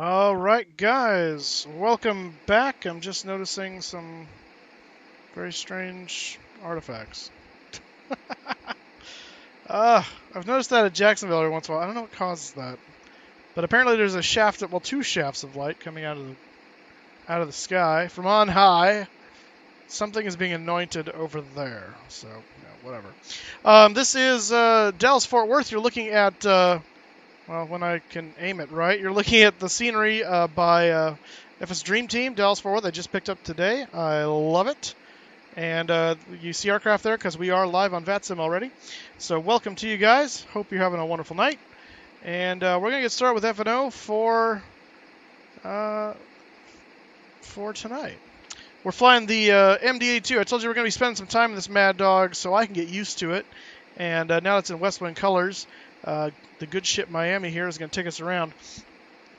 All right, guys, welcome back. I'm just noticing some very strange artifacts. I've noticed that at Jacksonville every once in a while. I don't know what causes that, but apparently there's a shaft, well, two shafts of light coming out of the sky from on high. Something is being anointed over there, so yeah, whatever. This is Dallas Fort Worth. You're looking at. Well, when I can aim it right, you're looking at the scenery by FS Dream Team, Dallas Fort Worth. I just picked up today. I love it. And you see our craft there because we are live on VATSIM already. So welcome to you guys. Hope you're having a wonderful night. And we're going to get started with FNO for tonight. We're flying the MD-82. I told you we're going to be spending some time in this Mad Dog so I can get used to it. And now it's in WestWind colors. The good ship Miami here is going to take us around.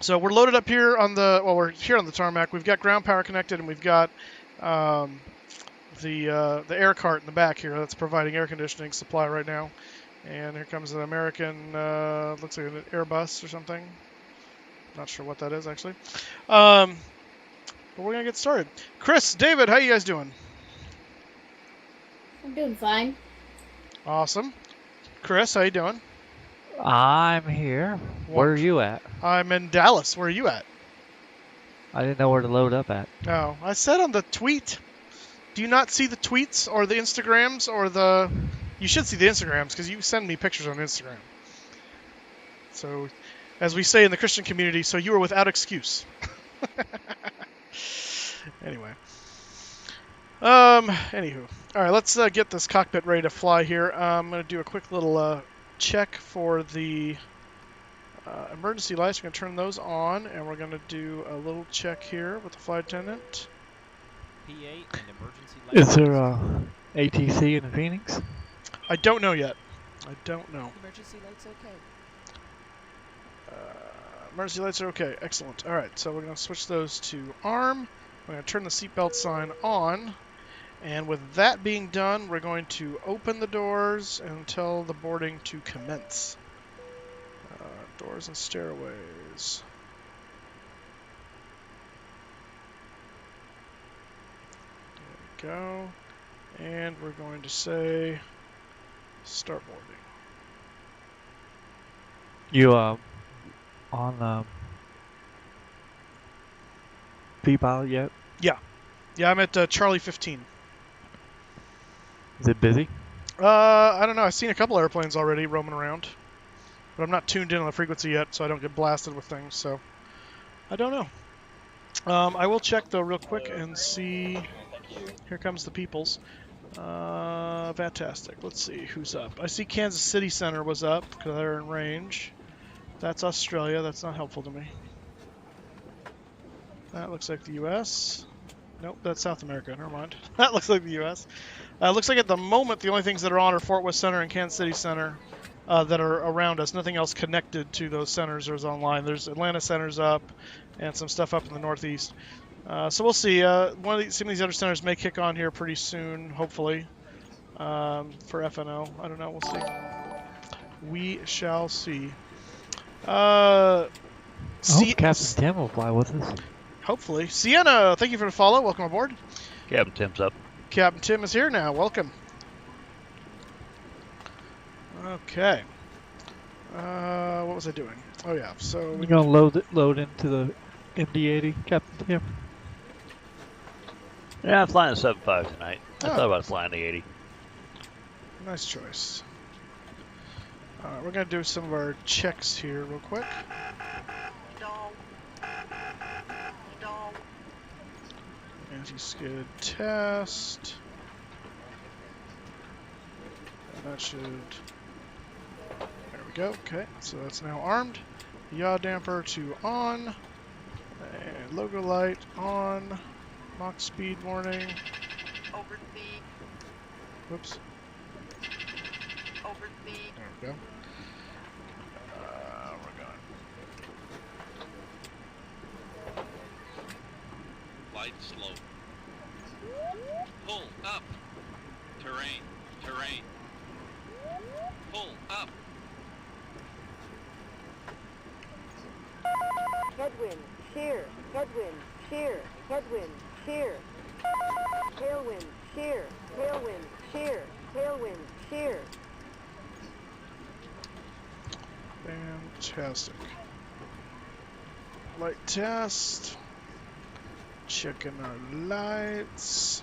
So we're loaded up here on we're here on the tarmac. We've got ground power connected, and we've got the air cart in the back here that's providing air conditioning supply right now. And here comes an American, looks like an Airbus or something. Not sure what that is actually. But we're gonna get started. Chris, David, how you guys doing? I'm doing fine. Awesome. Chris, how you doing? I'm here. Where are you at? I'm in Dallas. Where are you at? I didn't know where to load up at. Oh, I said on the tweet. Do you not see the tweets or the Instagrams or the... You should see the Instagrams because you send me pictures on Instagram. So, as we say in the Christian community, so you are without excuse. Anyway. Anywho. All right, let's get this cockpit ready to fly here. I'm going to do a quick little check for the emergency lights. We're going to turn those on, and we're going to do a little check here with the flight attendant. P8 and emergency lights. Is there ATC in Phoenix? I don't know yet. I don't know. Emergency lights okay. Emergency lights are okay. Excellent. All right, so we're going to switch those to arm. We're going to turn the seatbelt sign on. And with that being done, we're going to open the doors and tell the boarding to commence. Doors and stairways. There we go. And we're going to say start boarding. You on P-Pilot yet? Yeah, I'm at Charlie 15. Is it busy? I don't know. I've seen a couple airplanes already roaming around. But I'm not tuned in on the frequency yet, so I don't get blasted with things, so I don't know. I will check, though, real quick and see. Here comes the peoples. Fantastic. Let's see who's up. I see Kansas City Center was up because they're in range. That's Australia. That's not helpful to me. That looks like the U.S. Nope, that's South America. Never mind. That looks like the U.S. Looks like at the moment the only things that are on are Fort Worth Center and Kansas City Center that are around us. Nothing else connected to those centers is online. There's Atlanta Center's up and some stuff up in the Northeast. So we'll see. Some of these other centers may kick on here pretty soon, hopefully, for FNO. I don't know. We'll see. We shall see. Captain Tim will fly with us. Hopefully. Sienna, thank you for the follow. Welcome aboard. Captain Tim's up. Captain Tim is here now. Welcome. Okay. What was I doing? Oh yeah. So You're gonna load into the MD-80, Captain Tim? Yeah, I'm flying the 7.5 tonight. I Oh. thought about flying the 80. Nice choice. We're gonna do some of our checks here real quick. Anti-skid test. And that should... There we go. Okay, so that's now armed. Yaw damper to on. And logo light on. Mach speed warning. Overspeed. Whoops. Overspeed. There we go. We're going. Light slope. Pull up. Terrain. Terrain. Pull up. headwind, shear, headwind, shear, headwind, shear. Tailwind, shear, tailwind, shear, tailwind, shear. Fantastic. Light test. Checking our lights.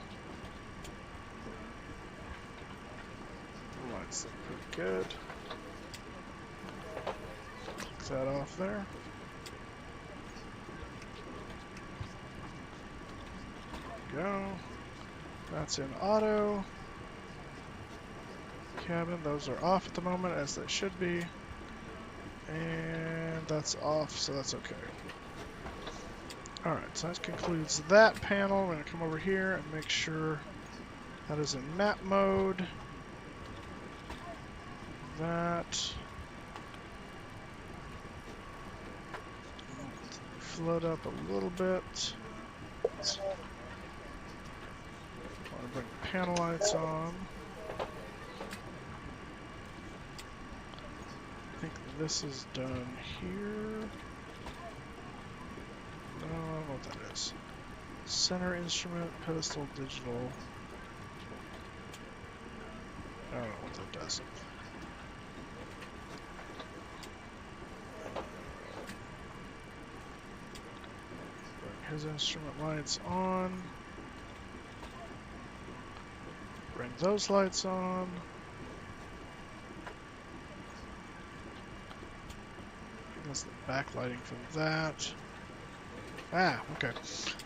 Lights look pretty good. Click that off there. Go. That's in auto. Cabin, those are off at the moment, as they should be. And that's off, so that's okay. Alright, so that concludes that panel. We're going to come over here and make sure that is in map mode. That. Flood up a little bit. Want to bring the panel lights on. I think this is done here. No, I don't know what that is. Center instrument, pedestal, digital. I don't know what that does. Bring his instrument lights on. Bring those lights on. That's the backlighting from that. Ah, okay.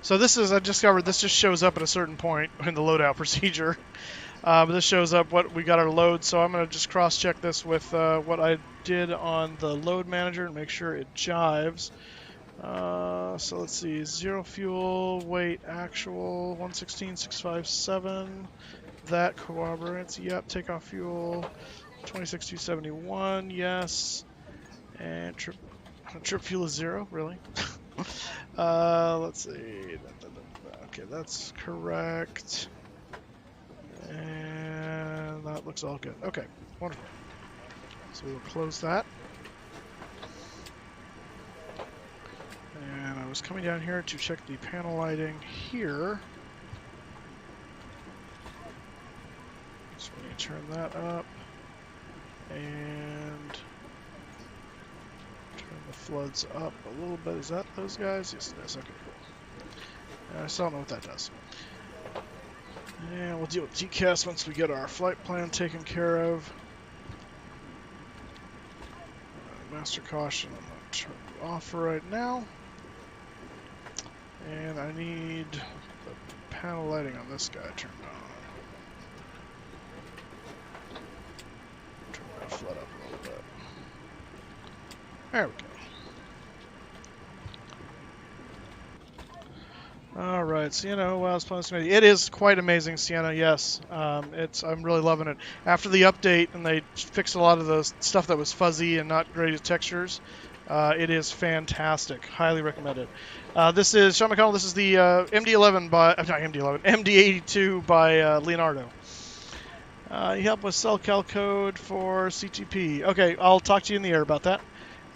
So this is, I discovered this just shows up at a certain point in the loadout procedure. But this shows up what we got our load, so I'm going to just cross-check this with what I did on the load manager and make sure it jives. So let's see, 0 fuel, weight actual, 116,657. That corroborates. Yep, takeoff fuel, 26,271, yes. And trip fuel is 0, really? Let's see. Okay, that's correct. And that looks all good. Okay, wonderful. So we'll close that. And I was coming down here to check the panel lighting here. So we need to turn that up. And turn the floods up a little bit. Is that those guys? Yes, it is. Okay, cool. I still don't know what that does. And we'll deal with TCAS once we get our flight plan taken care of. Master caution, I'm going to turn it off for right now. And I need the panel lighting on this guy turned on. Turn that flood up a little bit. There we go. Alright, Sienna, wow, it's playing. It is quite amazing, Sienna, yes. I'm really loving it. After the update, and they fixed a lot of the stuff that was fuzzy and not great at textures, it is fantastic. Highly recommended. This is, Sean McConnell, this is the MD-11 by, not MD-11, MD-82 by Leonardo. You help with cell cal code for CTP. Okay, I'll talk to you in the air about that.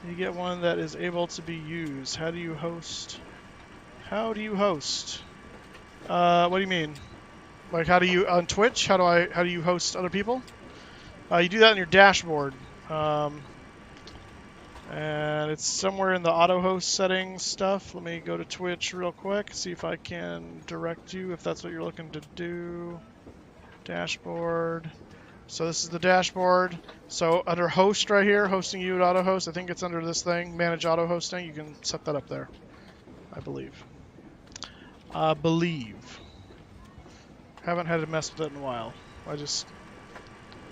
You get one that is able to be used. How do you host? How do you host? What do you mean? Like, how do you on Twitch? How do you host other people? You do that in your dashboard, and it's somewhere in the auto host settings stuff. Let me go to Twitch real quick, see if I can direct you if that's what you're looking to do. Dashboard. So this is the dashboard. So under host right here, hosting you at auto host. I think it's under this thing, manage auto hosting. You can set that up there, I believe. Haven't had to mess with it in a while. I just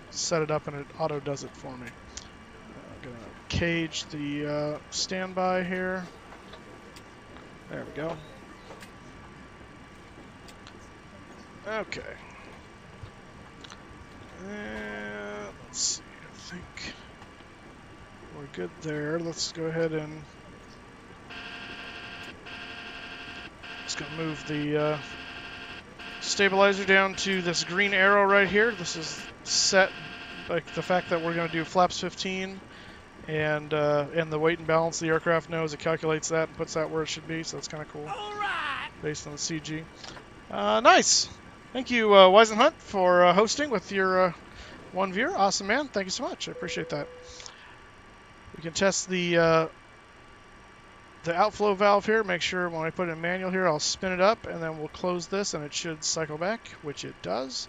set it up and it auto does it for me. I'm gonna cage the standby here. There we go. Okay. And let's see. I think we're good there. Let's go ahead and just gonna move the stabilizer down to this green arrow right here. This is set, like the fact that we're gonna do flaps 15 and the weight and balance the aircraft knows. It calculates that and puts that where it should be, so that's kind of cool. Based on the CG. Nice. Thank you, Wise and Hunt, for hosting with your one viewer. Awesome, man. Thank you so much. I appreciate that. We can test the outflow valve here. Make sure when I put it in manual here, I'll spin it up, and then we'll close this, and it should cycle back, which it does.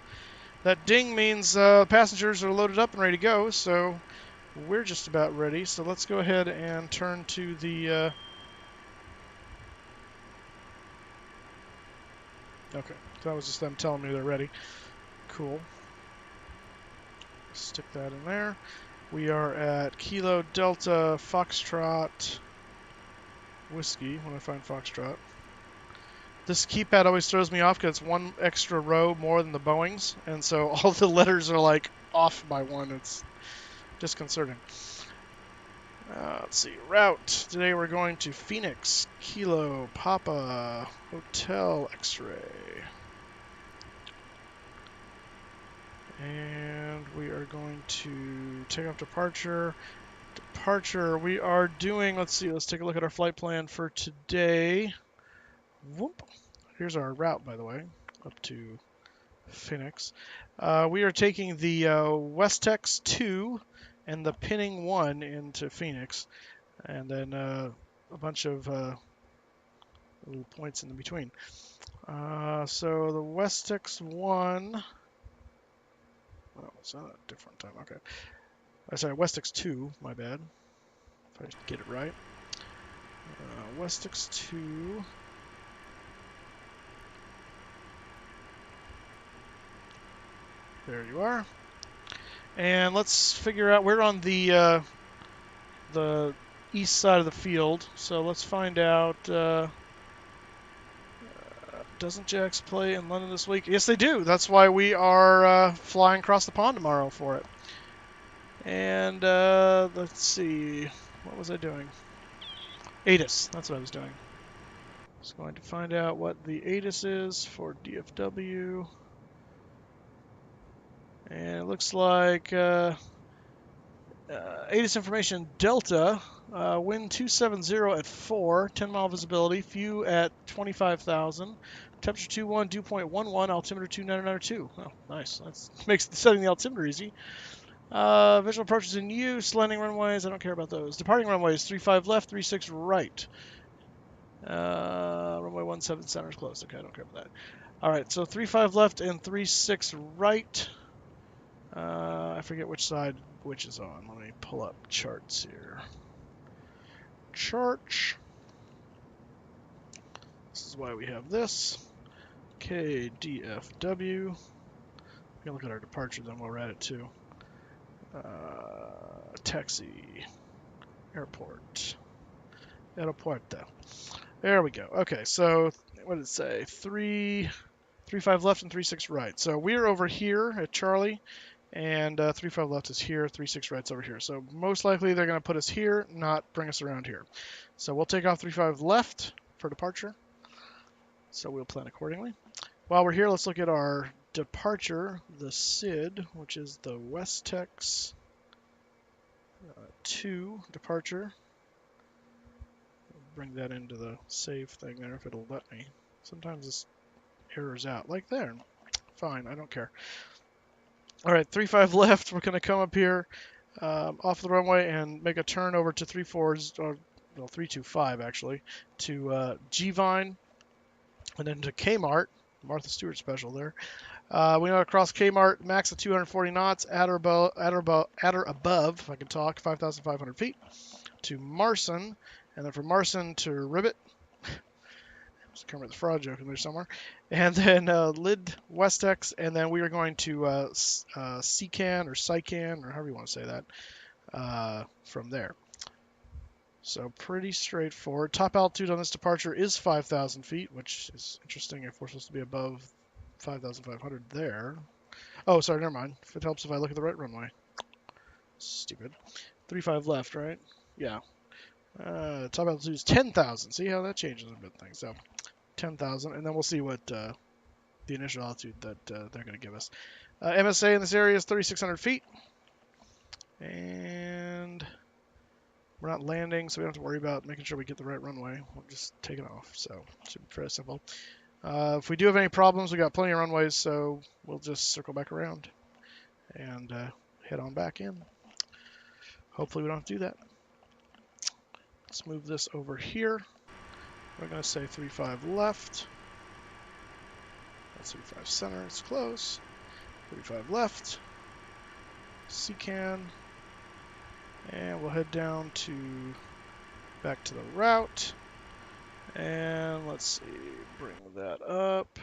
That ding means passengers are loaded up and ready to go, so we're just about ready. So let's go ahead and turn to the... Okay, so that was just them telling me they're ready. Cool. Stick that in there. We are at Kilo Delta Foxtrot Whiskey, when I find Foxtrot. This keypad always throws me off because it's one extra row more than the Boeing's, and so all the letters are like off by one. It's disconcerting. Let's see, route. Today we're going to Phoenix, Kilo, Papa, Hotel, X-Ray. And we are going to take off departure. Departure, we are doing, let's see, let's take a look at our flight plan for today. Whoop. Here's our route, by the way, up to Phoenix. We are taking the Westex 2 and the Pinning 1 into Phoenix, and then a bunch of little points in between. So the Westex 1, oh, is that a different time? Okay. Sorry, Westex 2, my bad, if I get it right. Westex 2. There you are. And let's figure out, we're on the east side of the field, so let's find out, doesn't Jax play in London this week? Yes, they do. That's why we are flying across the pond tomorrow for it. And let's see, what was I doing? ATIS, that's what I was doing. Just going to find out what the ATIS is for DFW. And it looks like ATIS information Delta, wind 270 at 4, 10-mile visibility, few at 25,000, temperature 21, dew point 11, altimeter 2992. Oh, nice. That makes setting the altimeter easy. Visual approaches in use, landing runways, I don't care about those. Departing runways, 35 left, 36 right. Runway 17 center is closed. Okay, I don't care about that. Alright, so 35 left and 36 right. I forget which side which is on. Let me pull up charts here. Charts. This is why we have this. KDFW. We can look at our departure then while we're at it too. Taxi. Airport. Aeropuerto. There we go. Okay, so what did it say? 35 left and 36 right. So we're over here at Charlie. And 35 left is here, 36 right's over here. So most likely they're going to put us here, not bring us around here. So we'll take off 35 left for departure. So we'll plan accordingly. While we're here, let's look at our departure, the SID, which is the Westex 2 departure. I'll bring that into the save thing there if it'll let me. Sometimes this errors out, like there. Fine, I don't care. All right, 35 left. We're going to come up here off the runway and make a turn over to 325 actually, to G-Vine, and then to Kmart, Martha Stewart special there. We know across Kmart, max of 240 knots, at or above, if I can talk, 5,500 feet, to Marson, and then from Marson to Ribbit. There's a Kermit the Frog joke in there somewhere. And then Lid Westex, and then we are going to Secan or Sycan, or however you want to say that, from there. So pretty straightforward. Top altitude on this departure is 5,000 feet, which is interesting if we're supposed to be above 5,500 there. Oh, sorry, never mind. If it helps if I look at the right runway. Stupid. 35 left, right? Yeah. Top altitude is 10,000. See how that changes a bit things. So 10,000, and then we'll see what the initial altitude that they're going to give us. MSA in this area is 3,600 feet. And We're not landing, so we don't have to worry about making sure we get the right runway. We'll just take it off, so it should be fairly simple. If we do have any problems, we got plenty of runways, so we'll just circle back around and head on back in. Hopefully we don't have to do that. Let's move this over here. We're going to say 35 left. That's 35 center, it's close. 35 left. CCAN. And we'll head down to back to the route. And let's see, bring that up.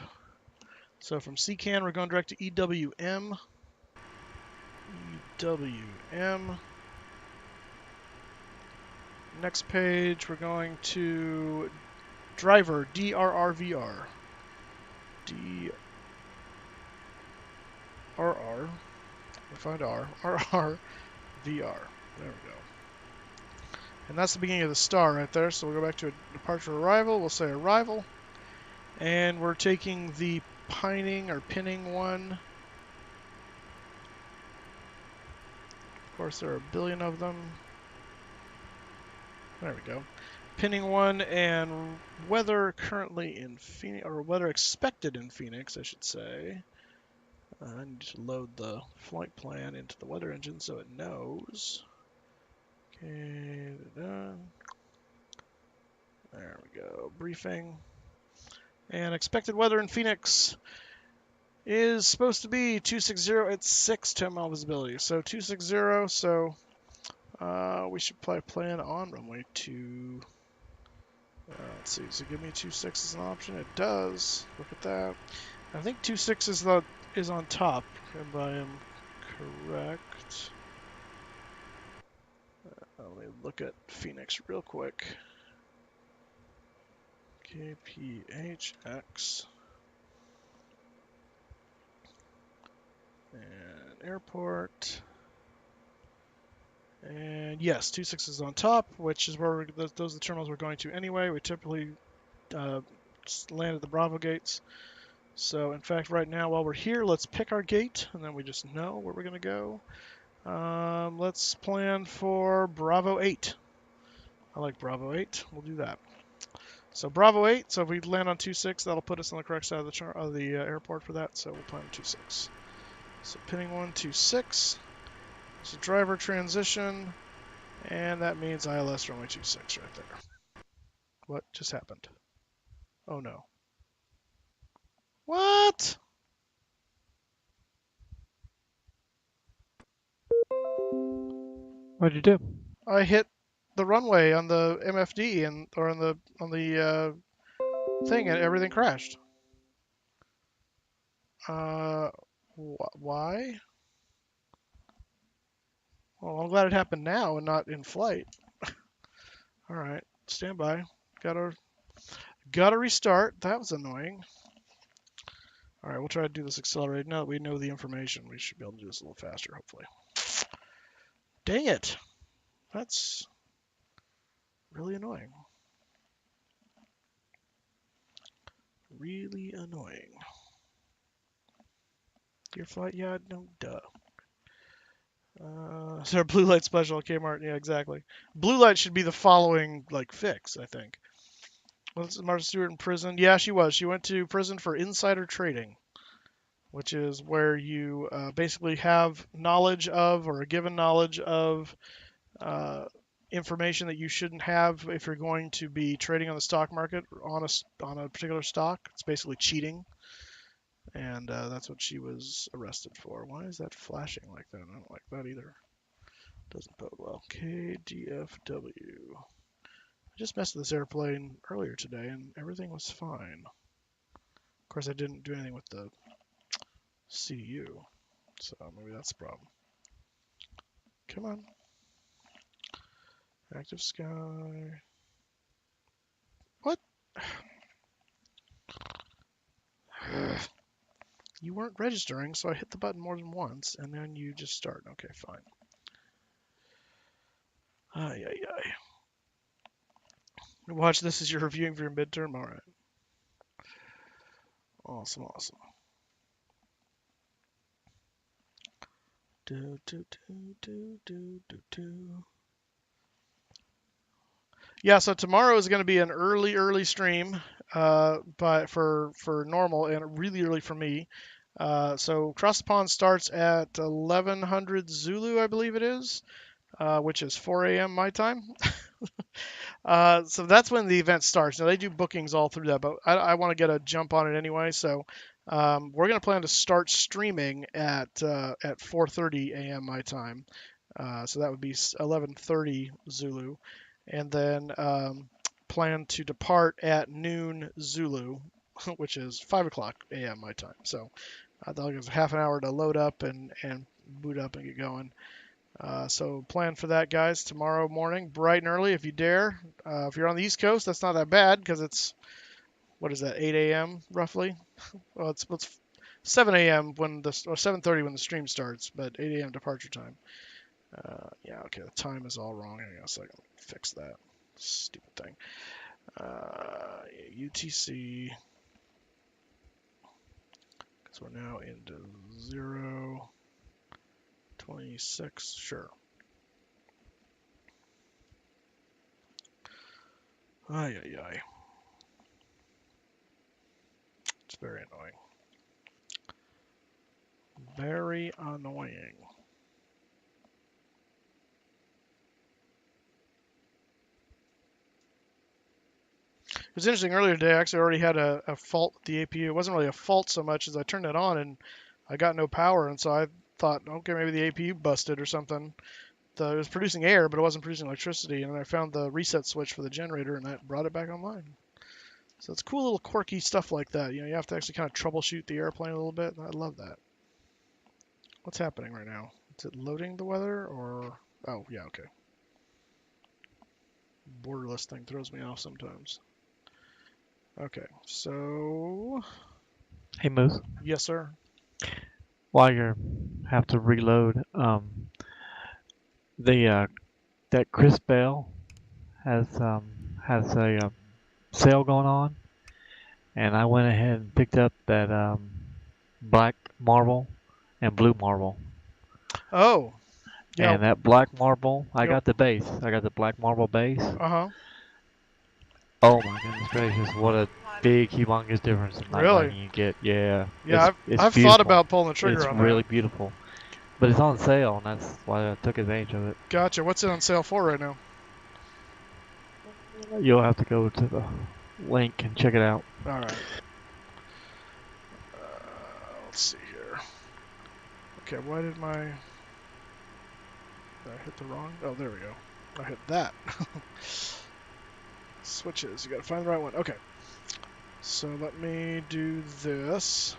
So from CCAN, we're going direct to EWM. EWM. Next page, we're going to driver, DRRVR. DRR. We find R. RRVR. There we go. And that's the beginning of the star right there. So we'll go back to a departure arrival. We'll say arrival. And we're taking the pinning one. Of course, there are a billion of them. There we go. Pinning one and weather currently in Phoenix, or weather expected in Phoenix, I should say. I need to load the flight plan into the weather engine so it knows. Okay, there we go. Briefing. And expected weather in Phoenix is supposed to be 260 at 6 10-mile visibility. So 260, so we should probably plan on runway 2. Let's see, does it give me 26 as an option? It does. Look at that. I think 26 is on top, if I am correct. Let me look at Phoenix real quick. KPHX. And airport. And yes, 26 is on top, which is where those are the terminals we're going to anyway. We typically just land at the Bravo gates. So in fact, right now while we're here, let's pick our gate, and then we just know where we're going to go. Let's plan for Bravo 8. I like Bravo 8. We'll do that. So Bravo 8, so if we land on 26, that'll put us on the correct side of the airport for that, so we'll plan 26. So pinning 1, 26. So driver transition, and that means ILS runway 26 right there. What just happened? Oh no. What? What'd you do? I hit the runway on the MFD or on the thing, and everything crashed. Why? Well, I'm glad it happened now and not in flight. All right, stand by. Gotta restart. That was annoying. All right, we'll try to do this accelerated. Now that we know the information, we should be able to do this a little faster, hopefully. Dang it. That's really annoying. Really annoying. Your flight? Yeah, no, duh. Is there a blue light special at Kmart? Yeah, exactly. Blue light should be the following, like, fix, I think. Was Martha Stewart in prison? Yeah, she was. She went to prison for insider trading, which is where you basically have knowledge of or a given knowledge of information that you shouldn't have if you're going to be trading on the stock market on a particular stock. It's basically cheating, and that's what she was arrested for. Why is that flashing like that? I don't like that either. Doesn't bode well. KDFW. I just messed with this airplane earlier today, and everything was fine. Of course, I didn't do anything with the CDU, so maybe that's the problem. Come on. Active sky. What? You weren't registering, so I hit the button more than once, and then you just start. Okay, fine. Ay, ay, ay. Watch this as you're reviewing for your midterm? All right. Awesome, awesome. Do, do, do, do, do, do, do. Yeah, so tomorrow is going to be an early stream, but for normal and really early for me. So Cross the Pond starts at 1100 Zulu, I believe it is, which is 4 a.m. my time. So that's when the event starts. Now they do bookings all through that, but I want to get a jump on it anyway. So we're going to plan to start streaming at 4:30 a.m. my time. So that would be 11:30 Zulu, and then plan to depart at noon Zulu, which is 5 o'clock a.m. my time. So that'll give us half an hour to load up and boot up and get going. So plan for that, guys. Tomorrow morning, bright and early, if you dare. If you're on the East Coast, that's not that bad because it's, what is that, 8 a.m. roughly? Well, it's 7 a.m. when or 7:30 when the stream starts, but 8 a.m. departure time. Yeah, okay, the time is all wrong. Hang on a second, let me fix that stupid thing. UTC, because we're now into 0:26. Sure. Ay, ay, ay. It's very annoying. Very annoying. It was interesting earlier today. I actually already had a fault with the APU. It wasn't really a fault so much as I turned it on and I got no power, and so I thought, okay, maybe the APU busted or something. It was producing air, but it wasn't producing electricity, and then I found the reset switch for the generator, and that brought it back online. So it's cool little quirky stuff like that. You know, you have to actually kind of troubleshoot the airplane a little bit, and I love that. What's happening right now? Is it loading the weather, or... Oh, yeah, okay. Borderless thing throws me off sometimes. Okay, so... Hey Moose, Yes, sir. while you have to reload, the that Chris Bell has a sale going on, and I went ahead and picked up that black marble and blue marble. Oh, yeah. And that black marble, I Yep. got the base. I got the black marble base. Uh-huh. Oh my goodness gracious, what a big, humongous difference in night Really? lighting you get. Yeah. Yeah, it's I've beautiful. thought about pulling the trigger It's on really that. beautiful. But it's on sale, and that's why I took advantage of it. Gotcha. What's it on sale for right now? You'll have to go to the link and check it out. All right. Let's see here. Okay, why did my... Did I hit the wrong? Oh, there we go. I hit that. Switches. You gotta find the right one. Okay. So let me do this.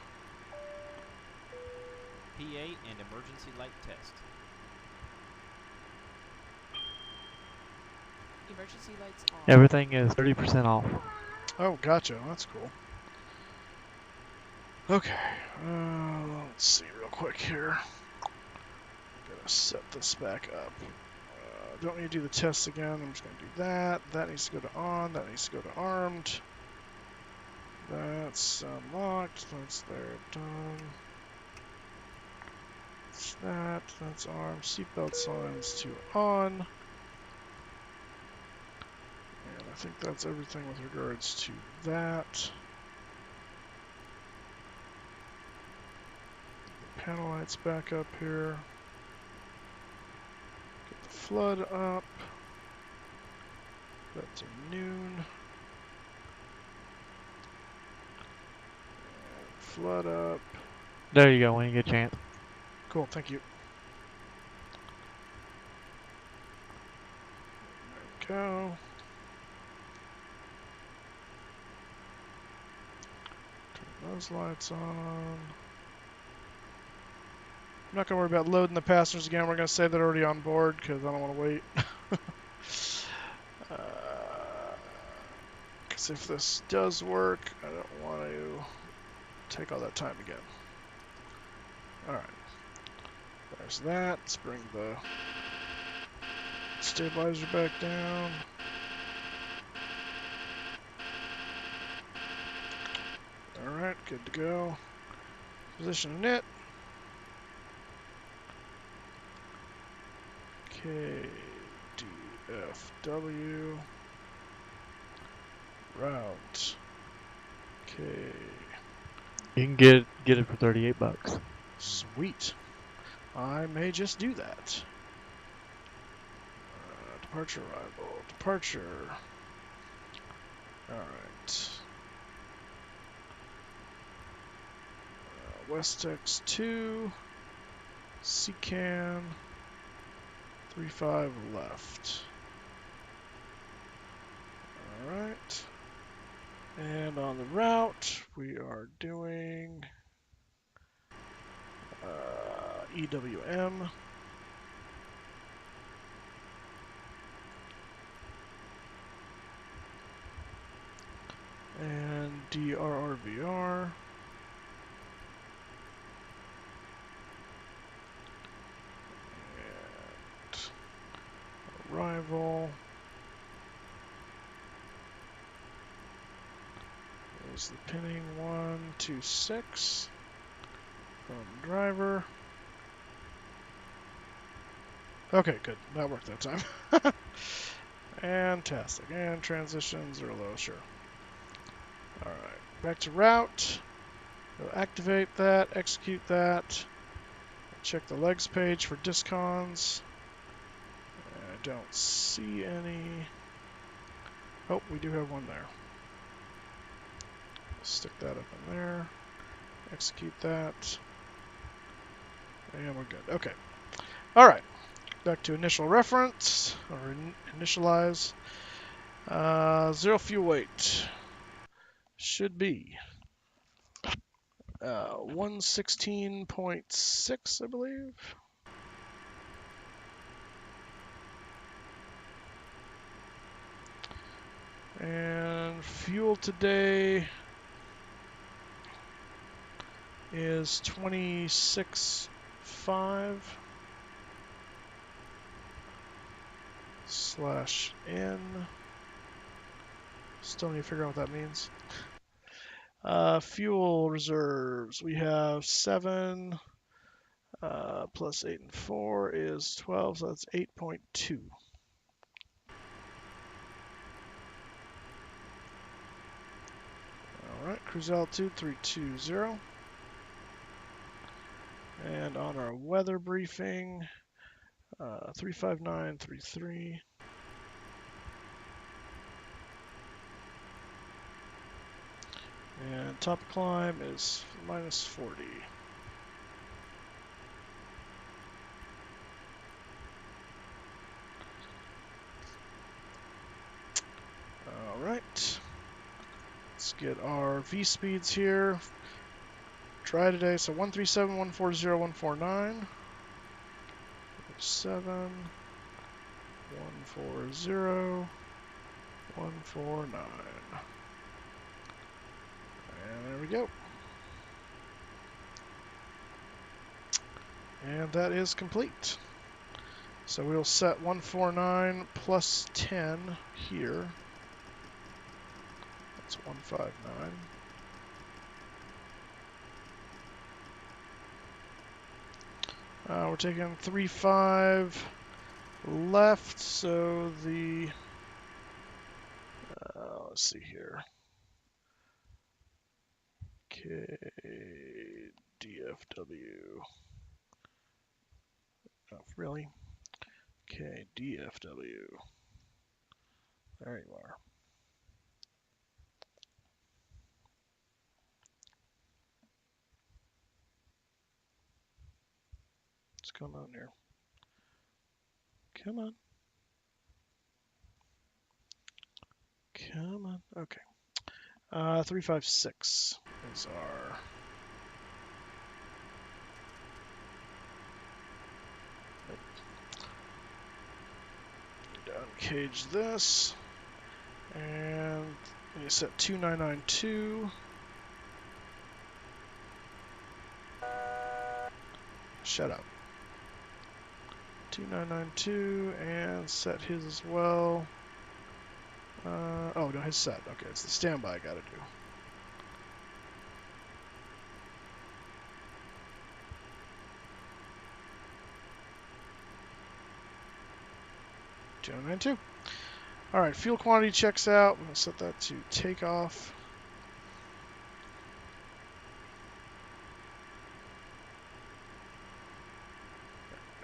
PA and emergency light test. Emergency lights on. Everything is 30% off. Oh, gotcha. That's cool. Okay. Let's see real quick here. Gotta set this back up. Don't need to do the test again. I'm just gonna do that. That needs to go to on. That needs to go to armed. That's unlocked. That's there. Done. That's that. That's armed. Seatbelt signs to on. And I think that's everything with regards to that. The panel lights back up here. Get the flood up. That's a noon. And flood up. There you go, when you get a chance. Cool, thank you. There we go. Turn those lights on. I'm not going to worry about loading the passengers again. We're going to say they're already on board because I don't want to wait. Because if this does work, I don't want to take all that time again. Alright. There's that. Let's bring the stabilizer back down. Alright, good to go. Positioning it. KDFW. Route. Okay. You can get it for $38. Sweet. I may just do that. Departure, arrival, departure. Alright. Westex 2. Secan. 35 left. Alright. And on the route, we are doing EWM. And DRRVR. And arrival is the pinning 126 from driver. Okay, good. That worked that time. Fantastic. And transitions are low, sure. Alright, back to route. We'll activate that, execute that. Check the legs page for discons. I don't see any. Oh, we do have one there. Stick that up in there. Execute that. And we're good. Okay. Alright. Back to initial reference, or initialize. Zero fuel weight should be 116.6, I believe. And fuel today is 26.5 /N. Still need to figure out what that means. Fuel reserves. We have 7 plus 8 and 4 is 12, so that's 8.2. Alright, cruise altitude 320. And on our weather briefing, 35933. And top climb is -40. Alright. Let's get our V speeds here. Dry today, so 137, 140, 149. 7, 140, 149. And there we go. And that is complete. So we'll set 149 plus 10 here. That's 159. We're taking 35 left, so the let's see here. KDFW. Oh, really? KDFW. There you are. What's going on here? Come on. Come on. Okay. 356 is our uncage this, and we set 2992. Shut up. 2992, and set his as well. Oh no, his set. Okay, it's the standby I gotta do. All right, fuel quantity checks out. I'm going to set that to takeoff.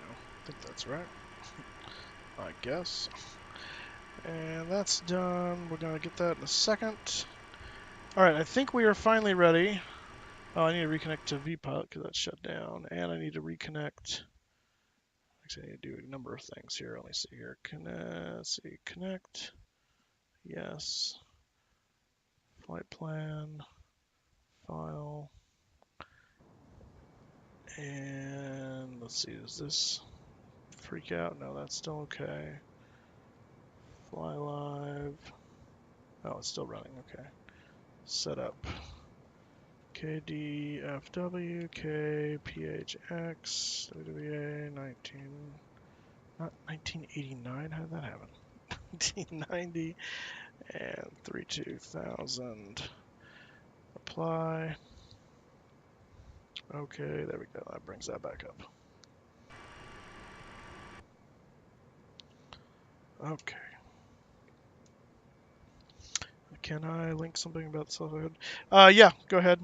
I think that's right. I guess. And that's done. We're going to get that in a second. All right, I think we are finally ready. Oh, I need to reconnect to vPilot because that's shut down. And I need to reconnect. Actually, I need to do a number of things here. Let me see here. Let's see. Connect. Yes. Flight plan. File. And let's see. Does this freak out? No, that's still okay. Fly live. Oh, it's still running. Okay. Setup. KDFW, KPHX, WWA 19. Not 1989. How did that happen? 1990 and 32,000. Apply. Okay, there we go. That brings that back up. Okay. Can I link something about the self-hood? Yeah, go ahead.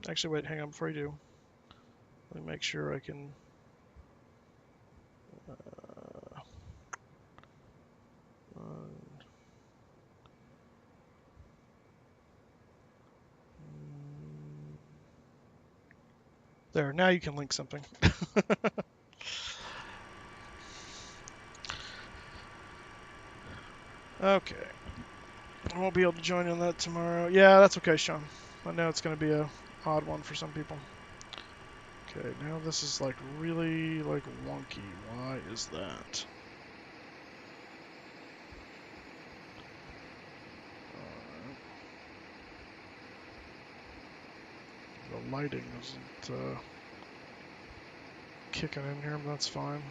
Actually, wait, hang on before you do. Let me make sure I can. There, now you can link something. Okay. I won't be able to join on that tomorrow. Yeah, that's okay, Sean. I know it's going to be a odd one for some people. Okay, now this is like really like wonky. Why is that? The lighting isn't kicking in here, but that's fine.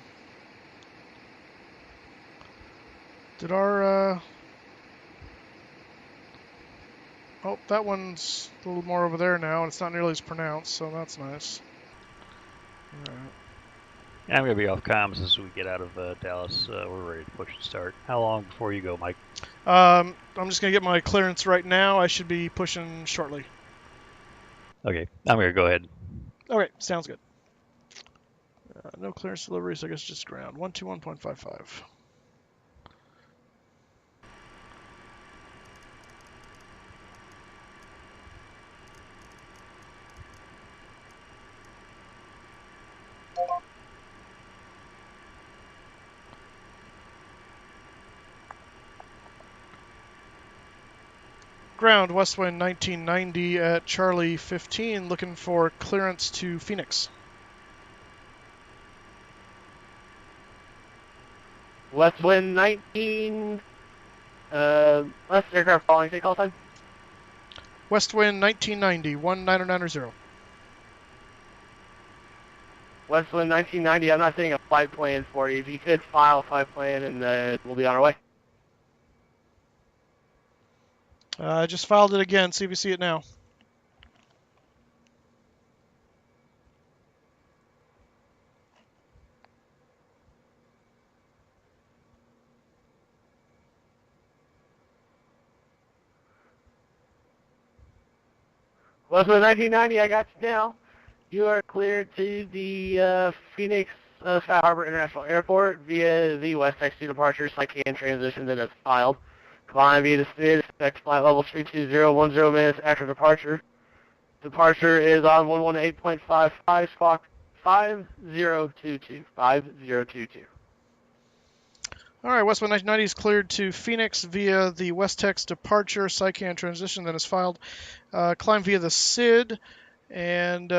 Did our oh, that one's a little more over there now, and it's not nearly as pronounced, so that's nice. Alright. Yeah, I'm going to be off comms as we get out of Dallas. We're ready to push and start. How long before you go, Mike? I'm just going to get my clearance right now. I should be pushing shortly. Okay, I'm going to go ahead. Okay, sounds good. No clearance delivery, so I guess just ground. 121.55. Ground, WestWind 1990 at Charlie 15, looking for clearance to Phoenix. WestWind 19. Last aircraft following, take call time. WestWind 1990, 19090. WestWind 1990, I'm not seeing a flight plan for you. If you could file a flight plan, and we'll be on our way. I just filed it again. See if you see it now. WestWind 1990, I got you now. You are cleared to the Phoenix Sky Harbor International Airport via the West X2 departure SICAN transition that is filed. Climb via the SID, expect flight level 320, 10 minutes after departure. Departure is on 118.55, squawk 5022. 5022. All right, WestWind 1990 is cleared to Phoenix via the WestTex departure SICAN transition that is filed. Climb via the SID and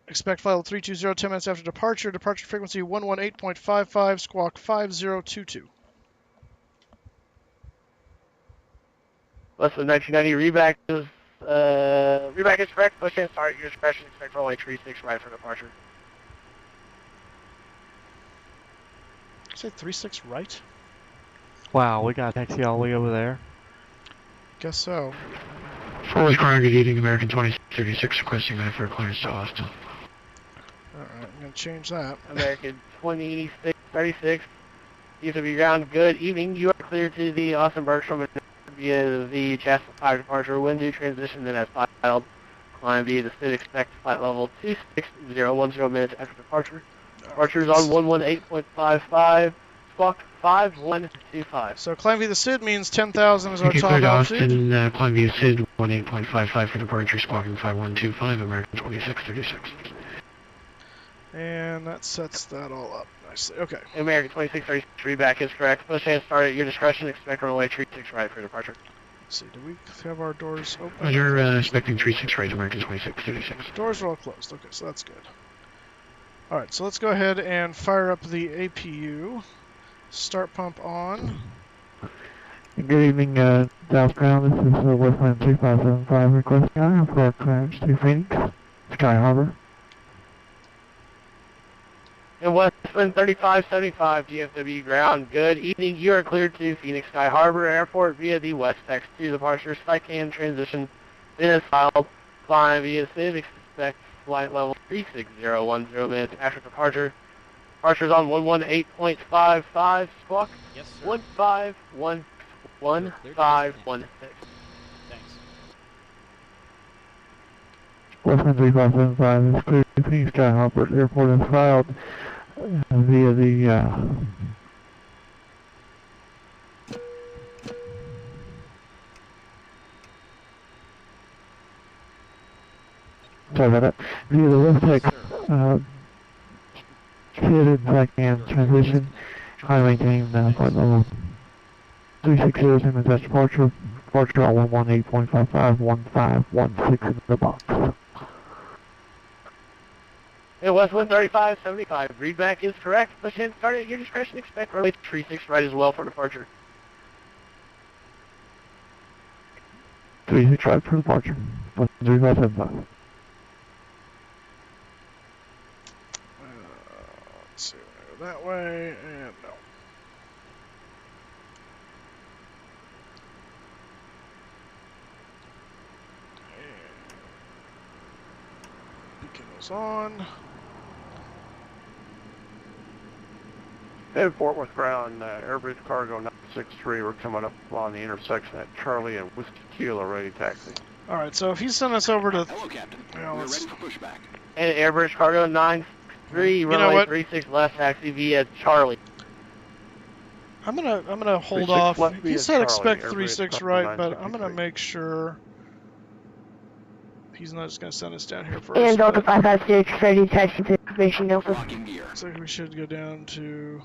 expect flight level 320, 10 minutes after departure. Departure frequency 118.55, squawk 5022. WestWind 1990, reback is correct. Push and start your discretion. Expect runway 36 right for departure. Say 36 right? Wow, we got a taxi all the way over there. Guess so. Solis grounded eating American 2036 requesting that for clearance to Austin. Alright, I'm going to change that. American 2636. DFW ground, good evening. You are clear to the Austin Bergstrom via the Jasper Fire Departure. Wind new transition then as filed. Climb via the SID expect flight level 26010 minutes after departure. Departure is on 118.55, squawk 5125. So climb via the SID means 10,000 is our Thank you, top clear to altitude. Austin, climb via SID 18.55 for departure, squawking 5125, American 2636. And that sets that all up nicely. Okay. American 2633 back is correct. Push and start at your discretion. Expect runway 36 right for departure. Let's see, do we have our doors open? Roger, expecting 36 right, American 2636. Doors are all closed. Okay, so that's good. Alright, so let's go ahead and fire up the APU. Start pump on. Good evening, South Ground. This is WestWind 3575 requesting iron for clearance to Phoenix, Sky Harbor. And WestWind 3575 DFW ground, good evening. You are cleared to Phoenix Sky Harbor Airport via the West X2 departure. Skycan transition is filed. Climb via SID. Expect flight level 36010 minutes after departure. Departure is on 118.55, squawk Yes, sir. 151516. Thanks. WestWind 3575 is cleared to Phoenix Sky Harbor Airport as filed via the sorry about that. Via the West X SID and Skycan transition. Try to maintain flight level 360 minutes after departure. Departure on 118.551516 in the box. And WestWind 3575, readback is correct. Push and start at your discretion. Expect runway 36 right as well for departure. 36 right for departure. 3575. Let's see, we're gonna go that way, and no. And beacon is on. At Fort Worth ground, Airbridge Cargo 963, we're coming up on the intersection at Charlie and Whiskey Kilo, ready taxi. Alright, so if he sent us over to... Hello, Captain. Yeah, We're let's- ready for pushback. And Airbridge Cargo 93, know runway what? 36 left taxi via Charlie. I'm gonna hold 36 off. left He via said Charlie, expect Airbridge 36 Cargo right, but I'm 963. gonna make sure he's not just gonna send us down here first. And Delta but 556, ready taxi to information Delta. Locking gear. looks like we should go down to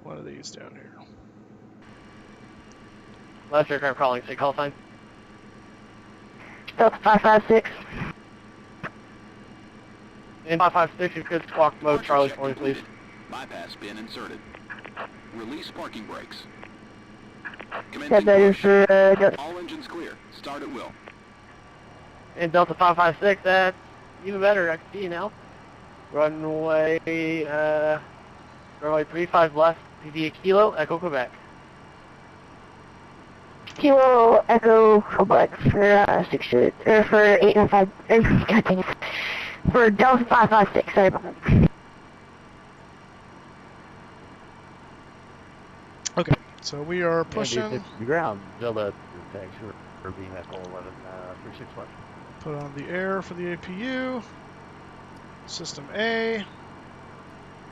one of these down here. Left aircraft calling, say call sign. Delta 556. And 556, you could squawk mode Charlie for me, please. Bypass pin inserted. Release parking brakes. That Commencing better push. for Delta. All engines clear. Start at will. And Delta 556, that's even better, I can see you now. Runway 35 left, via Kilo, Echo Quebec. Kilo Echo Quebec for 6 or for 895. God dang it. For Delta 556. Sorry about that. Okay, so we are pushing. Ground, Delta taxi for being Echo 11, 36 left. Put on the air for the APU. System A.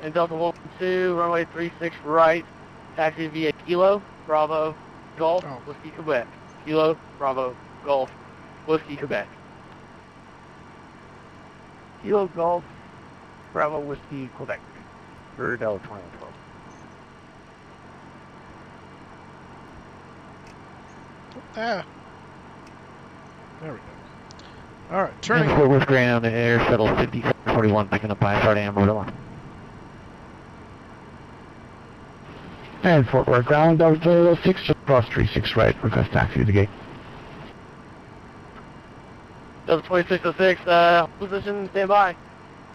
And Delta 12, runway 36 right, taxi via Kilo, Bravo, Golf, Oh. Whiskey, Quebec. Kilo, Bravo, Golf, Whiskey, Quebec. Kilo Golf, Bravo Whiskey, Quebec. For Delta 2012. Ah. There we go. Alright, turning. Fort Worth ground, air shuttle 5741, picking up ISR to Amarillo. And Fort Worth ground, Delta 6 across 36 right, request taxi to the gate. Delta 2606, position, stand by.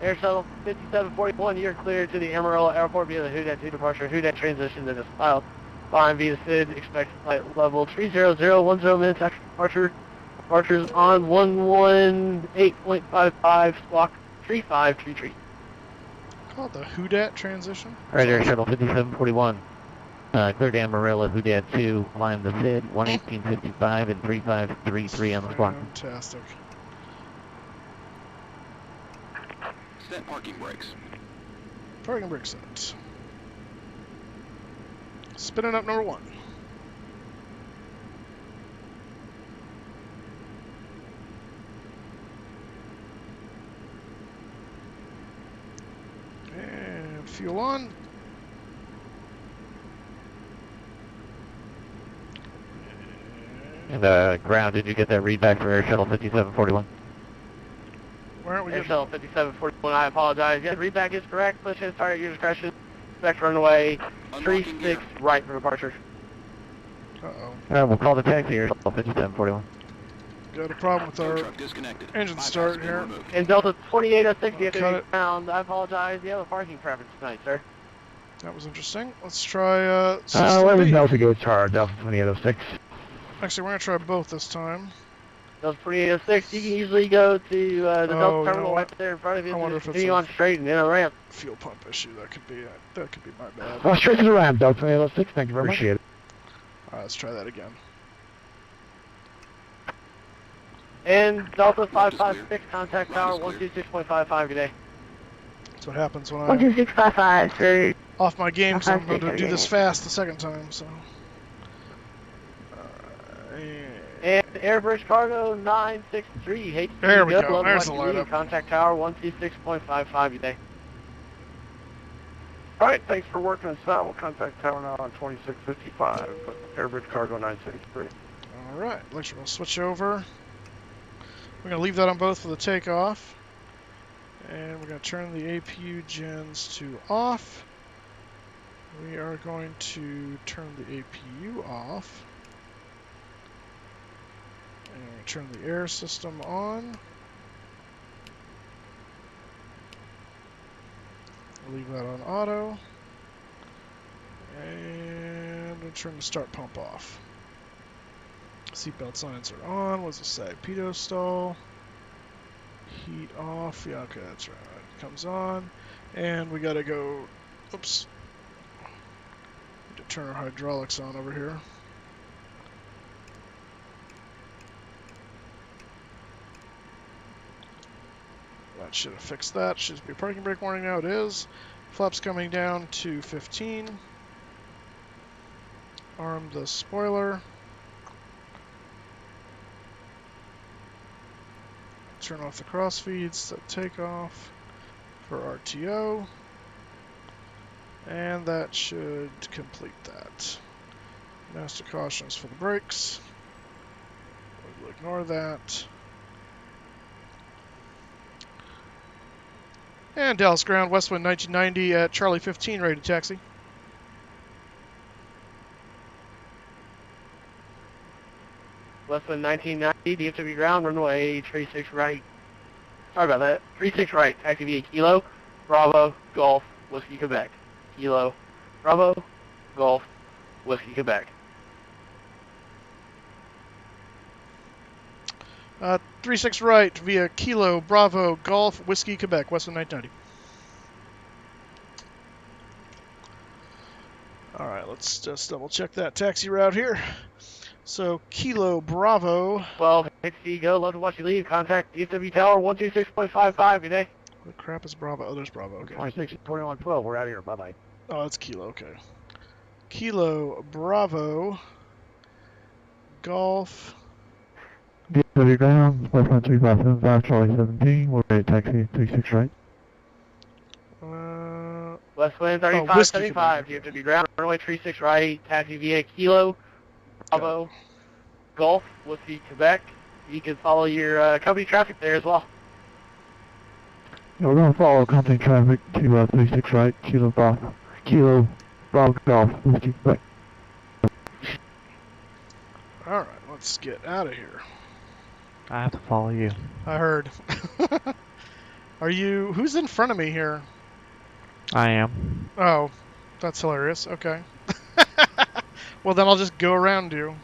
Air shuttle 5741, you're cleared to the Amarillo Airport via the Houdat 2 departure, Houdat transition that is filed. Flying via SID, expect flight level 30010 minutes after departure. Departures on 118.55, squawk 3533. Call it the Houdat transition. Right there, shuttle 5741. Clear to Amarillo, Houdat 2, line the SID, 11855 and 3533 on the squawk. Fantastic. Set parking brakes. Parking brake set. Spinning up number 1. And fuel on. And ground, did you get that read back for Air Shuttle 5741? Where aren't we Air getting? Shuttle 5741, I apologize. Yes, read back is correct. Push in, start at your discretion. Back runway 36 right for departure. Uh-oh. Alright, we'll call the taxi Air Shuttle 5741. Got a problem with our engine start here. And Delta 2806, you have to Cut be it. ground. I apologize. You have a parking preference tonight, sir. That was interesting. Let's try Where system was B. Delta go charge, Delta 2806? Actually, we're going to try both this time. Delta 2806, you can usually go to the Delta you know terminal what? right there in front of you. I wonder if it's continue a on straight and in a ramp. fuel pump issue. That could be my bad. Well, straight to the ramp, Delta 2806. Thank you very much. Appreciate it. Alright, let's try that again. And Delta 556, contact tower 126.55 today. That's what happens when I'm 12655, sir. off my game, so I'm going to 556, do this okay. fast the second time, so. And Airbridge Cargo 963, hate to There we see you, go. love There's what the you light need. up. Contact tower 126.55 today. Alright, thanks for working us out. We'll contact tower now on 2655, Airbridge Cargo 963. Alright, electrical switch over. We're going to leave that on both for the takeoff. And we're going to turn the APU gens to off. We are going to turn the APU off. And turn the air system on. Leave that on auto. And we'll turn the start pump off. Seatbelt signs are on. What's it say? Pitot stall. Heat off. Yeah, okay, that's right. It comes on. And we gotta go. Oops. Need to turn our hydraulics on over here. That should have fixed that. Should be a parking brake warning now. It is. Flaps coming down to 15. Arm the spoiler. Turn off the crossfeeds, set takeoff for RTO. And that should complete that. Master cautions for the brakes. We'll ignore that. And Dallas ground, WestWind 1990 at Charlie 15, ready to taxi. WestWind 1990, DFW ground, runway 36 right. Sorry about that. 36 right, taxi via Kilo, Bravo, Golf, Whiskey, Quebec. Kilo, Bravo, Golf, Whiskey, Quebec. 36 right via Kilo, Bravo, Golf, Whiskey, Quebec, WestWind 990. Alright, let's just double check that taxi route here. So, Kilo, Bravo. 12, HC, go, love to watch you leave. Contact DFW Tower 126.55 today. What crap is Bravo? Oh, there's Bravo, okay. 262112, we're out of here, bye-bye. Oh, that's Kilo, okay. Kilo, Bravo, Golf. DFW ground, WestWind 3575, Charlie 17, we're ready to taxi 36 right. WestWind Whiskey, 3575, DFW ground, runway 36 right, taxi via Kilo, Bravo, Golf, Whiskey, Quebec. You can follow your company traffic there as well. Yeah, we're going to follow company traffic to 36 right, Kilo, Bravo, Golf, Whiskey, Quebec. Alright, let's get out of here. I have to follow you. I heard. Are you... Who's in front of me here? I am. Oh, that's hilarious. Okay. Well, then I'll just go around you.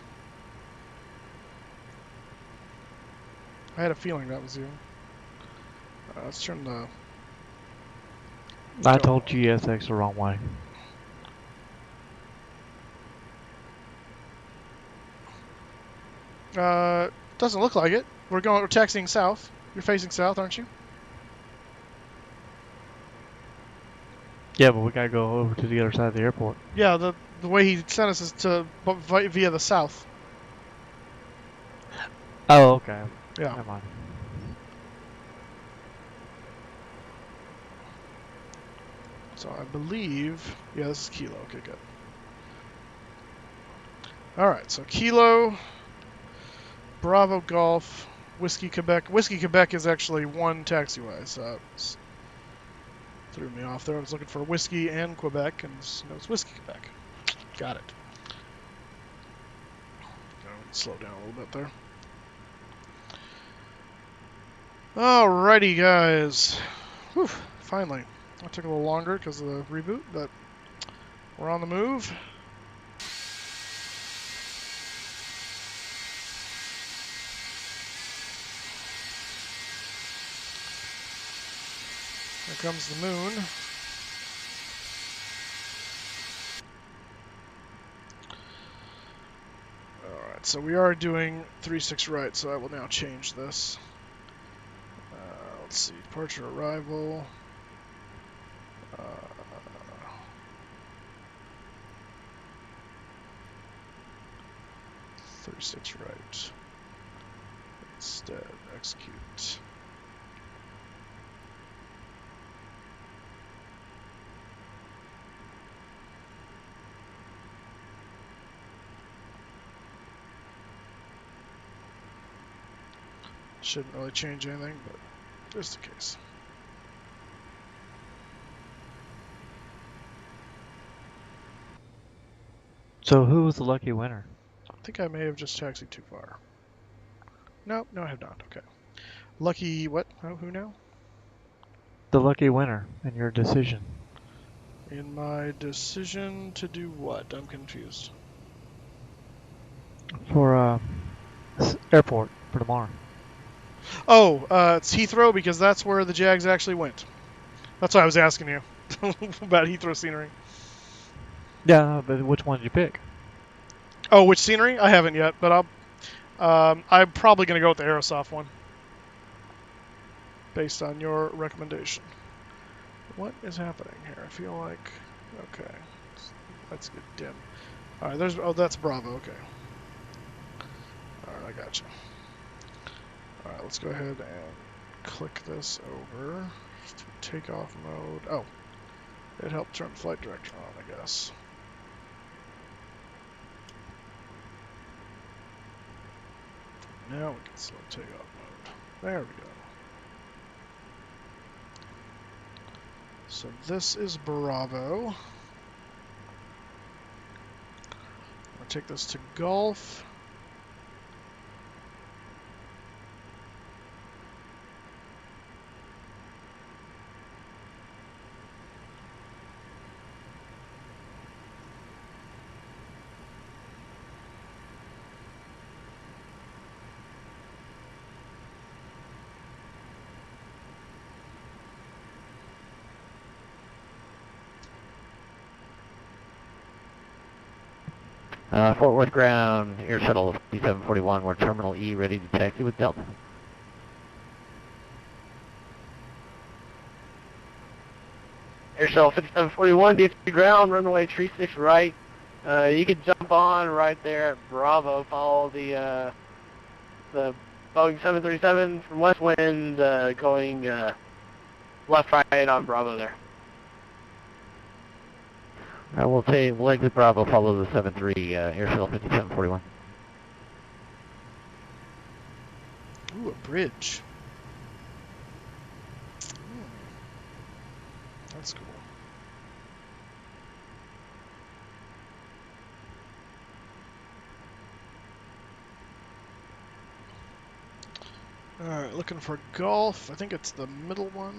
I had a feeling that was you. Let's turn the I told GSX the wrong way. Doesn't look like it. We're taxiing south. You're facing south, aren't you? Yeah, but we gotta go over to the other side of the airport. Yeah, the way he sent us is via the south. Oh, okay. Yeah. Never mind. So I believe, yeah, this is Kilo. Okay, good. All right, so Kilo, Bravo Golf, Whiskey Quebec. Whiskey Quebec is actually one taxiway, so it threw me off there. I was looking for Whiskey and Quebec, and no, it's Whiskey Quebec. Got it. Slow down a little bit there. Alrighty, guys. Whew, finally. That took a little longer because of the reboot, but we're on the move. Here comes the moon. Alright, so we are doing 3-6 right, so I will now change this. Let's see, departure arrival. 36 right. Instead, execute. Shouldn't really change anything, but just in case. So who was the lucky winner? I think I may have just taxied too far. No, I have not. Okay. Lucky what? Oh, who now? The lucky winner in your decision. In my decision to do what? I'm confused. For airport for tomorrow. Oh, it's Heathrow because that's where the Jags actually went. That's why I was asking you about Heathrow scenery. Yeah, but which one did you pick? Oh, which scenery? I haven't yet, but I'm probably going to go with the Aerosoft one, based on your recommendation. What is happening here? I feel like, okay, let's get dim. All right, that's Bravo. Okay. All right, I got you. All right, let's go ahead and click this over to takeoff mode. Oh, it helped turn flight director on, I guess. Now we can select takeoff mode. There we go. So this is Bravo. I'm going to take this to Golf. Fort Worth ground, air shuttle 5741, we're terminal E, ready to taxi with Delta. Air shuttle 5741, DFW ground, runway 36 right. You can jump on right there at Bravo, follow the Boeing 737 from WestWind, going left right on Bravo there. We'll exit Bravo, follow the 73, air shuttle 5741. Ooh, a bridge. That's cool. Alright, looking for Golf. I think it's the middle one.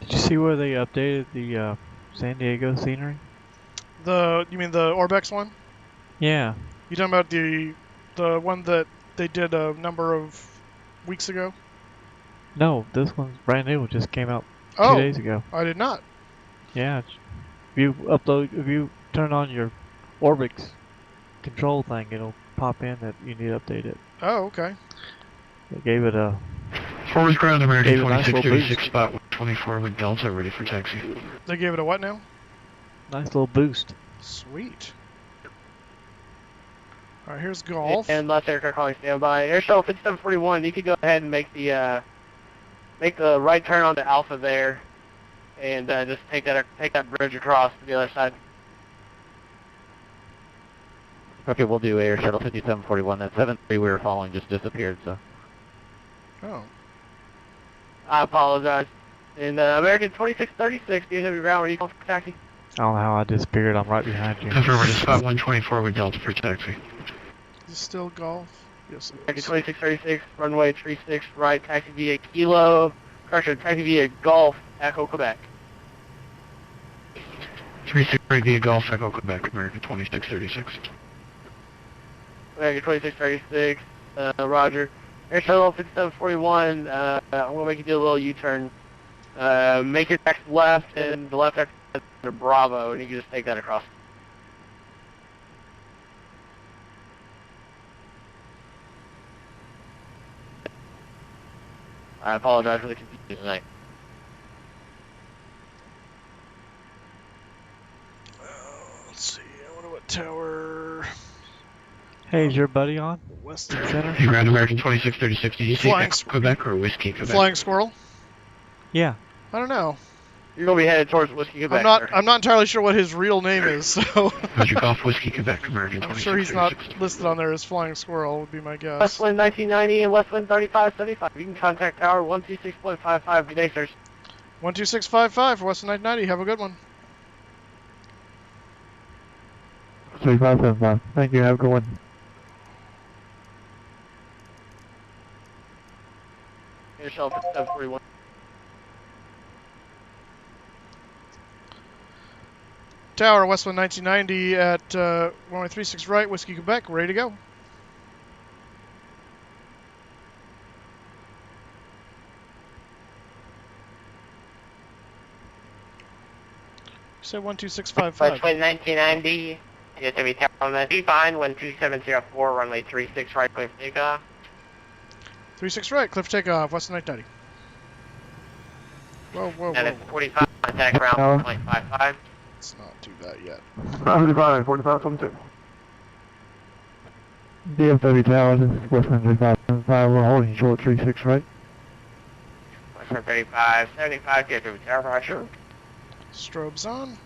Did you see where they updated the San Diego scenery? You mean the Orbex one? Yeah. You talking about the one that they did a number of weeks ago? No, this one's brand new. It just came out 2 Oh, days ago. I did not. Yeah, if you turn on your Orbix control thing, it'll pop in that you need to update it. Oh, okay. It gave it a Forward ground American gave it a nice little 2636 boost. spot 24 with Delta ready for taxi. They gave it a what now? Nice little boost. Sweet. All right, here's golf. And left aircraft calling standby. Air Shuttle 5741, you could go ahead and make the right turn onto Alpha there, and just take that bridge across to the other side. Okay, we'll do Air Shuttle 5741. That 73 we were following just disappeared, so. Oh. I apologize. And American 2636, DFW ground, where you call for taxi? I don't know how I disappeared. I'm right behind you. Confirm to spot 124 with Delta for taxi. Is this still golf? Yes, it American is. 2636, runway 36 right, taxi via Kilo, correction, taxi via Golf, Echo, Quebec. 36 via Golf Echo Quebec, American 2636. American 2636, roger. Air Shuttle 5741, I'm going to make you do a little U-turn. Make it back left, and the left after the Bravo, and you can just take that across. I apologize for the confusion tonight. Let's see. I wonder what tower. Hey, is your buddy on? Western Center? Hey, ground American 2636, did you say Flying Echo Quebec or Whiskey Quebec? Flying Squirrel? Yeah. I don't know. You're going to be headed towards Whiskey, Quebec. I'm not entirely sure what his real name is, so Roger Golf Whiskey Quebec, American I'm 2636. sure he's not listed on there as Flying Squirrel, would be my guess. Westwind 1990 and Westwind 3575. You can contact tower 126.55. Good day, sirs. 12655 for Western 990. Have a good one. 3575. Thank you, have a good one. Air Shuttle 5741. Tower, Westwind 1990 at runway 36 right, Whiskey, Quebec, ready to go. You said 12655. Westwind 1990. DFW tower on the define 12704, runway 36 right, clear for takeoff. 36 right, cliff takeoff, Western 990. Whoa, whoa, And whoa. it's 45, contact ground 1.55. Let's not do that yet. 45, DFW Tower, this is Western 3575, we're holding short 36 right. Western 3575, DFW tower, roger. Strobes on.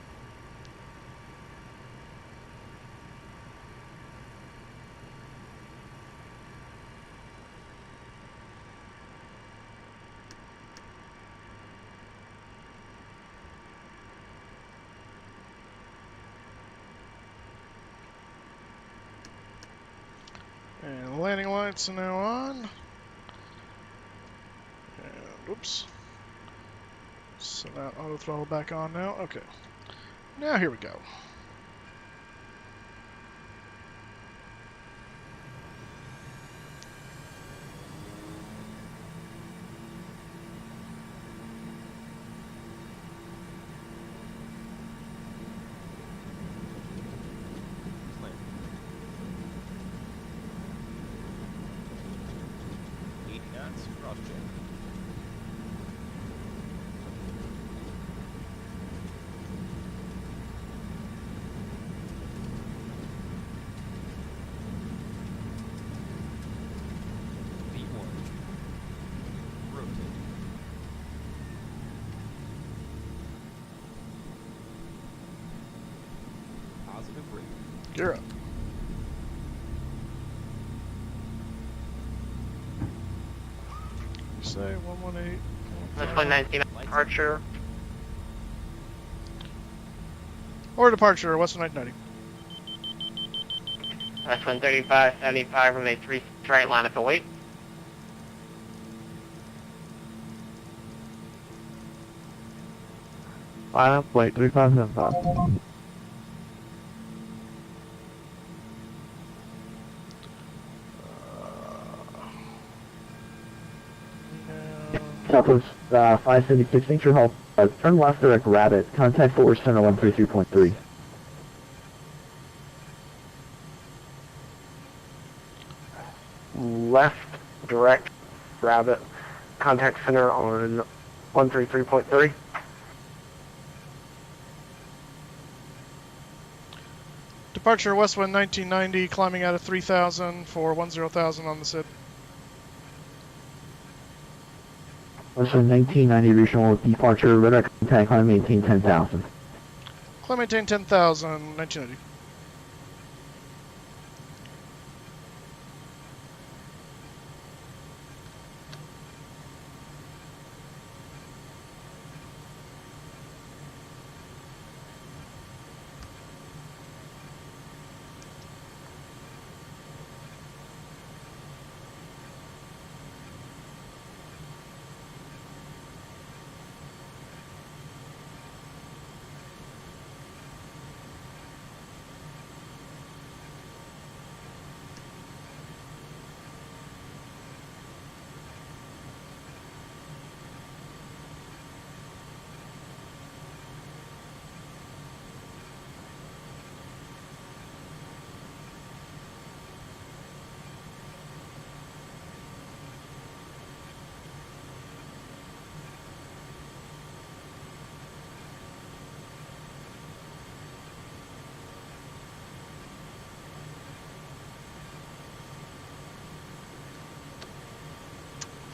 And the landing lights are now on. And oops. So that auto throttle back on now. Okay. Now here we go. Clear. 80 knots, cross check. V1. Rotate. Positive rate. Gear up. You say 118. Westwind 19 departure. Or departure, Western 990. Westwind 3575, runway 3 right, line up and wait. Line up, wait, 3575. Southwest 576, Nature Hall. Turn left direct Rabbit. Contact Forward Center 133.3. Left direct Rabbit. Contact center on 133.3. Departure Westwind 1990, climbing out of 3000 for 10,000 on the SID. Westwind 1990, regional departure. Radar contact, climb maintain 10,000. Climb maintain 10,000, 1990.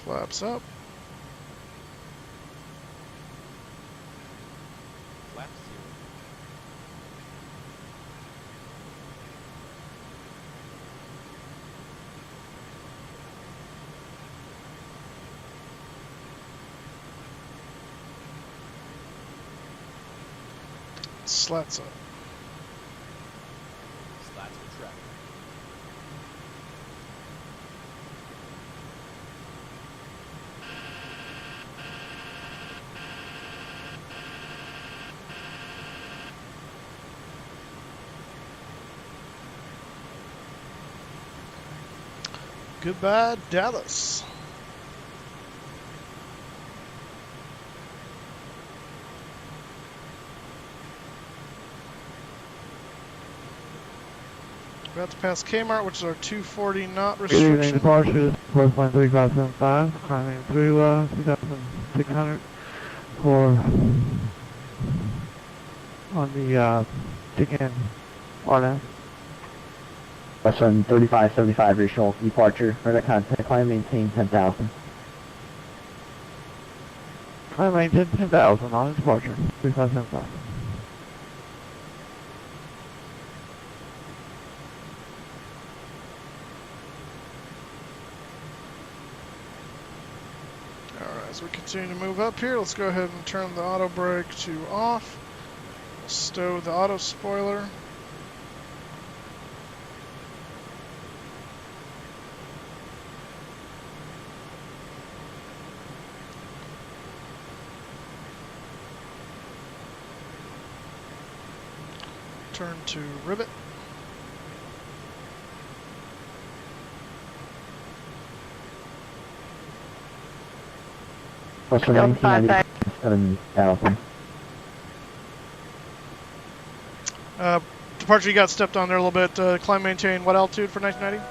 Flaps up. Flap 0. Slats up. Slats retract. Goodbye, Dallas. About to pass Kmart, which is our 240 knot Good evening, restriction. departure. Westwind 3575, climbing through 2,600 for on the chicken on that. Westwind 3575, regional departure. Radar contact, climb maintain 10,000. Climb maintain 10,000 on departure. 3575. Alright, as we continue to move up here, let's go ahead and turn the auto brake to off. Stow the auto spoiler. Turn to rivet. Westwind 1990, 7,000. Departure, you got stepped on there a little bit. Climb maintain what altitude for 1990?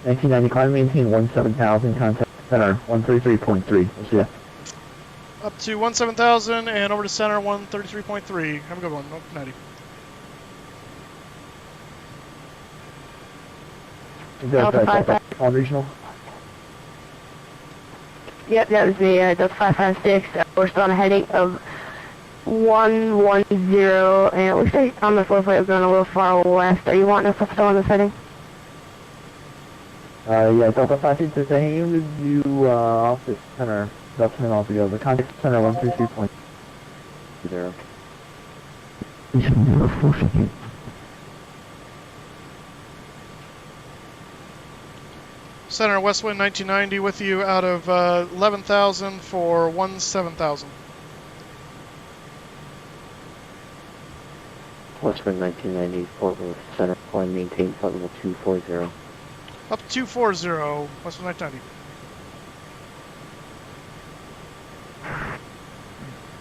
1990, climb maintain 17,000, contact center 133.3. We'll see ya. Up to 17,000 and over to center 133.3. Have a good one. 90. Is that on regional? Yep, that was me. Delta 556. We're still on a heading of 110, and it looks like on the floor plate we're going a little far west. Are you wanting us to still on this heading? Yeah, Delta 556, I aim to do office center. That's an altogether. Contact center 133.0. Center Westwind 1990 with you out of 11,000 for 17,000. Westwind 1990, Fort Worth Center, climb maintain flight level 240. Up 240, Westwind 1990.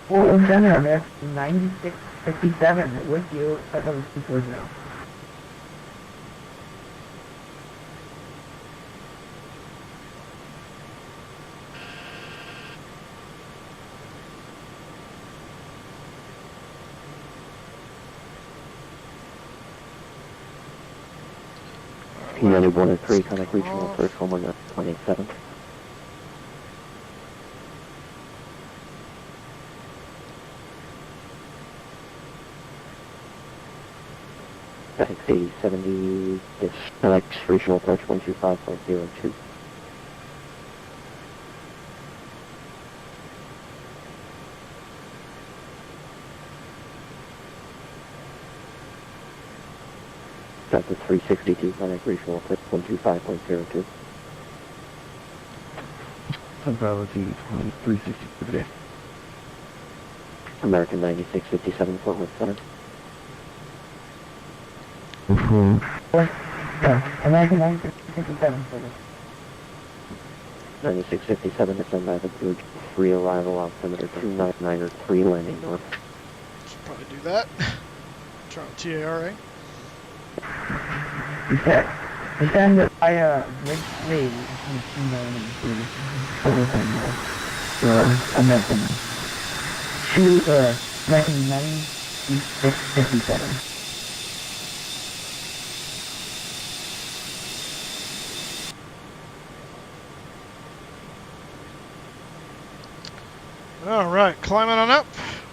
Well, Center, American 9657 with you at 7240. P9103, contact regional approach 119.87. Taxi 70, disconnect regional approach 125.02. That's the 362, contact regional approach 125.02. Centrality 362 today. American 9657, Fort Worth Center. American 9657 service. 9657 to send by the bridge 3 arrival altimeter 299 landing north. Should probably do that. Try on TARA. We send it by Rig 3. American. Shoot, American 9657. Alright, climbing on up.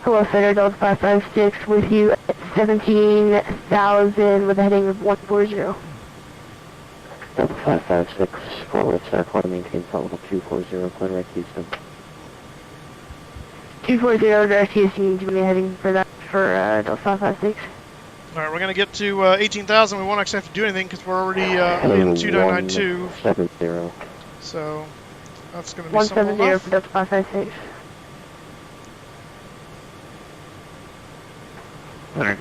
Hello, Center, Delta 556 with you at 17,000 with a heading of 140. Delta 556, Fort Worth Center, climb maintain flight level 240, climb right Houston. 240 direct Houston, do you want me heading for that for Delta 556? Alright, we're going to get to 18,000. We won't actually have to do anything because we're already in 2992. 170. So, that's going to be simple 170 enough. for Delta 556.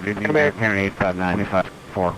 American 859, 240,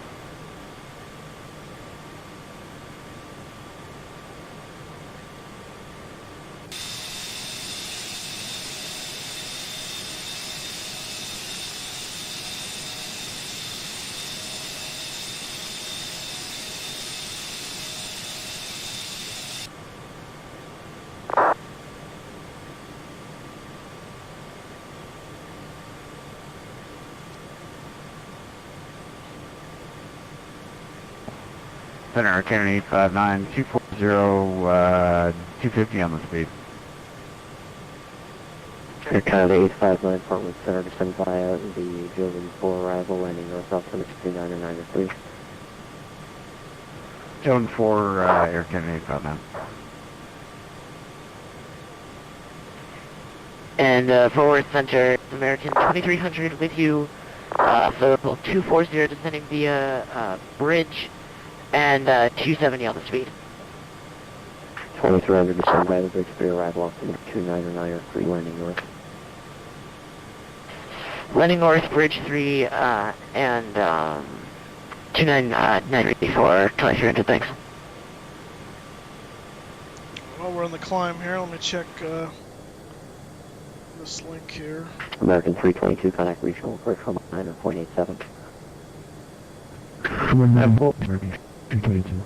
American 859, 240, 250 on the speed. Air Canada 859, Fort Worth Center, descend via the building 4 arrival, landing north altimeter 299 Zone 4, Air Canada 859. And Fort Worth Center, American 2300 with you, so 240 descending via bridge, and 270 on the speed. 2300, descend via the bridge 3 arrival, altimeter 299 landing north. Landing north, bridge 3, and 299 for 2300, thanks. While we're on the climb here, let me check this link here. American 322, contact regional approach 109.87. American 222.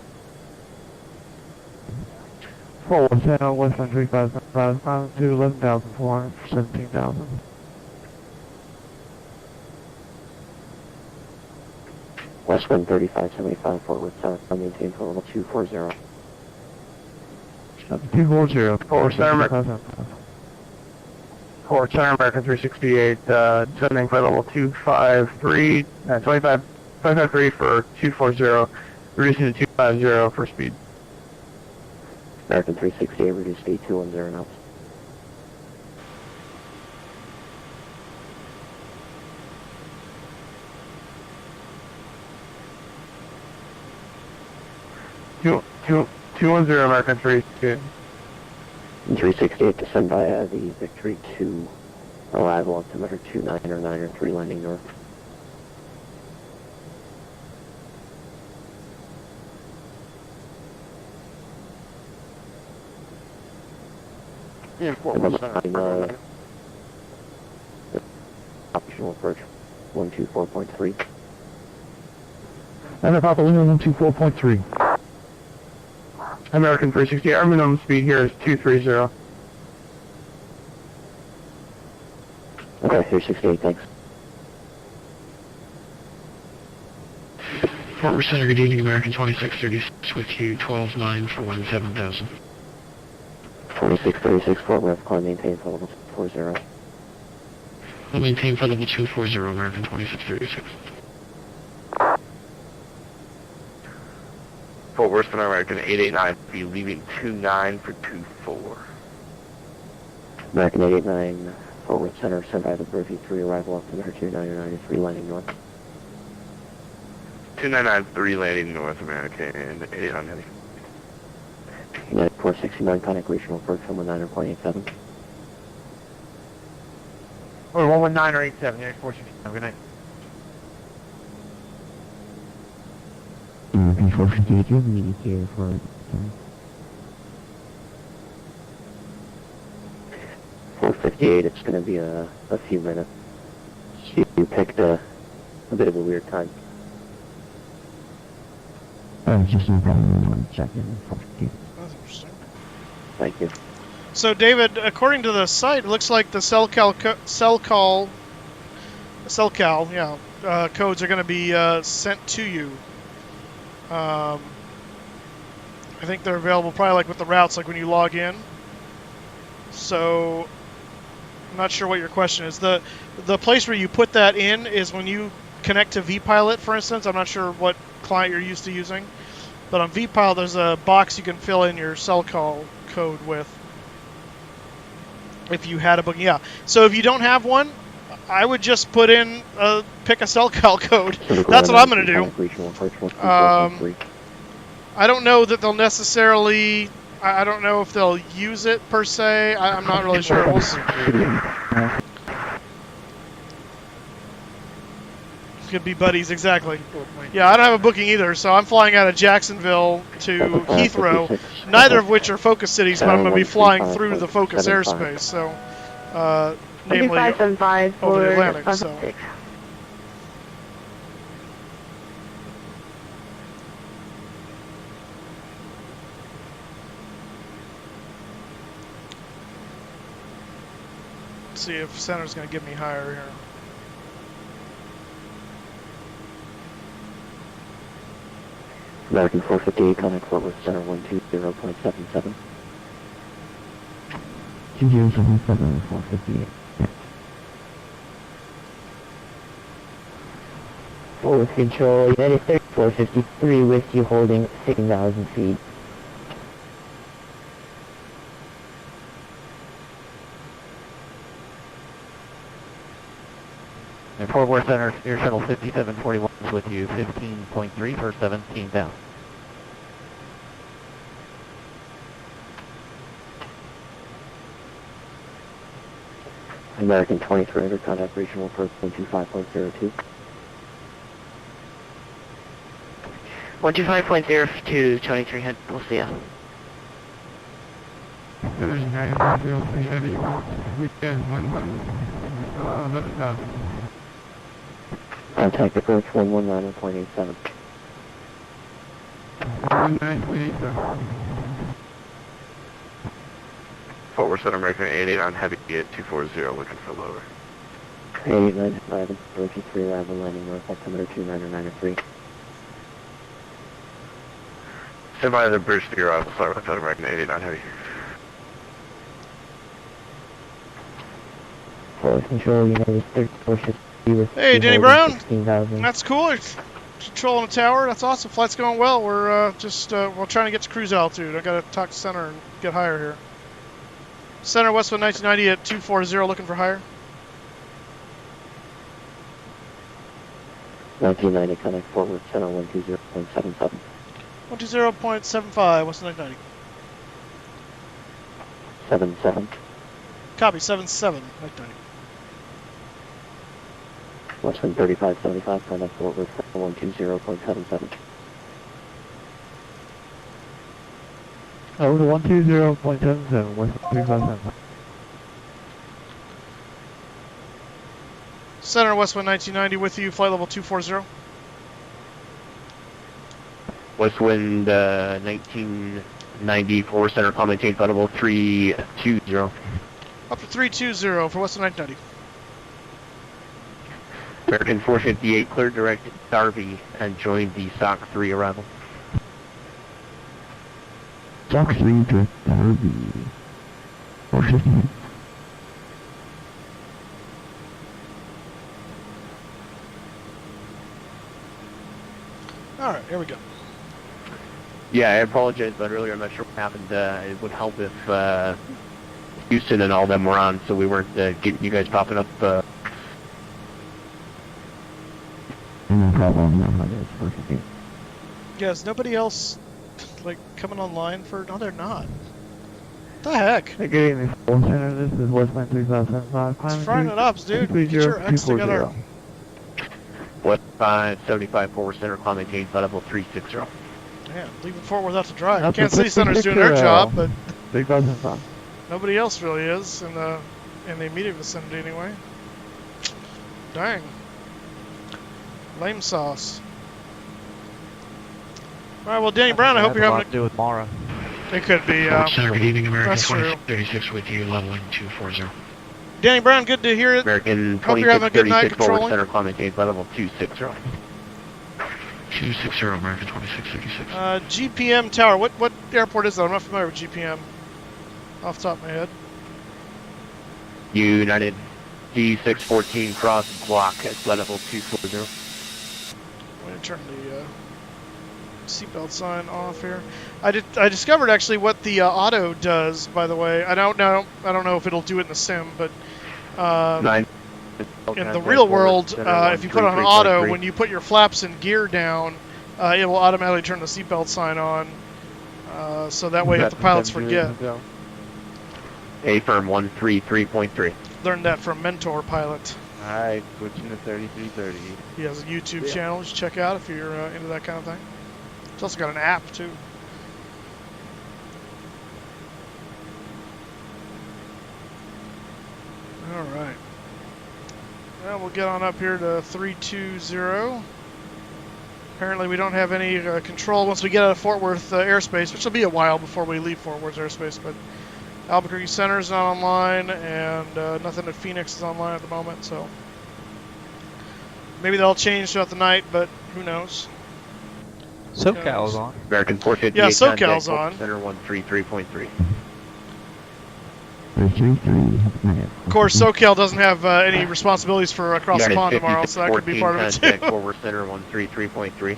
Forward Center, Western 355, to 11,400 for 17,000. Westwind 3575, Fort Worth South, maintain for level 240. 240. Forward Center, Forward Center, American 368, descending flight level 253, 553 for 240, reducing to 250 for speed. American 368, reduce speed 210 knots. Two 210 American 368. 368, descend via the Victory 2, arrival altimeter 299 landing north. Yeah, Fort Worth Center. operational approach 124.3. And Papa Lima 124.3. American 360, our minimum speed here is 230. Okay, 368, thanks. Fort Worth Center, good evening, American 2636 with you, 12-9 for 17,000. 2636, Fort Worth, climb maintain for level 240. I'll maintain for level 240, American 2636. Fort Worth Center, American 889, be leaving 29 for 24. American 889, Fort Worth Center, send by the Berthy 3, arrival altimeter 2993, landing north. 2993, landing North American, 889 heavy. United 469, contact regional approach 119.87. Or 119 or 87, United 469, good night. American 458, you have meeting here for... 458, it's going to be a few minutes. You picked a bit of a weird time. Just no problem, 1 second. That's interesting. Thank you. So, David, according to the site, it looks like the cell call, codes are going to be sent to you. I think they're available probably like with the routes, like when you log in. So, I'm not sure what your question is. The place where you put that in is when you connect to vPilot, for instance. I'm not sure what client you're used to using, but on vPilot there's a box you can fill in your cell call code with if you had a booking. Yeah. So if you don't have one, I would just put in pick a cell call code. That's what I'm going to do. I don't know that they'll necessarily. I don't know if they'll use it per se. I'm not really sure. Could be buddies, exactly. Yeah, I don't have a booking either, so I'm flying out of Jacksonville to Heathrow, neither of which are focus cities, but I'm going to be flying through the focus airspace, so, namely over the Atlantic, so. Let's see if Center's going to give me higher here. American 458, contact Fort Worth Center 120.77. 2077, 458. Fort Worth Control, United 3453 with you holding 6,000 feet. And Fort Worth Center, Air Shuttle 5741 is with you, 15.3 for 17 down. American 2300, contact regional approach 125.02. 125.02, 2300, we'll see ya. Contact approach 119.87. 119.87. Fort Worth Center, American 889 heavy at 240, looking for lower. 889, approaching 3 arrival landing north, altimeter 2993. Stand by the bridge to your arrival, sorry about that, American 889 heavy. Force control, United 3453 with Hey, Denny Brown. 16,000. That's cool. Controlling the tower. That's awesome. Flight's going well. We're we're trying to get to cruise altitude. I got to talk to Center and get higher here. Center WestWind 1990 at 240, looking for higher. 1990, connect Fort Worth Center 120.77. 120.75, WestWind 1990. 77. Copy, 77, 1990. WestWind 3575, connect Fort Worth Center 120.77. Over to 120.77, West 357. Center WestWind 1990 with you, flight level 240. WestWind 1990 for center, climb maintain flight level 320. Up to 320 for WestWind 1990. American 458 cleared direct Darby and joined the SOC 3 arrival. SOC 3 direct Darby. 458. Alright, here we go. Yeah, I apologize about earlier. I'm not sure what happened. It would help if Houston and all them were on, so we weren't getting you guys popping up. No problem. No, it's perfect. Yeah, is nobody else like coming online for? No, they're not. What the heck? Hey, good evening, Full Center. This is WestWind 3075. It's frying it up, dude. Get your X together. West 575 forward center, climb maintain flight level 360. Man, leaving Fort Worth out to dry. That's Kansas a City Center's picture, doing their job, but Big Buzz and Fox. nobody else really is in the immediate vicinity anyway. Dang. Lame sauce. All right, well, Danny Brown, I hope you're having to do with Mara. It could be. Center, good evening, American That's true. 36 with you, leveling 240. Danny Brown, good to hear it. American Hope you're having a good night 2636 forward controlling. center, climb maintain flight level 260. 260, American 2636. GPM Tower. What airport is that? I'm not familiar with GPM. Off the top of my head. United D614 cross block at flight level 240. I'm going to turn the seatbelt sign off here. I discovered actually what the auto does. By the way, I don't know if it'll do it in the sim, but in the real world, if you put on auto, when you put your flaps and gear down, it will automatically turn the seatbelt sign on. So that way, if the pilots forget. A firm 133.3. Learned that from Mentor Pilot. Alright, switching to 3330. He has a YouTube channel you should check out if you're into that kind of thing. He's also got an app too. Alright. Well, we'll get on up here to 320. Apparently we don't have any control once we get out of Fort Worth airspace, which will be a while before we leave Fort Worth airspace, but Albuquerque Center is not online, and nothing at Phoenix is online at the moment, so maybe they'll change throughout the night, but who knows? SoCal's on. American 458. Yeah, SoCal's on. Center 133.3. Of course, SoCal doesn't have any responsibilities for across the pond tomorrow, so that could be part of it too. Forward center 133.3.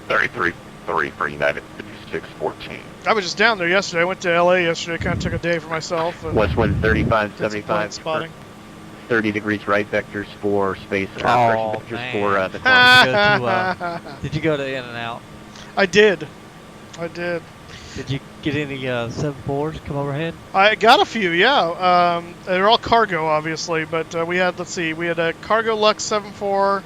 33.3 for United 5614. I was just down there yesterday. I went to LA yesterday. Kind of took a day for myself. WestWind 3575. Spotting. 30 degrees right vectors for space. Oh, vectors man. for the Did you go to In-N-Out? I did. Did you get any 7.4s come overhead? I got a few, yeah. They're all cargo, obviously, but we had, let's see, we had a Cargo Lux 7.4.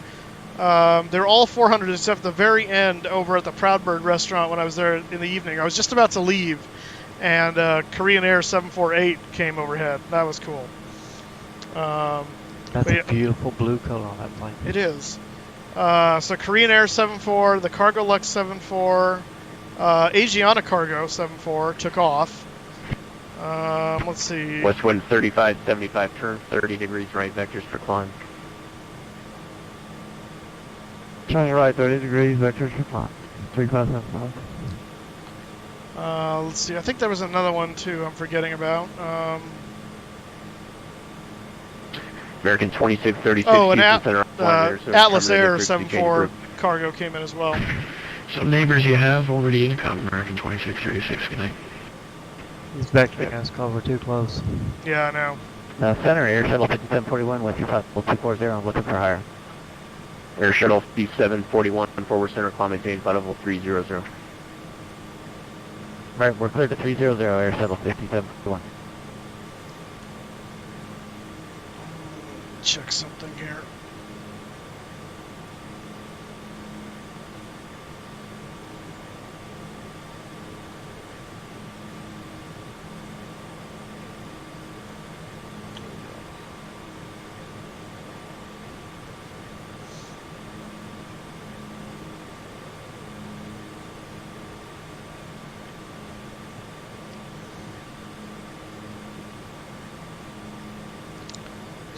They're all 400 except the very end over at the Proud Bird restaurant when I was there in the evening. I was just about to leave, and Korean Air 748 came overhead. That was cool. That's a beautiful blue color on that plane. It is. So Korean Air 7.4, the Cargo Lux 7.4, Asiana Cargo 7.4 took off. Let's see. WestWind 3575 turn 30 degrees right vectors for climb. Turning right 30 degrees, vectors for climb. 3575. Let's see. I think there was another one too. I'm forgetting about. American 2636. Oh, an center Atlas Air 7.4 cargo came in as well. Some neighbors you have already income, American 2636. Good night. He's vectoring us cover too close. Yeah, I know. Center Air Shuttle 5741 with your possible 240. I'm looking for higher. Air Shuttle 5741 forward center climb maintain flight level 300. Right, we're clear to 300 Air Shuttle 5741. Check something here.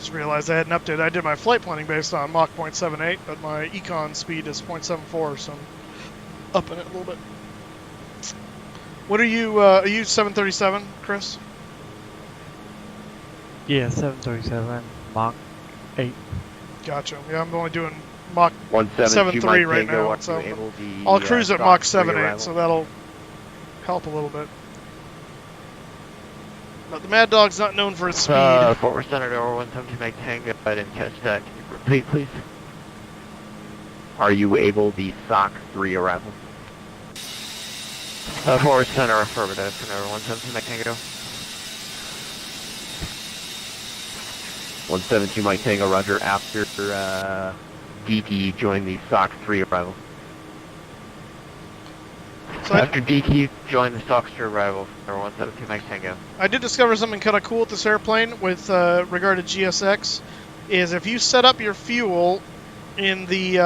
Just realized I hadn't updated. I did my flight planning based on Mach 0.78, but my econ speed is 0.74, so I'm upping it a little bit. What are you 737, Chris? Yeah, 737, Mach 8. Gotcha. Yeah, I'm only doing Mach 172 7.3 right Tango, now, are so you able the, I'll cruise at Mach Fox 3 7.8, arrival? so that'll help a little bit. But the Mad Dog's not known for its speed. Fort Worth Center over 172 Mike Tango, I didn't catch that. Can you repeat, please? Are you able the SOC 3 arrival? Fort Worth Center, affirmative, Center 172 Mike Tango. 172 Mike Tango, roger, after DT join the SOC 3 arrival. So after DT join the SOC 3 arrival, Center 172 Mike Tango. I did discover something kind of cool with this airplane with regard to GSX, is if you set up your fuel in the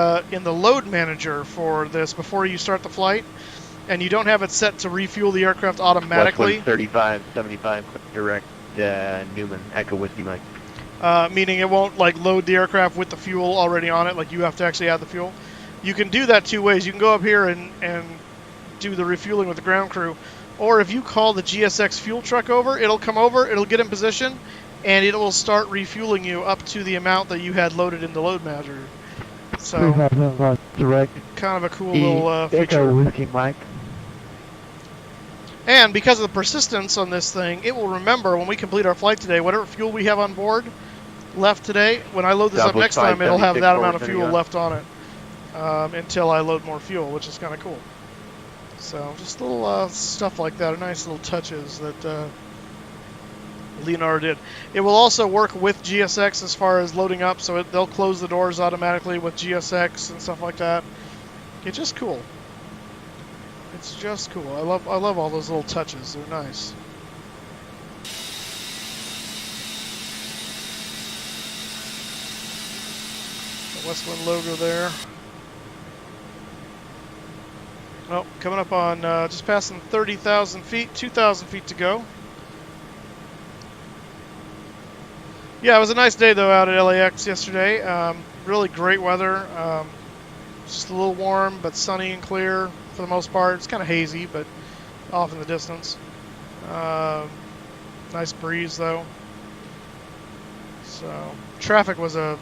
load manager for this before you start the flight, and you don't have it set to refuel the aircraft automatically. Westwind 3575, direct Newman, Echo Whiskey Mike. Meaning it won't like load the aircraft with the fuel already on it, like you have to actually add the fuel. You can do that two ways. You can go up here and do the refueling with the ground crew, or if you call the GSX fuel truck over, it'll come over, it'll get in position, and it will start refueling you up to the amount that you had loaded in the load manager. So, direct. kind of a cool little feature. Echo Whiskey Mike. And because of the persistence on this thing, it will remember when we complete our flight today, whatever fuel we have on board left today, when I load this up next time, it'll have that amount of fuel left on it until I load more fuel, which is kind of cool. So just little stuff like that, are nice little touches that Leonardo did. It will also work with GSX as far as loading up, so they'll close the doors automatically with GSX and stuff like that. It's just cool. It's just cool. I love all those little touches. They're nice. The WestWind logo there. Oh, coming up on just passing 30,000 feet, 2,000 feet to go. Yeah, it was a nice day though out at LAX yesterday. Really great weather. Just a little warm, but sunny and clear for the most part. It's kind of hazy, but off in the distance. Nice breeze though. So traffic was a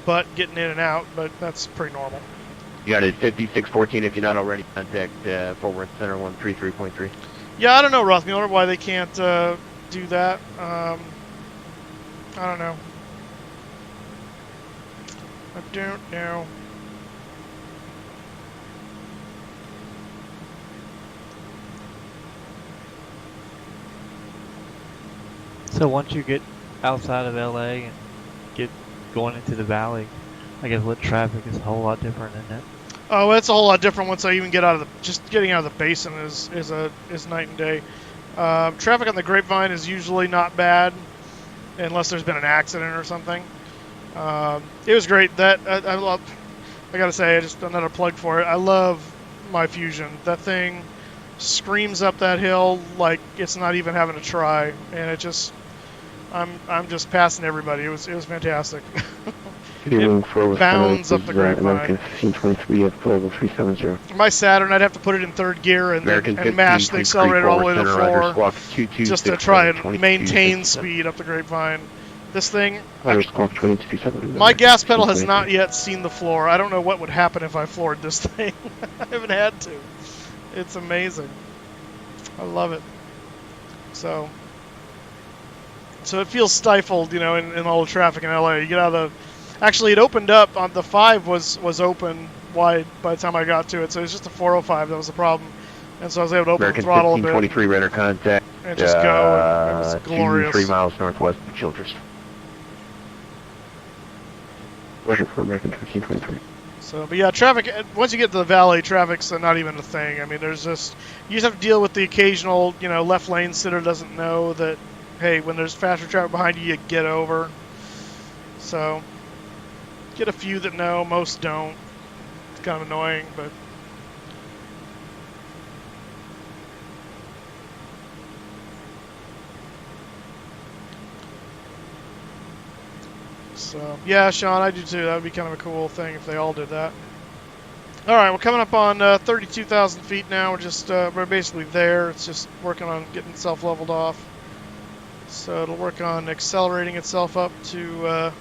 butt getting in and out, but that's pretty normal. You got it 5614 if you're not already contact Fort Worth Center 133.3. Yeah, I don't know, Rothmuller, why they can't do that. I don't know. I don't know. So once you get outside of LA and get going into the valley, I guess lit traffic is a whole lot different, isn't it? Oh, it's a whole lot different once I even get out of the. Just getting out of the basin is night and day. Traffic on the Grapevine is usually not bad, unless there's been an accident or something. It was great. That I love. I gotta say, just another plug for it. I love my Fusion. That thing screams up that hill like it's not even having to try, and it just. I'm just passing everybody. It was fantastic. It bounds up the Grapevine. 1523 at Global 370. My Saturn, I'd have to put it in third gear and mash the accelerator all the way to the floor just to try and maintain speed up the Grapevine. This thing, my gas pedal has not yet seen the floor. I don't know what would happen if I floored this thing. I haven't had to. It's amazing. I love it. So it feels stifled, in all the traffic in LA. You get out of the... Actually, it opened up on the 5 was open wide by the time I got to it, so it was just a 405 that was the problem, and so I was able to open the throttle a bit. American 1523 radar contact. And just go. And it was glorious. 3 miles northwest of Childress. Roger for American 1523. So, but yeah, traffic. Once you get to the valley, traffic's not even a thing. I mean, there's just you just have to deal with the occasional, left lane sitter doesn't know that. Hey, when there's faster traffic behind you, you get over. So. Get a few that know, most don't. It's kind of annoying, but... So, yeah, Sean, I do too. That would be kind of a cool thing if they all did that. Alright, we're coming up on 32,000 feet now. We're basically there. It's just working on getting itself leveled off. So it'll work on accelerating itself up to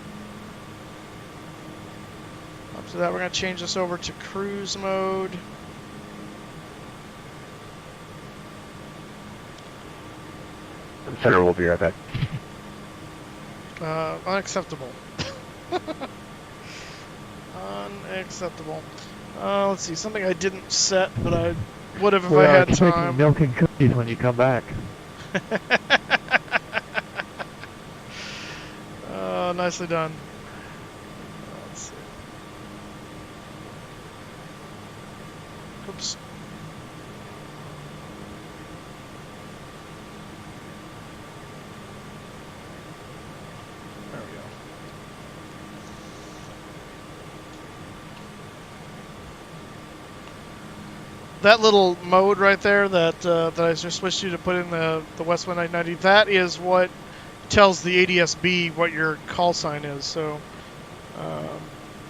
that. We're going to change this over to cruise mode. Center will be right back. Unacceptable. Unacceptable. Let's see, something I didn't set, but I would have if I had time. Milk and cookies when you come back. Nicely done. Let's see. Oops. There we go. That little mode right there that I just switched you to put in the WestWind 990, that is what tells the ADS-B what your call sign is. So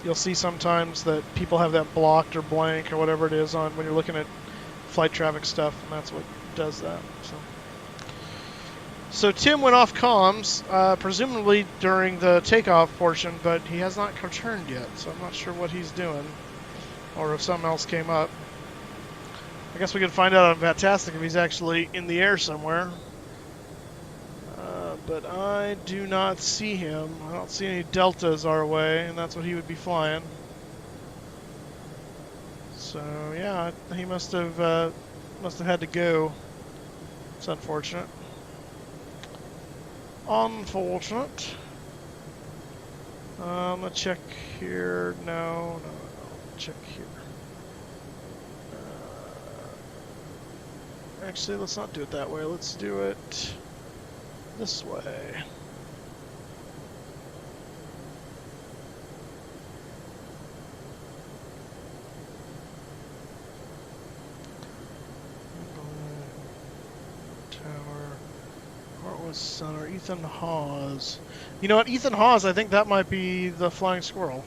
you'll see sometimes that people have that blocked or blank or whatever it is on when you're looking at flight traffic stuff, and that's what does that. So Tim went off comms, presumably during the takeoff portion, but he has not returned yet, so I'm not sure what he's doing, or if something else came up. I guess we could find out on Fantastic if he's actually in the air somewhere. But I do not see him. I don't see any deltas our way, and that's what he would be flying. So yeah, he must have had to go. It's unfortunate. Unfortunate. I'm gonna check here. No. Check here. Actually, let's not do it that way. Let's do it this way. Tower. What was center? Ethan Hawes. You know what? Ethan Hawes, I think that might be the flying squirrel.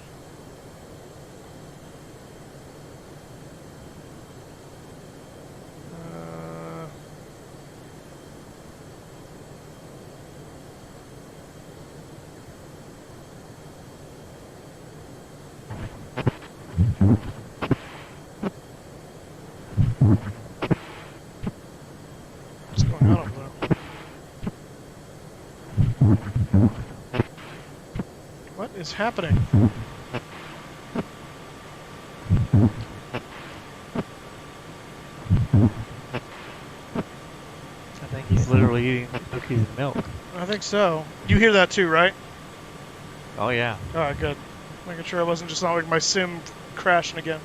What's going on over there? What is happening? I think he's literally eating cookies and milk. I think so. You hear that too, right? Oh yeah. Alright, good. Making sure I wasn't just not like my sim crashing again.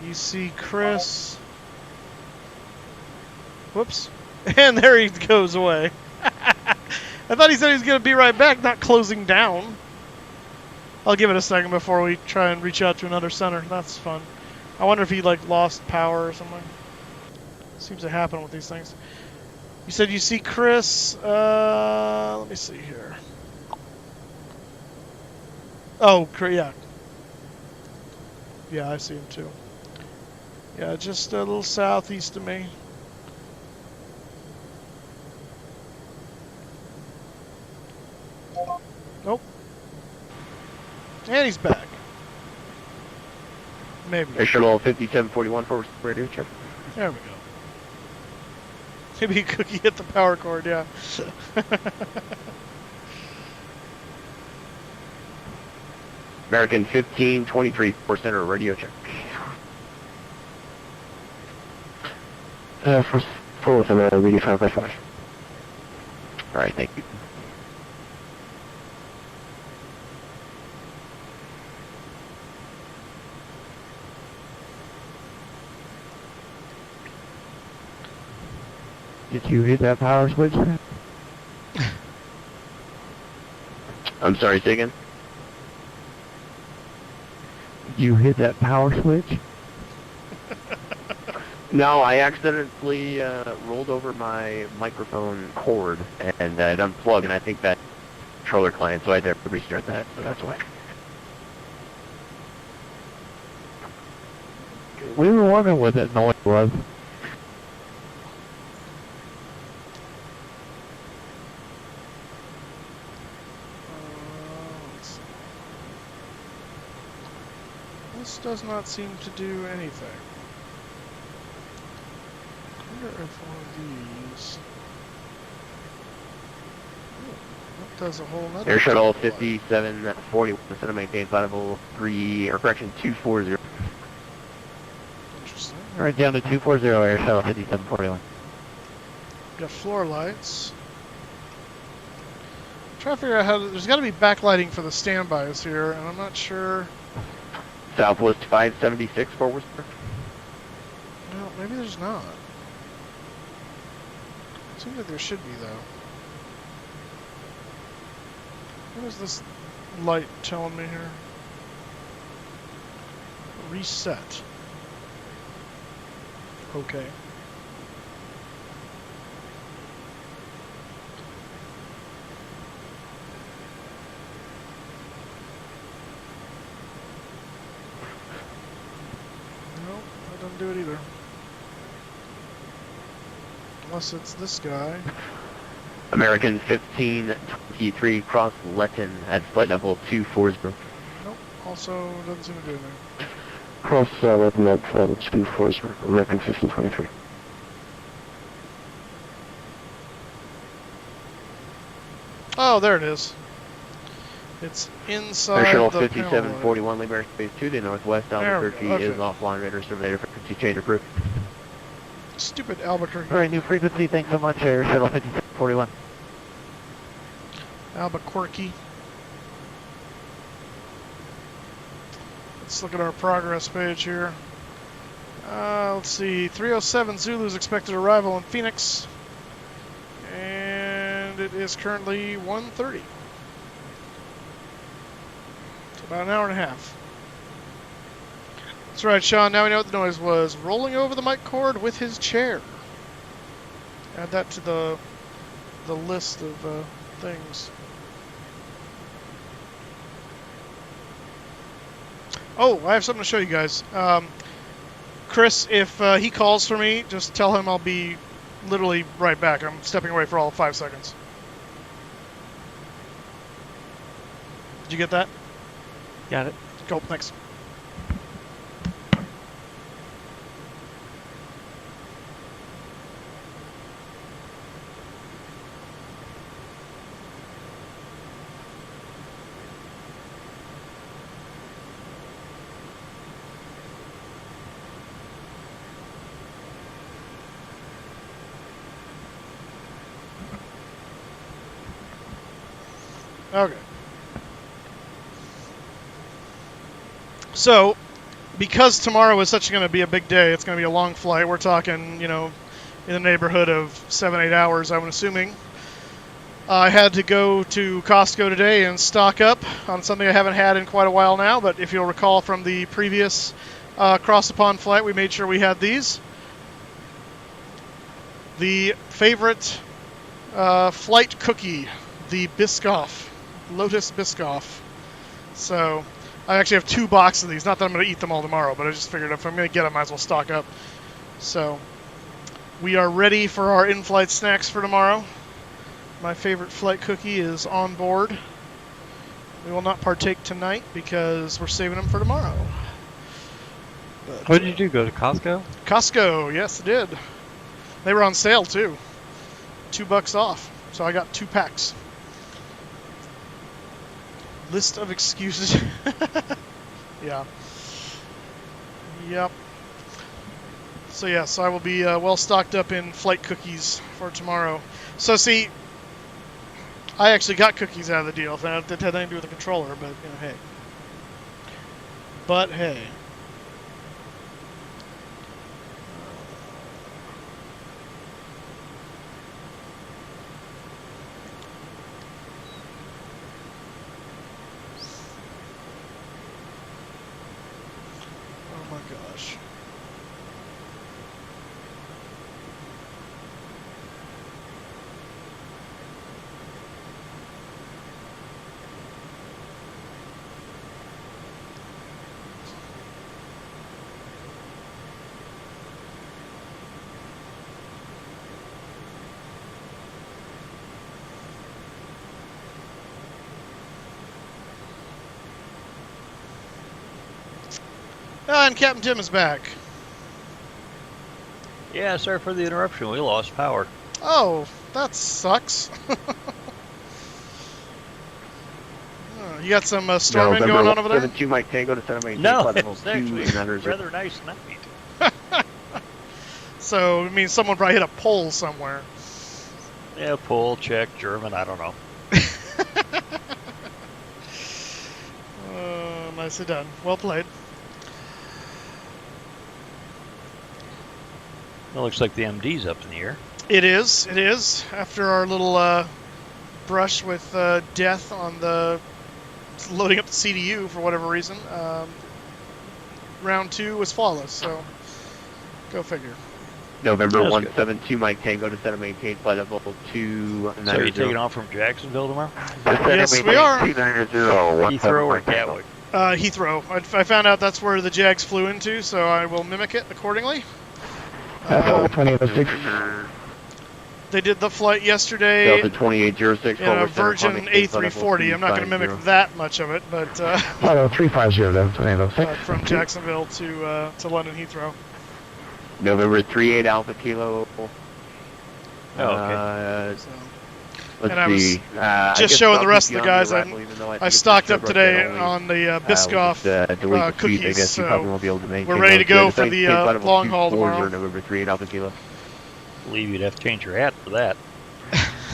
You see Chris. Whoops. And there he goes away. I thought he said he was going to be right back, not closing down. I'll give it a second before we try and reach out to another center. That's fun. I wonder if he like lost power or something. Seems to happen with these things. You said you see Chris. Let me see here. Oh, yeah. Yeah, I see him too. Yeah, just a little southeast of me. Nope. And he's back. Maybe. Air Shuttle 5741 for radio check. There we go. Maybe Cookie hit the power cord, yeah. American 1523 for center radio check. For with a radio 5x5. Alright, thank you. Did you hit that power switch? I'm sorry, say again? You hit that power switch? No, I accidentally rolled over my microphone cord and it unplugged, and I think that controller client, so I had to restart that, so that's why. We were wondering what that noise was. Let's see. This does not seem to do anything. I wonder if one of these... That does a whole nother... Air Shuttle 5741, center maintain flight level 3, or correction, 240. Interesting. Right down to 240, Air Shuttle 5741. Got floor lights. I'm trying to figure out how to... There's got to be backlighting for the standbys here, and I'm not sure... Southwest 576, forward. Well, maybe there's not. Seems like there should be, though. What is this light telling me here? Reset. Okay. No, that doesn't do it either. Unless it's this guy. American 1523 cross Letton at flight level 240. Nope, also doesn't seem to do anything. Cross Letton at flight level 240, American 1523. Oh, there it is. It's inside Air Shuttle the 5741, leave airspace 2 to northwest. Albuquerque is offline. Radar surveyor frequency change approved. Stupid Albuquerque. Alright, new frequency, thanks so much, Air Shuttle 5741. Albuquerque. Let's look at our progress page here. Let's see, 307 Zulu's expected arrival in Phoenix. And it is currently 1:30. It's about an hour and a half. That's right, Sean, now we know what the noise was. Rolling over the mic cord with his chair. Add that to the list of things. Oh, I have something to show you guys. Chris, if he calls for me, just tell him I'll be literally right back. I'm stepping away for all of 5 seconds. Did you get that? Got it. Go, thanks. Okay. So, because tomorrow is such going to be a big day, it's going to be a long flight. We're talking, you know, in the neighborhood of 7-8 hours, I'm assuming. I had to go to Costco today and stock up on something I haven't had in quite a while now, but if you'll recall from the previous Cross the Pond flight, we made sure we had these. The favorite flight cookie, the Biscoff, Lotus Biscoff. So, I actually have 2 boxes of these. Not that I'm going to eat them all tomorrow, but I just figured if I'm going to get them, I might as well stock up. So, we are ready for our in-flight snacks for tomorrow. My favorite flight cookie is on board. We will not partake tonight because we're saving them for tomorrow. But, what did you do? Go to Costco? Costco, yes, I did. They were on sale too. $2 off. So I got 2 packs. List of excuses. Yeah. Yep. So yeah, so I will be well stocked up in flight cookies for tomorrow. So see, I actually got cookies out of the deal. That had nothing to do with the controller, but you know, hey. But hey. Oh my gosh. And Captain Tim is back. Yeah, sorry for the interruption. We lost power. Oh, that sucks. Oh, you got some storming going on over there? 72 Mike Tango to center main. No, it's actually rather nice night. So, it means someone probably hit a pole somewhere. Yeah, pole, Czech, German, I don't know. Nicely done. Well played. It looks like the MD's up in the air. It is. It is. After our little brush with death on the loading up the CDU for whatever reason, round 2 was flawless. So go figure. November 172 Mike Tango to center maintain flight level 2. So are you taking off from Jacksonville tomorrow? Yes, we are. Heathrow or Gatwick? Heathrow. I found out that's where the Jags flew into, so I will mimic it accordingly. 2806. They did the flight yesterday. Delta 2806. In a Virgin A340. I'm not going to mimic that much of it, but 350, Delta 2806. from Jacksonville to London Heathrow. November 38 Alpha Kilo. Okay. Let's see. Just showing the rest of the guys. I stocked up today on the Biscoff cookies, so we're ready to go for the long haul tomorrow. November 38 Alpha Kilo. Believe you'd have to change your hat for that.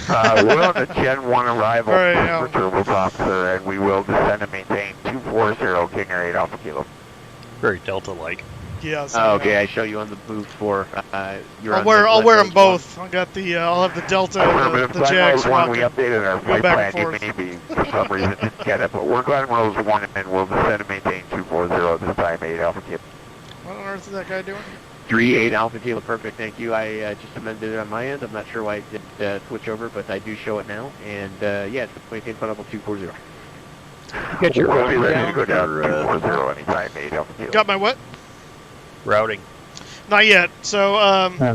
We're on the Gen 1 arrival for turboprops, and we will descend and maintain 240 King Air 8 Alpha Kilo. Very Delta-like. Yes. Okay, I show you on the booth for. I'll wear them both. I got the. I'll have the Delta, the Jags rocket. We updated our flight plan. You maybe for some reason didn't get it, but we're Glen Rose 1, and we'll descend and maintain 240 this time 8 Alpha Kilo. What on earth is that guy doing? 38 Alpha Kilo, perfect. Thank you. I just amended it on my end. I'm not sure why it did switch over, but I do show it now. And yeah, it's maintain flight level 240. You got your routing ready to go down 240 anytime 8 Alpha Kilo. Got my what? Routing. Not yet. So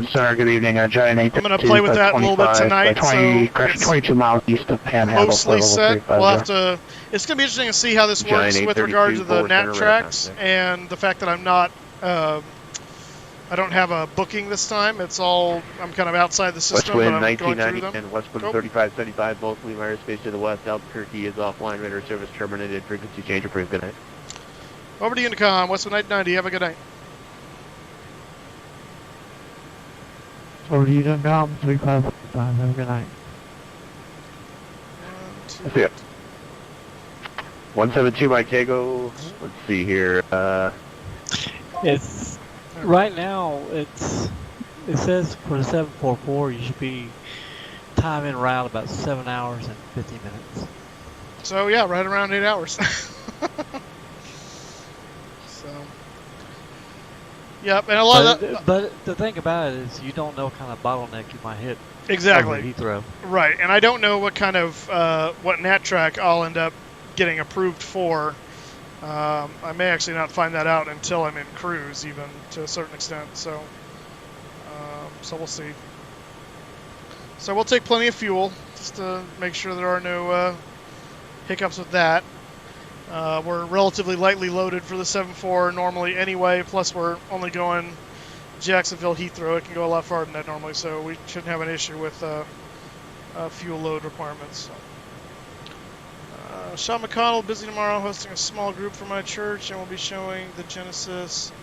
Sir, good evening. Giant 8. I'm going to play with that a little bit tonight. 22 miles east of Panhandle. Mostly set. We'll have to. It's going to be interesting to see how this works with regard to the NAT tracks and the fact that I'm not. I don't have a booking this time. It's all. I'm kind of outside the system. WestWind but I'm going through 1990 them. and WestWind 3575, both Lima Airspace to the west. Albuquerque is offline. Radar service terminated. Frequency change approved. Good night. Over to Unicom. WestWind 990. Have a good night. Over to Unicom. 355. Have a good night. That's it. 172 Mike Tango. Let's see here. It's right now. It says for the 744 you should be time en route about 7 hours and 50 minutes. So yeah, right around 8 hours. So. Yep, and a lot of that. But the thing about it is you don't know what kind of bottleneck you might hit. Exactly. Over Heathrow. Right, and I don't know what kind of what NAT track I'll end up getting approved for. I may actually not find that out until I'm in cruise, even to a certain extent. So, so we'll see. So we'll take plenty of fuel just to make sure there are no hiccups with that. We're relatively lightly loaded for the 7.4 normally anyway, plus we're only going Jacksonville Heathrow. It can go a lot farther than that normally, so we shouldn't have an issue with fuel load requirements. So. Sean McConnell, busy tomorrow, hosting a small group for my church, and we'll be showing the Genesis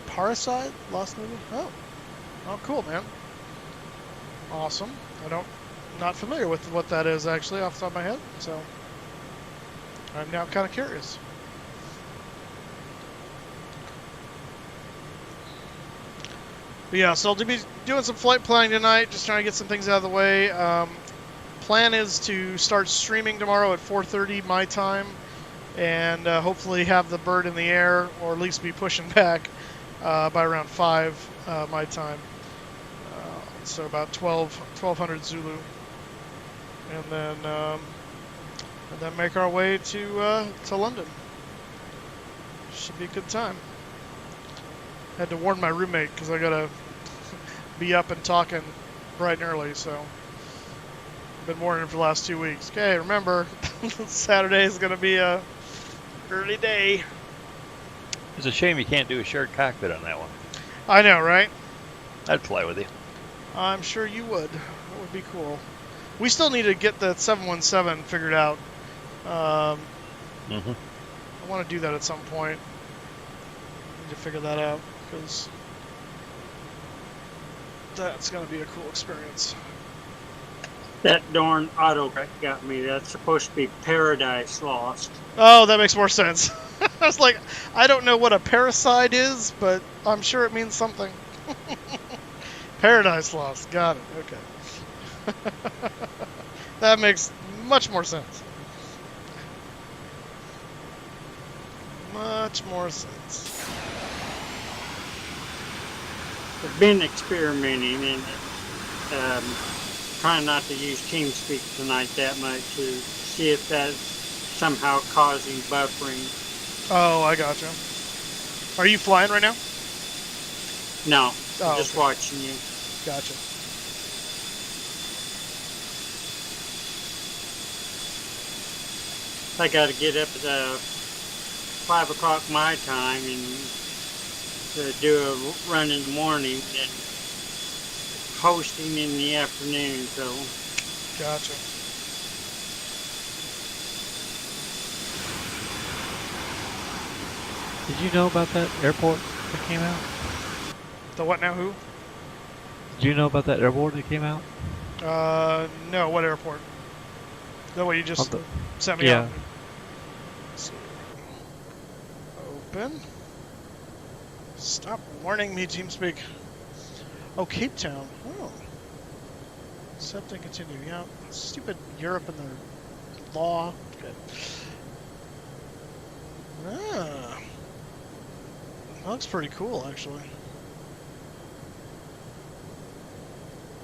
Parasite Lost movie. Oh, cool, man. Awesome. Not familiar with what that is actually off the top of my head, so I'm now kind of curious. But yeah, so I'll be doing some flight planning tonight, just trying to get some things out of the way. Plan is to start streaming tomorrow at 4:30 my time, and hopefully have the bird in the air, or at least be pushing back by around 5 my time. So about 1200 Zulu, and then make our way to London. Should be a good time. Had to warn my roommate because I gotta be up and talking bright and early, so been warning him for the last 2 weeks. Okay, remember Saturday is gonna be a early day. It's a shame you can't do a shared cockpit on that one. I know, right? I'd fly with you. I'm sure you would. That would be cool. We still need to get the 717 figured out. I want to do that at some point. Need to figure that out because that's going to be a cool experience. That darn autocorrect got me. That's supposed to be Paradise Lost. Oh, that makes more sense. I was like, I don't know what a parasite is, but I'm sure it means something. Paradise Lost. Got it. Okay. That makes much more sense. Much more sense. I've been experimenting and trying not to use TeamSpeak tonight that much to see if that's somehow causing buffering. Oh, I gotcha. Are you flying right now? No, oh, just okay. watching you. Gotcha. I got to get up at 5 o'clock my time and do a run in the morning and hosting in the afternoon. So. Gotcha. Did you know about that airport that came out? The what now? Who? Did you know about that airport that came out? No. What airport? The one you just sent me out. Let's see. Open. Stop warning me, TeamSpeak. Oh, Cape Town. Oh. Accept and continue. Yeah. Stupid Europe and their law. Good. Ah. That looks pretty cool, actually.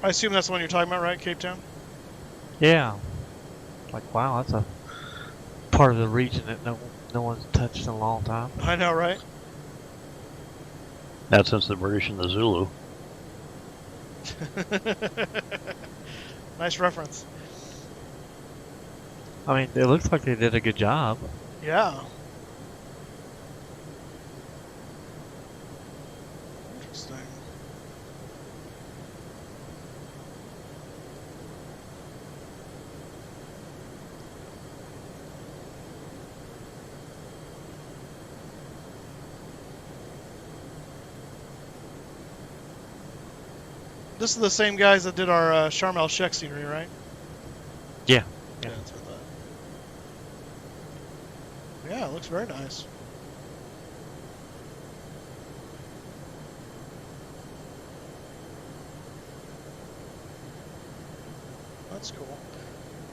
I assume that's the one you're talking about, right? Cape Town? Yeah. Like, wow, that's a part of the region that no one's touched in a long time. I know, right? Not since the British and the Zulu. Nice reference. I mean, it looks like they did a good job. Yeah. Interesting. This is the same guys that did our Sharm el-Sheikh scenery, right? Yeah. Yeah, that's what I thought. Yeah, it looks very nice. That's cool.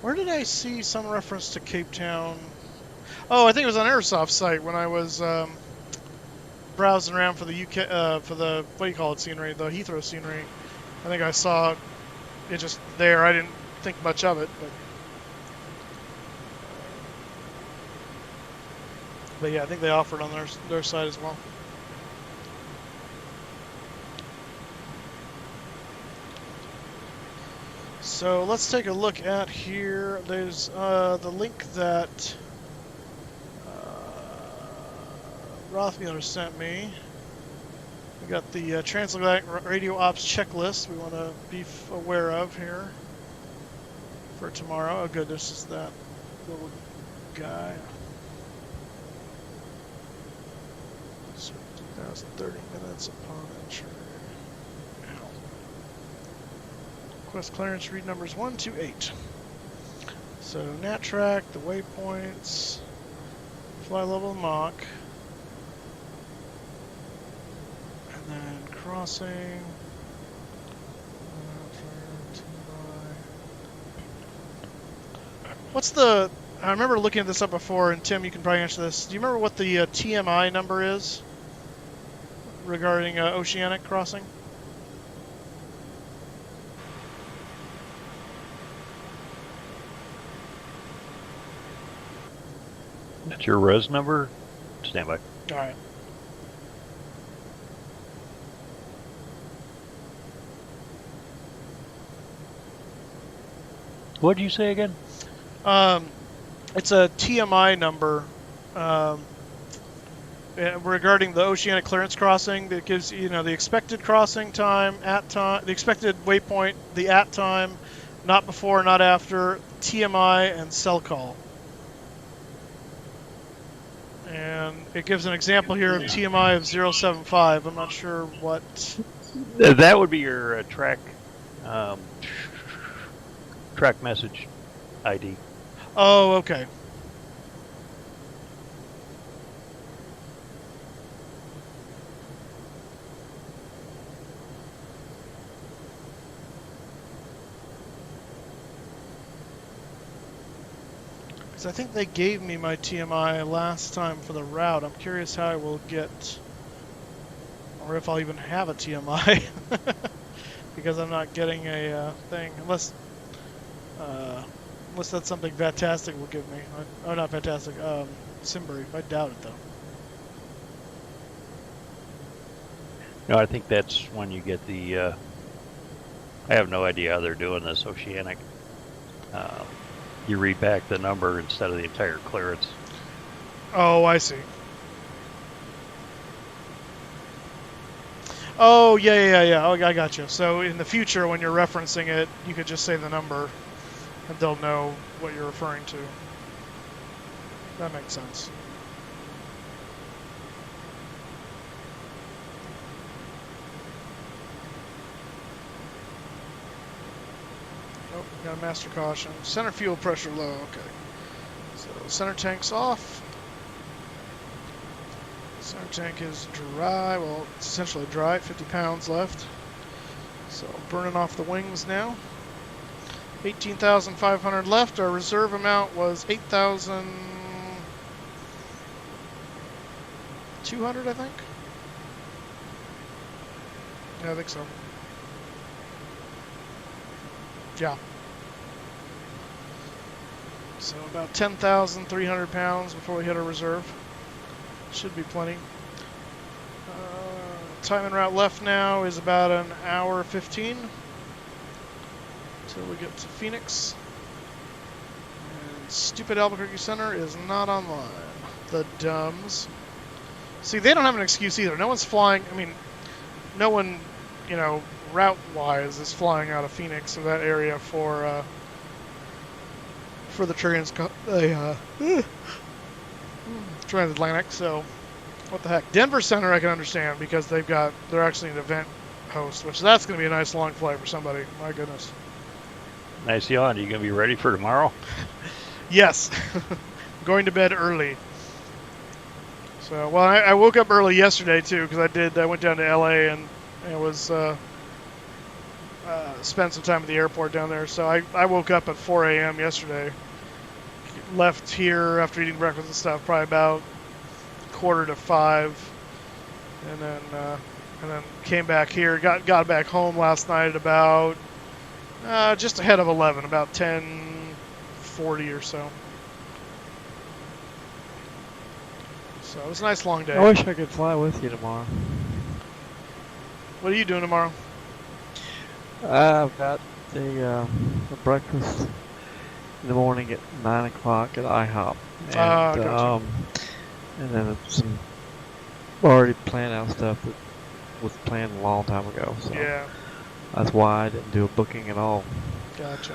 Where did I see some reference to Cape Town? Oh, I think it was on Airsoft's site when I was browsing around for the UK, for the, what do you call it, scenery, the Heathrow scenery. I think I saw it just there. I didn't think much of it, but yeah, I think they offered on their side as well. So let's take a look at here. There's the link that Rothmuller sent me. We got the transatlantic radio ops checklist we want to be aware of here for tomorrow. Oh, good, this is that little guy. So 2,030 minutes upon entry. Request clearance read numbers 1 to 8. So nat track, the waypoints, fly level Mach. And then crossing. What's the... I remember looking at this up before, and Tim, you can probably answer this. Do you remember what the TMI number is regarding oceanic crossing? That's your res number? Stand by. All right. What did you say again? It's a TMI number regarding the oceanic clearance crossing, that gives the expected crossing time, the expected waypoint, the at time, not before, not after, TMI, and cell call. And it gives an example here of TMI of 075. I'm not sure what. That would be your track message ID. Oh, okay. I think they gave me my TMI last time for the route. I'm curious how I will get, or if I'll even have a TMI, because I'm not getting a thing, unless that's something Fantastic will give me. Oh, not Fantastic, Simbury. I doubt it, though. No, I think that's when you get the, I have no idea how they're doing this oceanic. You read back the number instead of the entire clearance. Oh, I see. Oh, yeah. Oh, I got you. So in the future, when you're referencing it, you could just say the number, and they'll know what you're referring to. That makes sense. Oh, got a master caution. Center fuel pressure low. Okay. So center tank's off. Center tank is dry. Well, it's essentially dry. 50 pounds left. So burning off the wings now. 18,500 left. Our reserve amount was 8,200, I think. Yeah, I think so. Yeah. So about 10,300 pounds before we hit our reserve. Should be plenty. Time en route left now is about an hour 15 until we get to Phoenix. And stupid Albuquerque Center is not online. The dumbs. See, they don't have an excuse either. No one's flying. I mean, no one, route-wise is flying out of Phoenix or that area for the transatlantic. So, what the heck? Denver Center I can understand because they're actually an event host, which that's going to be a nice long flight for somebody. My goodness. Nice yawn. Are you going to be ready for tomorrow? Yes. Going to bed early. So, well, I woke up early yesterday too because I went down to LA and it was spent some time at the airport down there. So I woke up at 4 a.m. yesterday. Left here after eating breakfast and stuff, probably about 4:45, and then came back here. Got back home last night at about just ahead of 11, about 10:40 or so. So it was a nice long day. I wish I could fly with you tomorrow. What are you doing tomorrow? I've got a breakfast in the morning at 9 o'clock at IHOP. And, and then some already planned out stuff that was planned a long time ago. So yeah. That's why I didn't do a booking at all. Gotcha.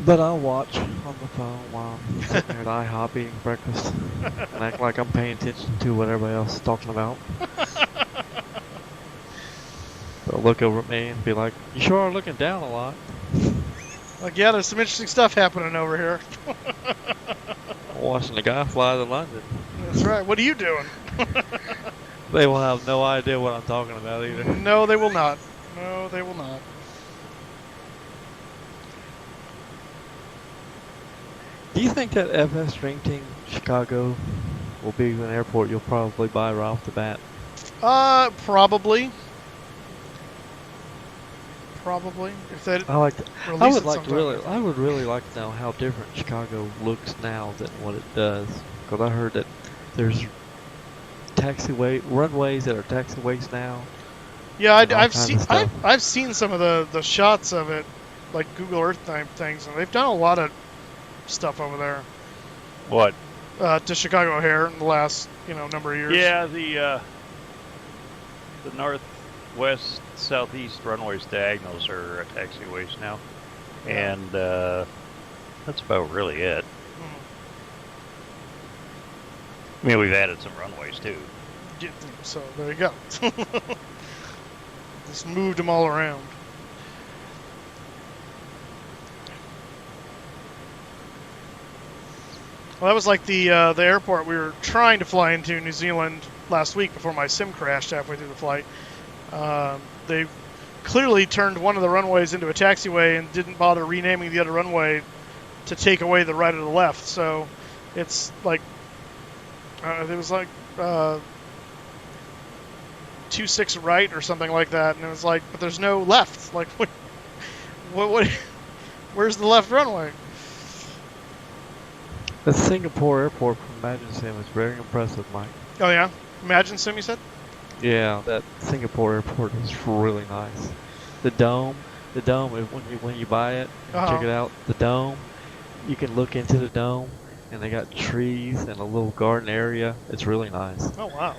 But I'll watch on the phone while I'm sitting there at IHOP eating breakfast and act like I'm paying attention to what everybody else is talking about. They'll look over at me and be like, "You sure are looking down a lot." Like, yeah, there's some interesting stuff happening over here. I'm watching the guy fly to London. That's right. What are you doing? They will have no idea what I'm talking about either. No, they will not. No, they will not. Do you think that FS Dream Team Chicago will be an airport you'll probably buy right off the bat? Probably. Probably. If they I would really like to know how different Chicago looks now than what it does. Because I heard that there's runways that are taxiways now. Yeah, I've seen some of the shots of it, like Google Earth type things, and they've done a lot of stuff over there. What? To Chicago O'Hare in the last, number of years. Yeah, the northwest, southeast runways diagonals are taxiways now, and that's about really it. I mean, we've added some runways too. So there you go. Just moved them all around. Well, that was like the airport we were trying to fly into New Zealand last week before my sim crashed halfway through the flight. They clearly turned one of the runways into a taxiway and didn't bother renaming the other runway to take away the right or the left. So it's like it was like 26 right or something like that, and it was like, but there's no left. Like what where's the left runway? The Singapore airport from MaginSim is very impressive, Mike. Oh yeah, MaginSim, you said? Yeah, that Singapore airport is really nice. The dome, when you buy it, check it out. The dome, you can look into the dome, and they got trees and a little garden area. It's really nice. Oh wow.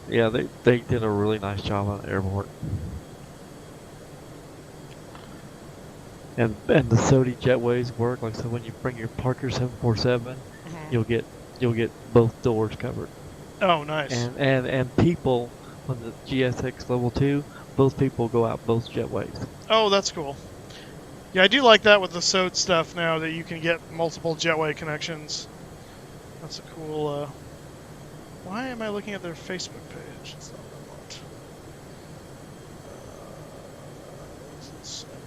Yeah, they did a really nice job on the airport. And the SODI jetways work, like, so when you bring your Parker 747, you'll get both doors covered. Oh, nice. And people on the GSX level 2, both people go out both jetways. Oh, that's cool. Yeah, I do like that with the SOD stuff now, that you can get multiple jetway connections. That's a cool. Why am I looking at their Facebook page? That's not what I want.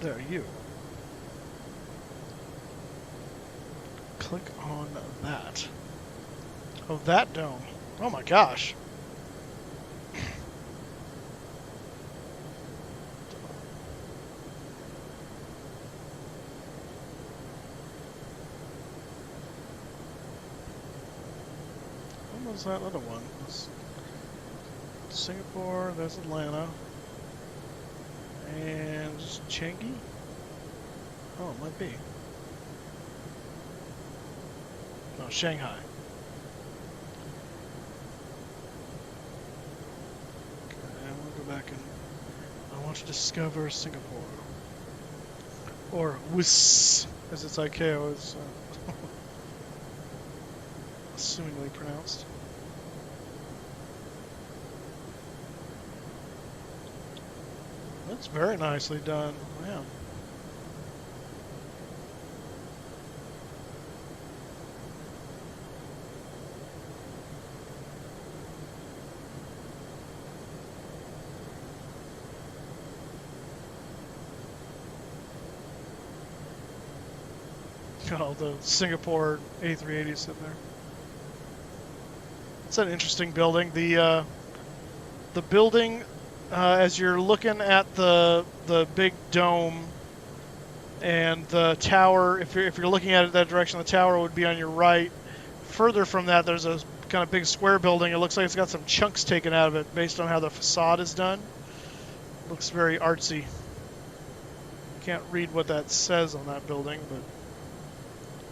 There, you. Click on that. Oh, that dome. Oh my gosh. What was that other one? That's Singapore, there's Atlanta. And Changi? Oh, it might be. No, Shanghai. Okay, I'm gonna go back and I want to discover Singapore. Or WIS, as it's ICAO is assumingly pronounced. That's very nicely done. Wow. Got all the Singapore A380s sitting there. It's an interesting building. The building, as you're looking at the big dome and the tower, if you're looking at it that direction, the tower would be on your right. Further from that, there's a kind of big square building. It looks like it's got some chunks taken out of it based on how the facade is done. Looks very artsy. Can't read what that says on that building, but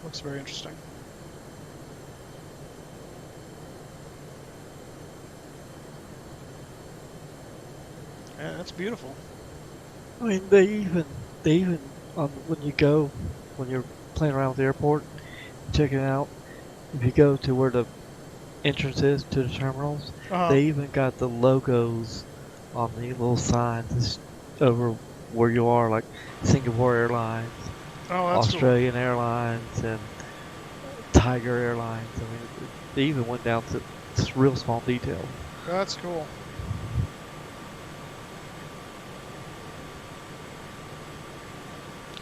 looks very interesting. Yeah, that's beautiful. I mean, they even when you're playing around with the airport, checking it out, if you go to where the entrance is to the terminals, they even got the logos on the little signs over where you are, like Singapore Airlines, Australian cool. Airlines, and Tiger Airlines. I mean, they even went down to real small detail. That's cool.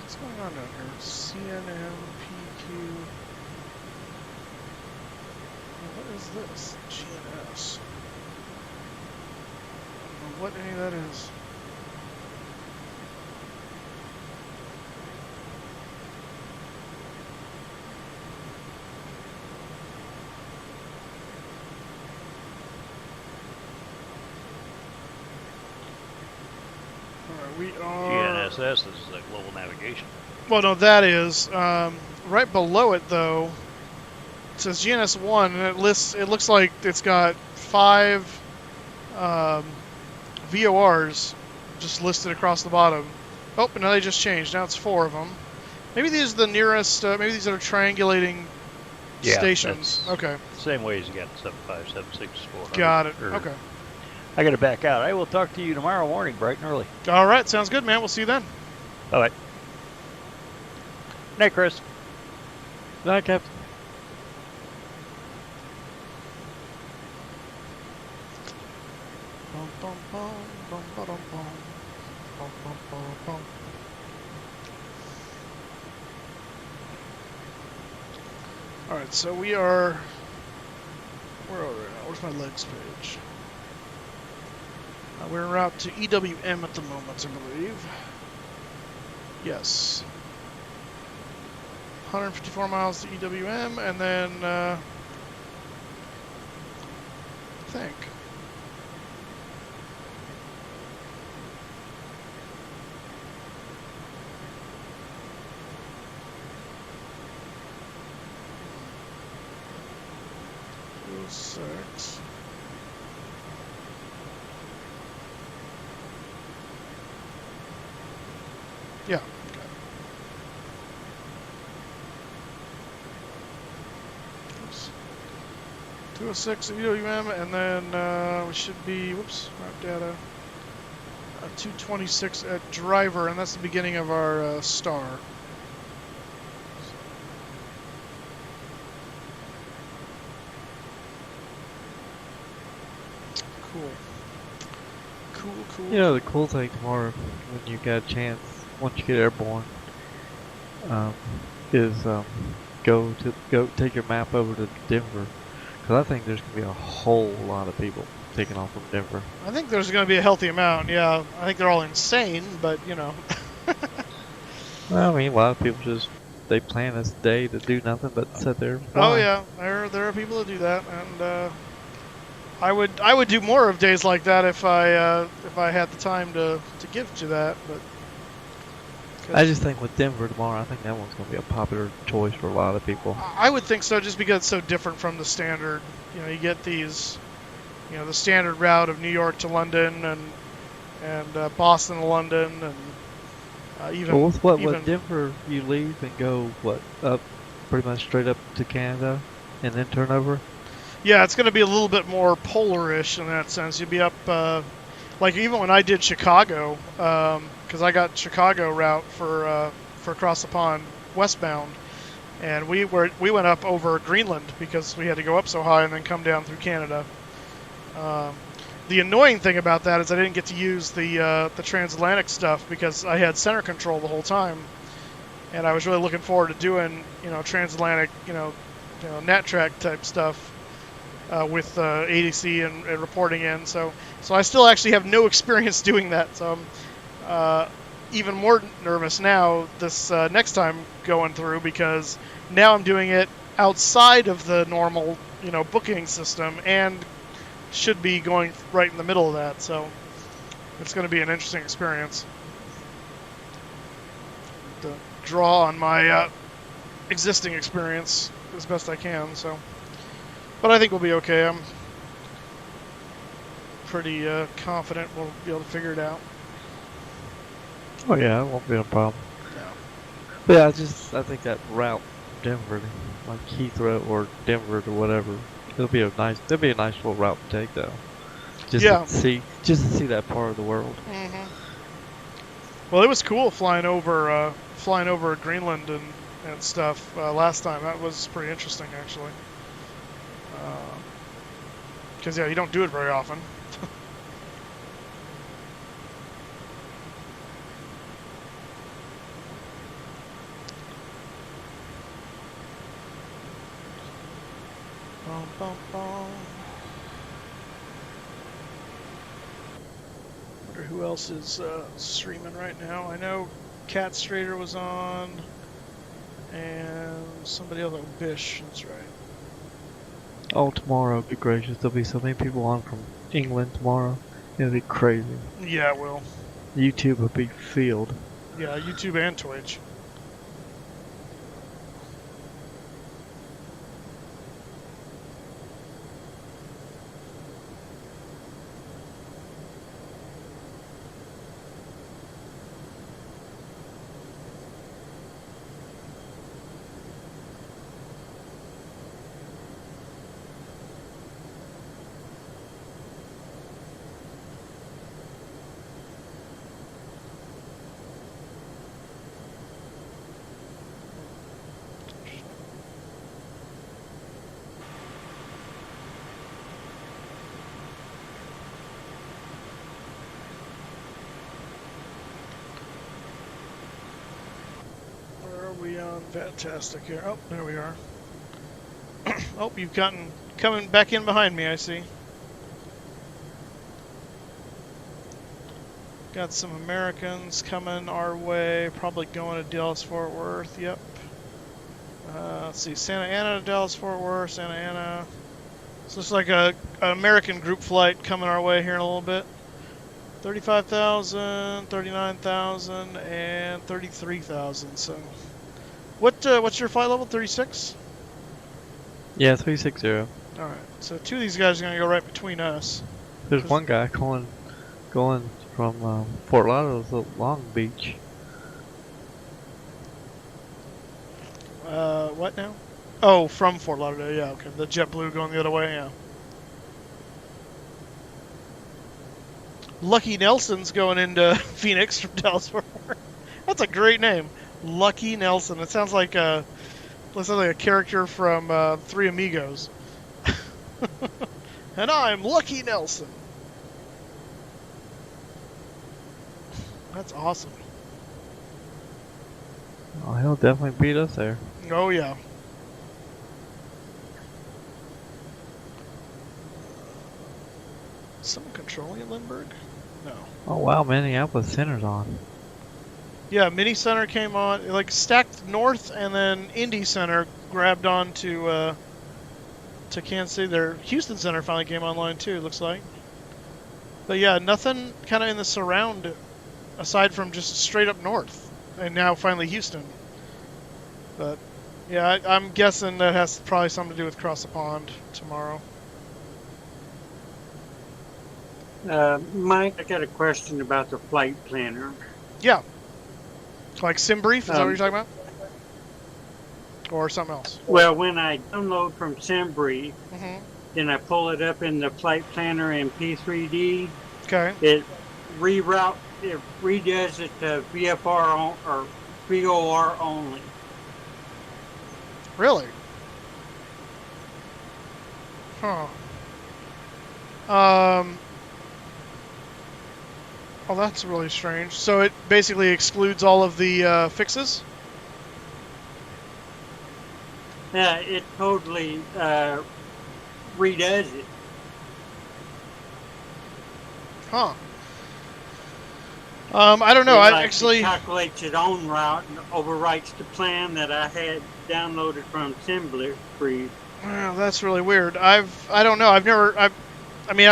What's going on down here? CNMPQ. What is this? GNS. I don't know what any of that is. We are... GNSS is global navigation. Well, no, that is. Right below it, though, it says GNS1, and it looks like it's got 5 VORs just listed across the bottom. Oh, but now they just changed. Now it's 4 of them. Maybe these are the nearest, maybe these are triangulating stations. Okay. Same way as you got 75, 76, 400. Got it. Okay. I got to back out. I will talk to you tomorrow morning, bright and early. All right. Sounds good, man. We'll see you then. Bye-bye. Night, Chris. Night, Captain. Alright, so we are... Where are we now? Where's my legs page? We're en route to EWM at the moment, I believe. Yes. 154 miles to EWM, and then... I think... Six. Yeah. Okay. 206 at UWM, and then we should be, whoops, route data, 226 at driver, and that's the beginning of our star. Cool. You know, the cool thing tomorrow, when you get a chance, once you get airborne, is go take your map over to Denver, because I think there's gonna be a whole lot of people taking off from Denver. I think there's gonna be a healthy amount. Yeah, I think they're all insane, but you know. Well, I mean, a lot of people they plan this day to do nothing but sit there. Oh yeah, there are people that do that, and. I would do more of days like that if I had the time to give to that, but I just think with Denver tomorrow, I think that one's going to be a popular choice for a lot of people. I would think so, just because it's so different from the standard. You know, you get these, you know, the standard route of New York to London and Boston to London, and even. Well, with Denver, you leave and go up, pretty much straight up to Canada, and then turn over. Yeah, it's going to be a little bit more polar-ish in that sense. You'll be up, like even when I did Chicago, because I got Chicago route for across the pond westbound, and we went up over Greenland because we had to go up so high and then come down through Canada. The annoying thing about that is I didn't get to use the transatlantic stuff because I had center control the whole time, and I was really looking forward to doing transatlantic nat track type stuff. With ADC and reporting in, so I still actually have no experience doing that. So I'm even more nervous now this next time going through, because now I'm doing it outside of the normal booking system and should be going right in the middle of that. So it's going to be an interesting experience to draw on my existing experience as best I can. So. But I think we'll be okay. I'm pretty confident we'll be able to figure it out. Oh yeah, it won't be a problem. No. But yeah, I think that route Denver, like Heathrow or Denver or whatever, it'll be a nice little route to take though. Just to see that part of the world. Well, it was cool flying over Greenland and stuff last time. That was pretty interesting actually. Because you don't do it very often. Wonder who else is streaming right now. I know Cat Strader was on, and somebody else, Bish, that's right. Oh, tomorrow, be gracious. There'll be so many people on from England tomorrow. It'll be crazy. Yeah, it will. YouTube a big field. Yeah, YouTube and Twitch. Fantastic here. Oh, there we are. Oh, you've gotten coming back in behind me, I see. Got some Americans coming our way, probably going to Dallas-Fort Worth, yep. Let's see, Santa Ana to Dallas-Fort Worth, Santa Ana. So it's like an American group flight coming our way here in a little bit. 35,000, 39,000, and 33,000, so... What's your flight level? 36? Yeah, 360. Alright, so two of these guys are going to go right between us. There's one guy going from Fort Lauderdale to Long Beach. What now? Oh, from Fort Lauderdale, yeah, okay. The JetBlue going the other way, yeah. Lucky Nelson's going into Phoenix from Dallas-Fort Worth. That's a great name. Lucky Nelson. It sounds like a character from Three Amigos. And I'm Lucky Nelson. That's awesome. Oh, he'll definitely beat us there. Oh yeah. Someone controlling at Lindbergh? No. Oh wow, Minneapolis Center's on. Yeah, Mini Center came on, like stacked north, and then Indy Center grabbed on to Kansas City. Their Houston Center finally came online too, it looks like. But yeah, nothing kind of in the surround aside from just straight up north, and now finally Houston. But yeah, I'm guessing that has probably something to do with Cross the Pond tomorrow. Mike, I got a question about the flight planner. Yeah. Like SimBrief, is that what you're talking about? Or something else? Well, when I download from SimBrief, then I pull it up in the flight planner in P3D. Okay. It redoes it to VFR or VOR only. Really? Huh. Oh, that's really strange. So it basically excludes all of the fixes? Yeah, it totally redoes it. Huh. I don't know. I actually calculates its own route and overwrites the plan that I had downloaded from SimBrief. Wow, that's really weird. I don't know. I've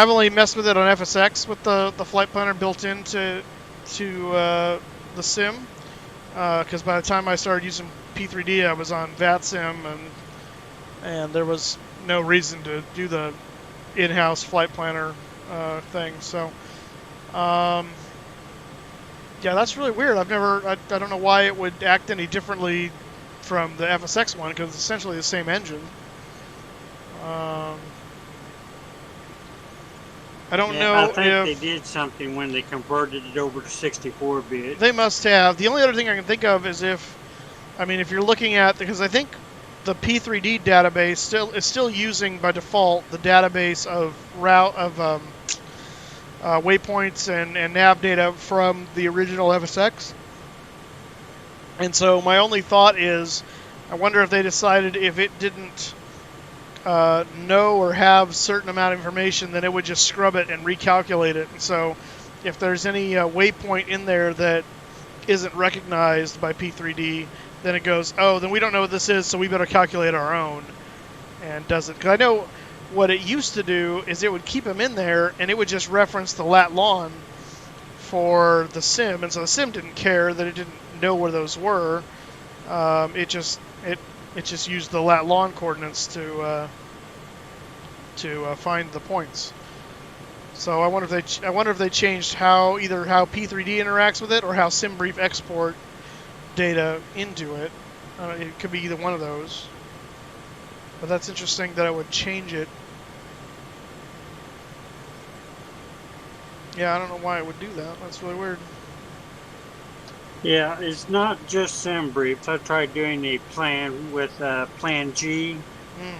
only messed with it on FSX with the flight planner built into the sim, because by the time I started using P3D, I was on VATSIM, and there was no reason to do the in-house flight planner thing. So, yeah, that's really weird. I don't know why it would act any differently from the FSX one, because it's essentially the same engine. I don't know I think they did something when they converted it over to 64-bit. They must have. The only other thing I can think of is if you're looking at, because I think the P3D database is still using by default the database of waypoints and nav data from the original FSX. And so my only thought is, I wonder if they decided if it didn't know or have certain amount of information, then it would just scrub it and recalculate it. And so if there's any waypoint in there that isn't recognized by P3D, then it goes, oh, then we don't know what this is, so we better calculate our own, and does it. Because I know what it used to do is it would keep them in there, and it would just reference the lat long for the sim, and so the sim didn't care that it didn't know where those were. It just used the lat long coordinates to find the points. So I wonder if they changed either how P3D interacts with it or how SimBrief export data into it. It could be either one of those. But that's interesting that I would change it. Yeah, I don't know why it would do that. That's really weird. Yeah, it's not just SimBriefs. I tried doing a plan with Plan G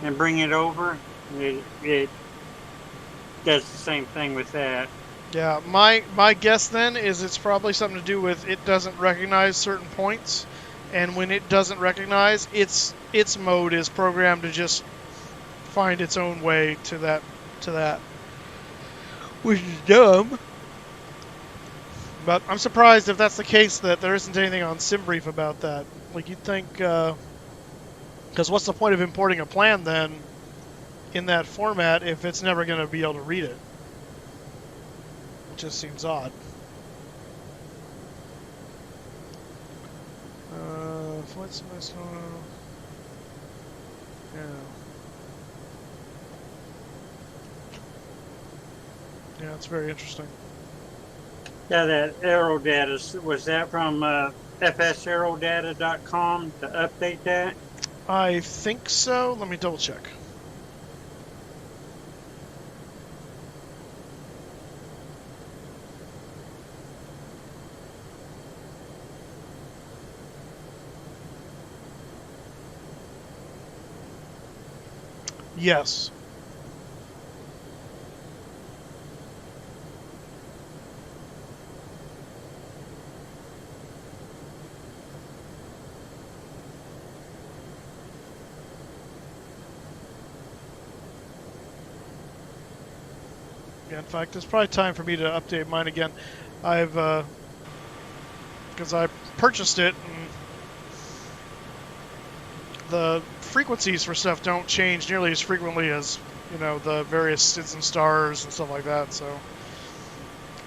and bring it over. It does the same thing with that. Yeah, my guess then is it's probably something to do with it doesn't recognize certain points, and when it doesn't recognize, its mode is programmed to just find its own way to that, which is dumb. But I'm surprised if that's the case that there isn't anything on SimBrief about that. Like you'd think, because what's the point of importing a plan then in that format if it's never going to be able to read it? It just seems odd. Flight semester. Yeah. Yeah, it's very interesting. Yeah, that aero data, was that from fsaerodata.com to update that? I think so. Let me double check. Yes. Yeah, in fact, it's probably time for me to update mine again. I've, because I purchased it, and the frequencies for stuff don't change nearly as frequently as, you know, the various citizen stars and stuff like that, so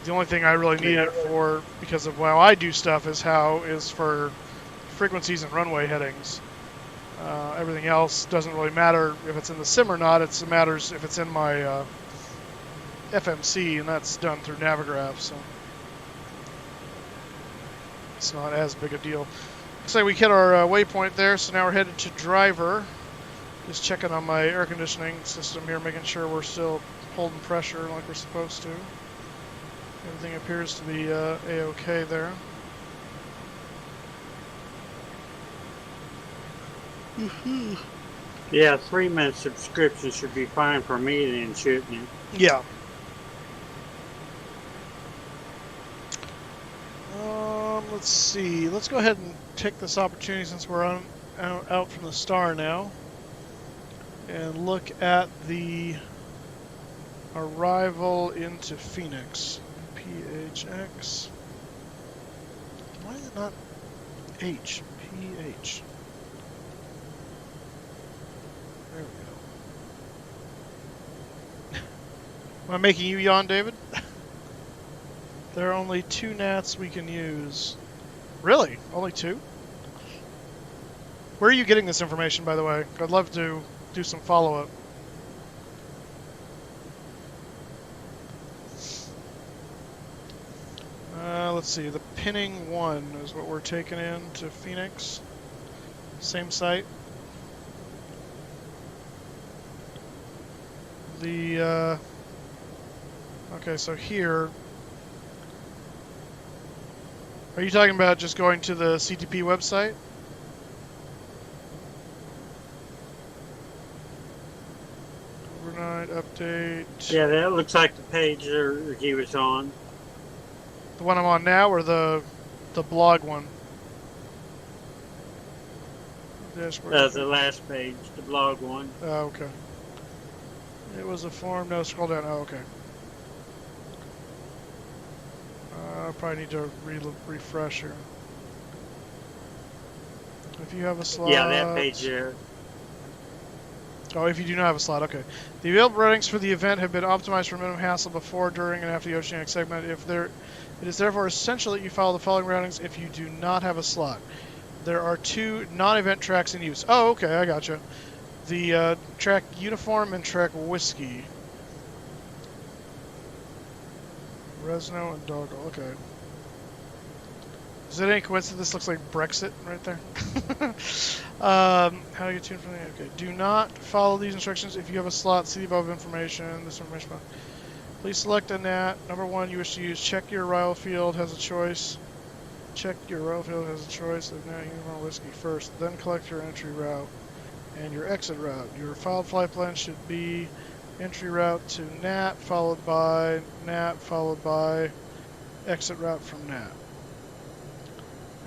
the only thing I really need it for, because of how I do stuff, is for frequencies and runway headings. Everything else doesn't really matter if it's in the sim or not. It matters if it's in my FMC, and that's done through Navigraph, so it's not as big a deal. Looks like we hit our waypoint there, so now we're headed to driver. Just checking on my air conditioning system here, making sure we're still holding pressure like we're supposed to. Everything appears to be A-OK there. Yeah, 3-month subscription should be fine for me then, shouldn't it? Yeah. Let's see. Let's go ahead and take this opportunity, since we're out from the star now, and look at the arrival into Phoenix. PHX. Why is it not H? PH. There we go. Am I making you yawn, David? There are only 2 nats we can use. Really? Only 2? Where are you getting this information, by the way? I'd love to do some follow-up. Let's see. The pinning 1 is what we're taking in to Phoenix. Same site. The, okay, so here... Are you talking about just going to the CTP website? Overnight update. Yeah, that looks like the page that he was on. The one I'm on now, or the blog one? The last page, the blog one. Oh, okay. It was a form. No, scroll down. Oh, okay. I probably need to refresh here. If you have a slot. Yeah, that page there. Oh, if you do not have a slot, okay. The available ratings for the event have been optimized for minimum hassle before, during, and after the oceanic segment. It is therefore essential that you follow the following routings if you do not have a slot. There are 2 non-event tracks in use. Oh, okay, I gotcha. The track Uniform and track Whiskey. Resno and Doggle, okay. Is it any coincidence this looks like Brexit right there? How do you get tuned from the... Okay, do not follow these instructions if you have a slot. See the above information. This information... Please select a NAT. Number 1 you wish to use. Check your arrival field has a choice. Check your arrival field has a choice of NAT Uniform Whiskey first. Then collect your entry route and your exit route. Your filed flight plan should be entry route to NAT, followed by exit route from NAT.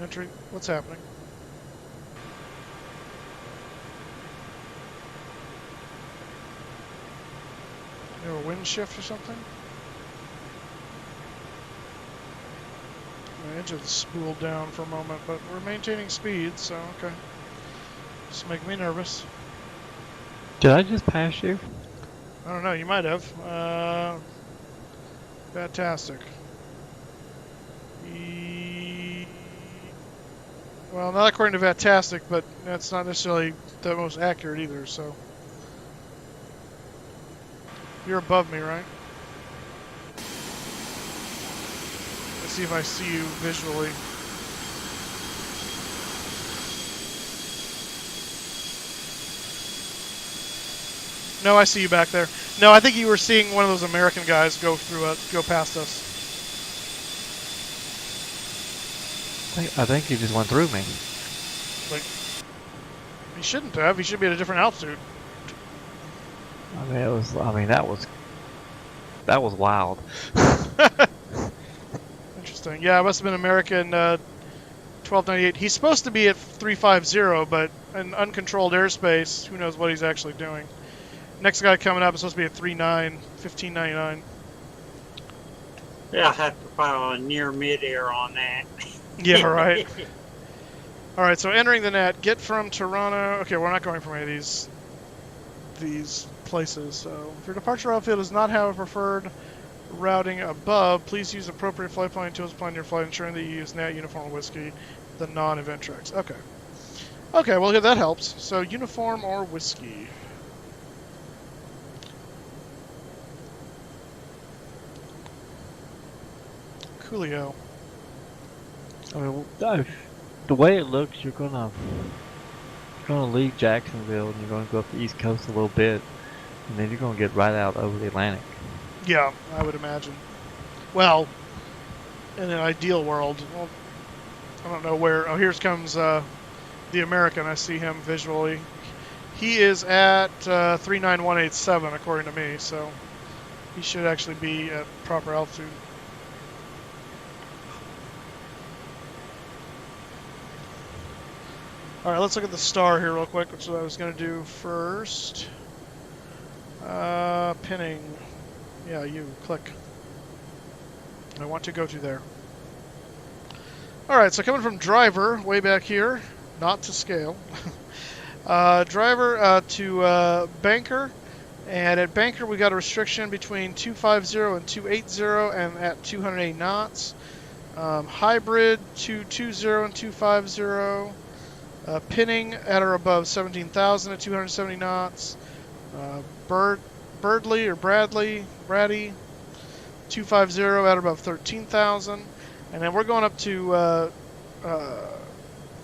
Entry, what's happening? You have a wind shift or something? My engine's spooled down for a moment, but we're maintaining speed, so okay. Just make me nervous. Did I just pass you? I don't know, you might have. Fantastic. Well, not according to Vatastic, but that's not necessarily the most accurate either, so. You're above me, right? Let's see if I see you visually. No, I see you back there. No, I think you were seeing one of those American guys go past us. I think he just went through me. Like, he shouldn't have. He should be at a different altitude. That was wild. Interesting. Yeah, it must have been American 1298. He's supposed to be at 350, but in uncontrolled airspace, who knows what he's actually doing. Next guy coming up is supposed to be at 1599. Yeah, I'll have to file a near mid-air on that. Yeah, right. Alright, so entering the net, get from Toronto. Okay, we're not going from any of these places. So if your departure route field does not have a preferred routing above, please use appropriate flight planning tools to plan your flight, ensuring that you use NAT, Uniform, Whiskey, the non-event tracks. Okay. Okay, well, yeah, that helps. So Uniform or Whiskey. Coolio. I mean, the way it looks, you're gonna leave Jacksonville and you're gonna go up the East Coast a little bit, and then you're gonna get right out over the Atlantic. Yeah, I would imagine. Well, in an ideal world, well, I don't know where. Oh, here comes the American. I see him visually. He is at 39187 according to me, so he should actually be at proper altitude. Alright, let's look at the star here real quick, which is what I was going to do first. Pinning. Yeah, you. Click. I want to go to there. Alright, so coming from driver, way back here, not to scale. Driver to banker, and at banker we got a restriction between 250 and 280 and at 208 knots. Hybrid 220 and 250. Pinning at or above 17,000 at 270 knots. Bradley 250 at or above 13,000. And then we're going up to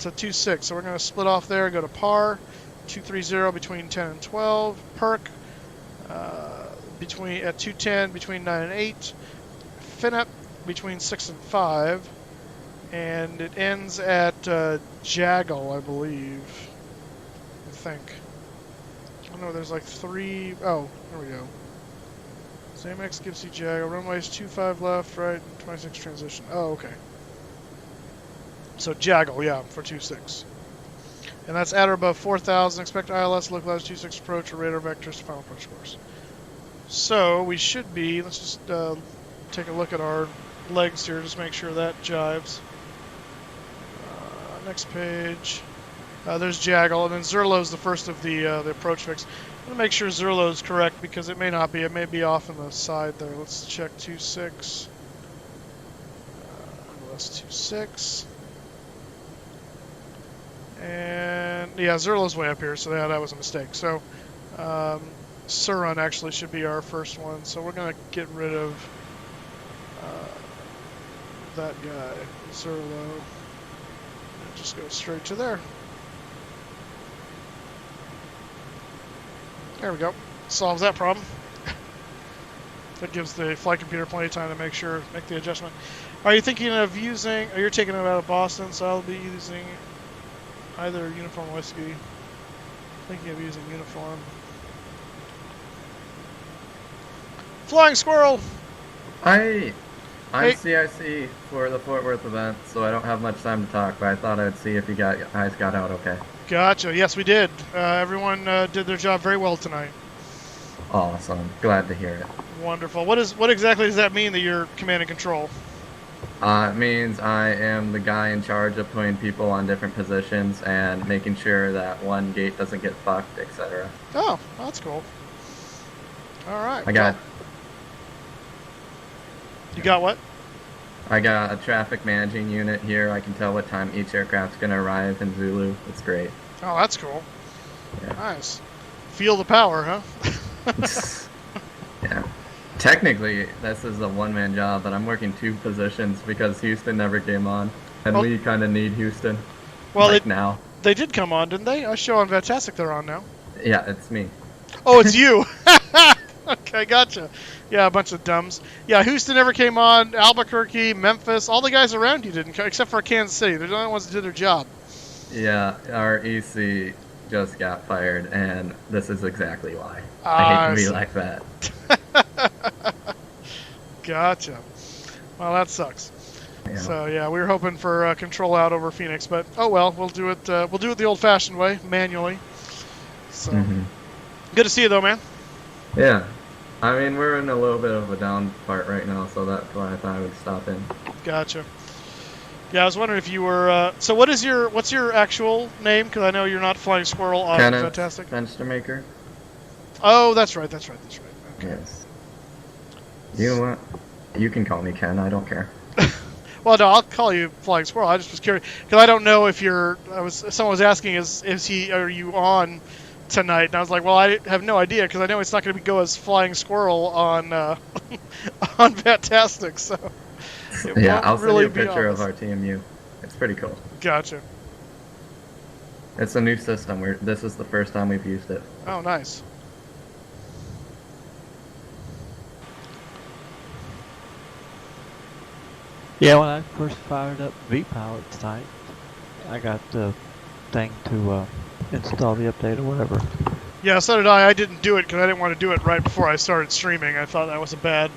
26. So we're going to split off there, go to par, 230 between 10 and 12. Perk at 210 between 9 and 8. FNO between 6 and 5. And it ends at Jaggle, I believe. I think. I don't know, there's like 3... Oh, there we go. Zamex gives you Jaggle. Runways 25 left, right, 26 transition. Oh, okay. So Jaggle, yeah, for 26. And that's at or above 4,000. Expect ILS, localized 26 approach, or radar vectors to final approach course. So we should be... Let's just take a look at our legs here, just make sure that jives. Next page. There's Jaggle, and then Zerlo's the first of the approach fix. I'm going to make sure Zerlo is correct because it may not be. It may be off on the side there. Let's check 26. LS 26. And yeah, Zerlo's way up here, so yeah, that was a mistake. So Surun actually should be our first one. So we're going to get rid of that guy, Zerlo. And just go straight to there. There we go. Solves that problem. That gives the flight computer plenty of time to make the adjustment. Are you thinking of using, you're taking it out of Boston, so I'll be using either Uniform Whiskey. Thinking of using Uniform. Flying Squirrel! I'm CIC for the Fort Worth event, so I don't have much time to talk, but I thought I'd see if you guys got out okay. Gotcha. Yes, we did. Everyone did their job very well tonight. Awesome. Glad to hear it. Wonderful. What exactly does that mean that you're command and control? It means I am the guy in charge of putting people on different positions and making sure that one gate doesn't get fucked, etc. Oh, that's cool. All right. You got what? I got a traffic managing unit here. I can tell what time each aircraft's going to arrive in Zulu. It's great. Oh, that's cool. Yeah. Nice. Feel the power, huh? Yeah. Technically, this is a one-man job, but I'm working 2 positions because Houston never came on, and we kind of need Houston. Well, now. They did come on, didn't they? I show on Fantastic they're on now. Yeah, it's me. Oh, it's you. Okay, gotcha. Yeah, a bunch of dumbs. Yeah, Houston never came on. Albuquerque, Memphis, all the guys around you didn't come, except for Kansas City. They're the only ones that did their job. Yeah, our EC just got fired, and this is exactly why. I hate to be like that. Gotcha. Well, that sucks. Yeah. So yeah, we were hoping for control out over Phoenix, but oh well, we'll do it. We'll do it the old-fashioned way, manually. So good to see you, though, man. Yeah. I mean, we're in a little bit of a down part right now, so that's why I thought I would stop in. Gotcha. Yeah, I was wondering if you were. So, what's your actual name? Because I know you're not Flying Squirrel on Fantastic. Fenstermaker. Oh, that's right. Okay. Yes. You know what? You can call me Ken. I don't care. Well, no, I'll call you Flying Squirrel. I just was curious because I don't know if you're. Someone was asking, are you on tonight? And I was like, well, I have no idea because I know it's not going to go as Flying Squirrel on on Fantastic. So yeah, I'll send you a picture of our TMU. It's pretty cool. Gotcha. It's a new system. This is the first time we've used it. Oh, nice. Yeah, when I first fired up VPilot tonight, I got the thing to install the update or whatever. Yeah, so did I. I didn't do it because I didn't want to do it right before I started streaming. I thought that was a bad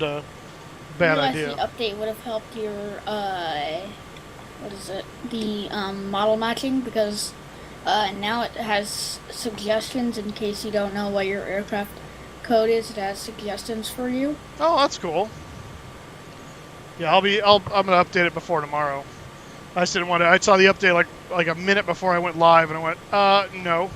idea. The update would have helped your the model matching, because now it has suggestions in case you don't know what your aircraft code is. It has suggestions for you. Oh, that's cool. Yeah, I'm gonna update it before tomorrow. I just didn't want to. I saw the update like a minute before I went live, and I went, no.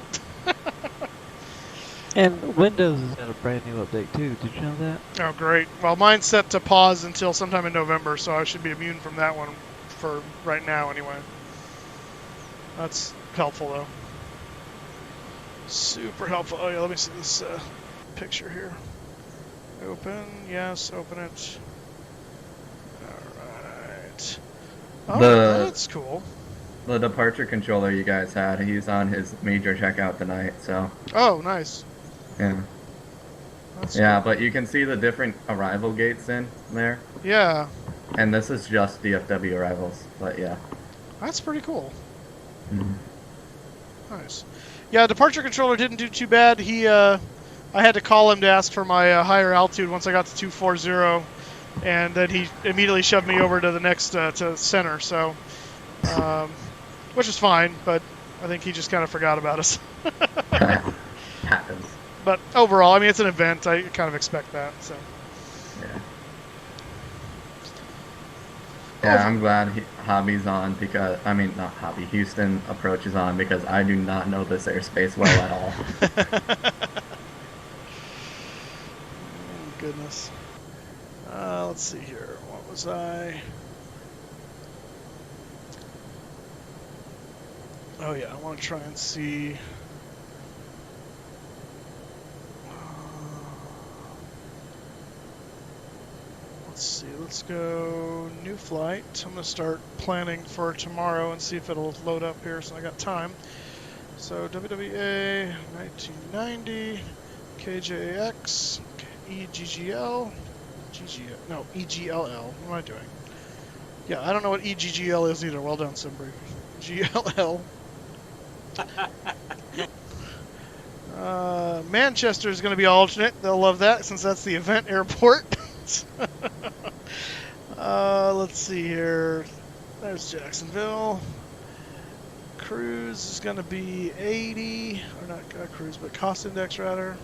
And Windows has got a brand new update too. Did you know that? Oh, great. Well, mine's set to pause until sometime in November, so I should be immune from that one for right now, anyway. That's helpful, though. Super helpful. Oh yeah, let me see this picture here. Open. Yes, open it. Oh, that's cool. The departure controller you guys had, he's on his major checkout tonight, so. Oh, nice. Yeah. That's yeah, cool. But you can see the different arrival gates in there. Yeah. And this is just DFW arrivals, but yeah. That's pretty cool. Mm-hmm. Nice. Yeah, departure controller didn't do too bad. I had to call him to ask for my higher altitude once I got to 240. And then he immediately shoved me over to the next to center, so which is fine, but I think he just kind of forgot about us. Happens. But overall, I mean, it's an event. I kind of expect that. So. Yeah. Yeah, I'm glad Hobby's on because not Hobby. Houston approach is on because I do not know this airspace well at all. guess. Let's see here. What was I? Oh yeah, I want to try and see. Let's see. Let's go new flight. I'm gonna start planning for tomorrow and see if it'll load up here. So I got time. So WWA 1990 KJAX EGGL. No, EGLL. What am I doing? Yeah, I don't know what EGGL is either. Well done, Simbri. GLL. Manchester is going to be alternate. They'll love that since that's the event airport. Let's see here. There's Jacksonville. Cruise is going to be 80. Or not cruise, but cost index rather.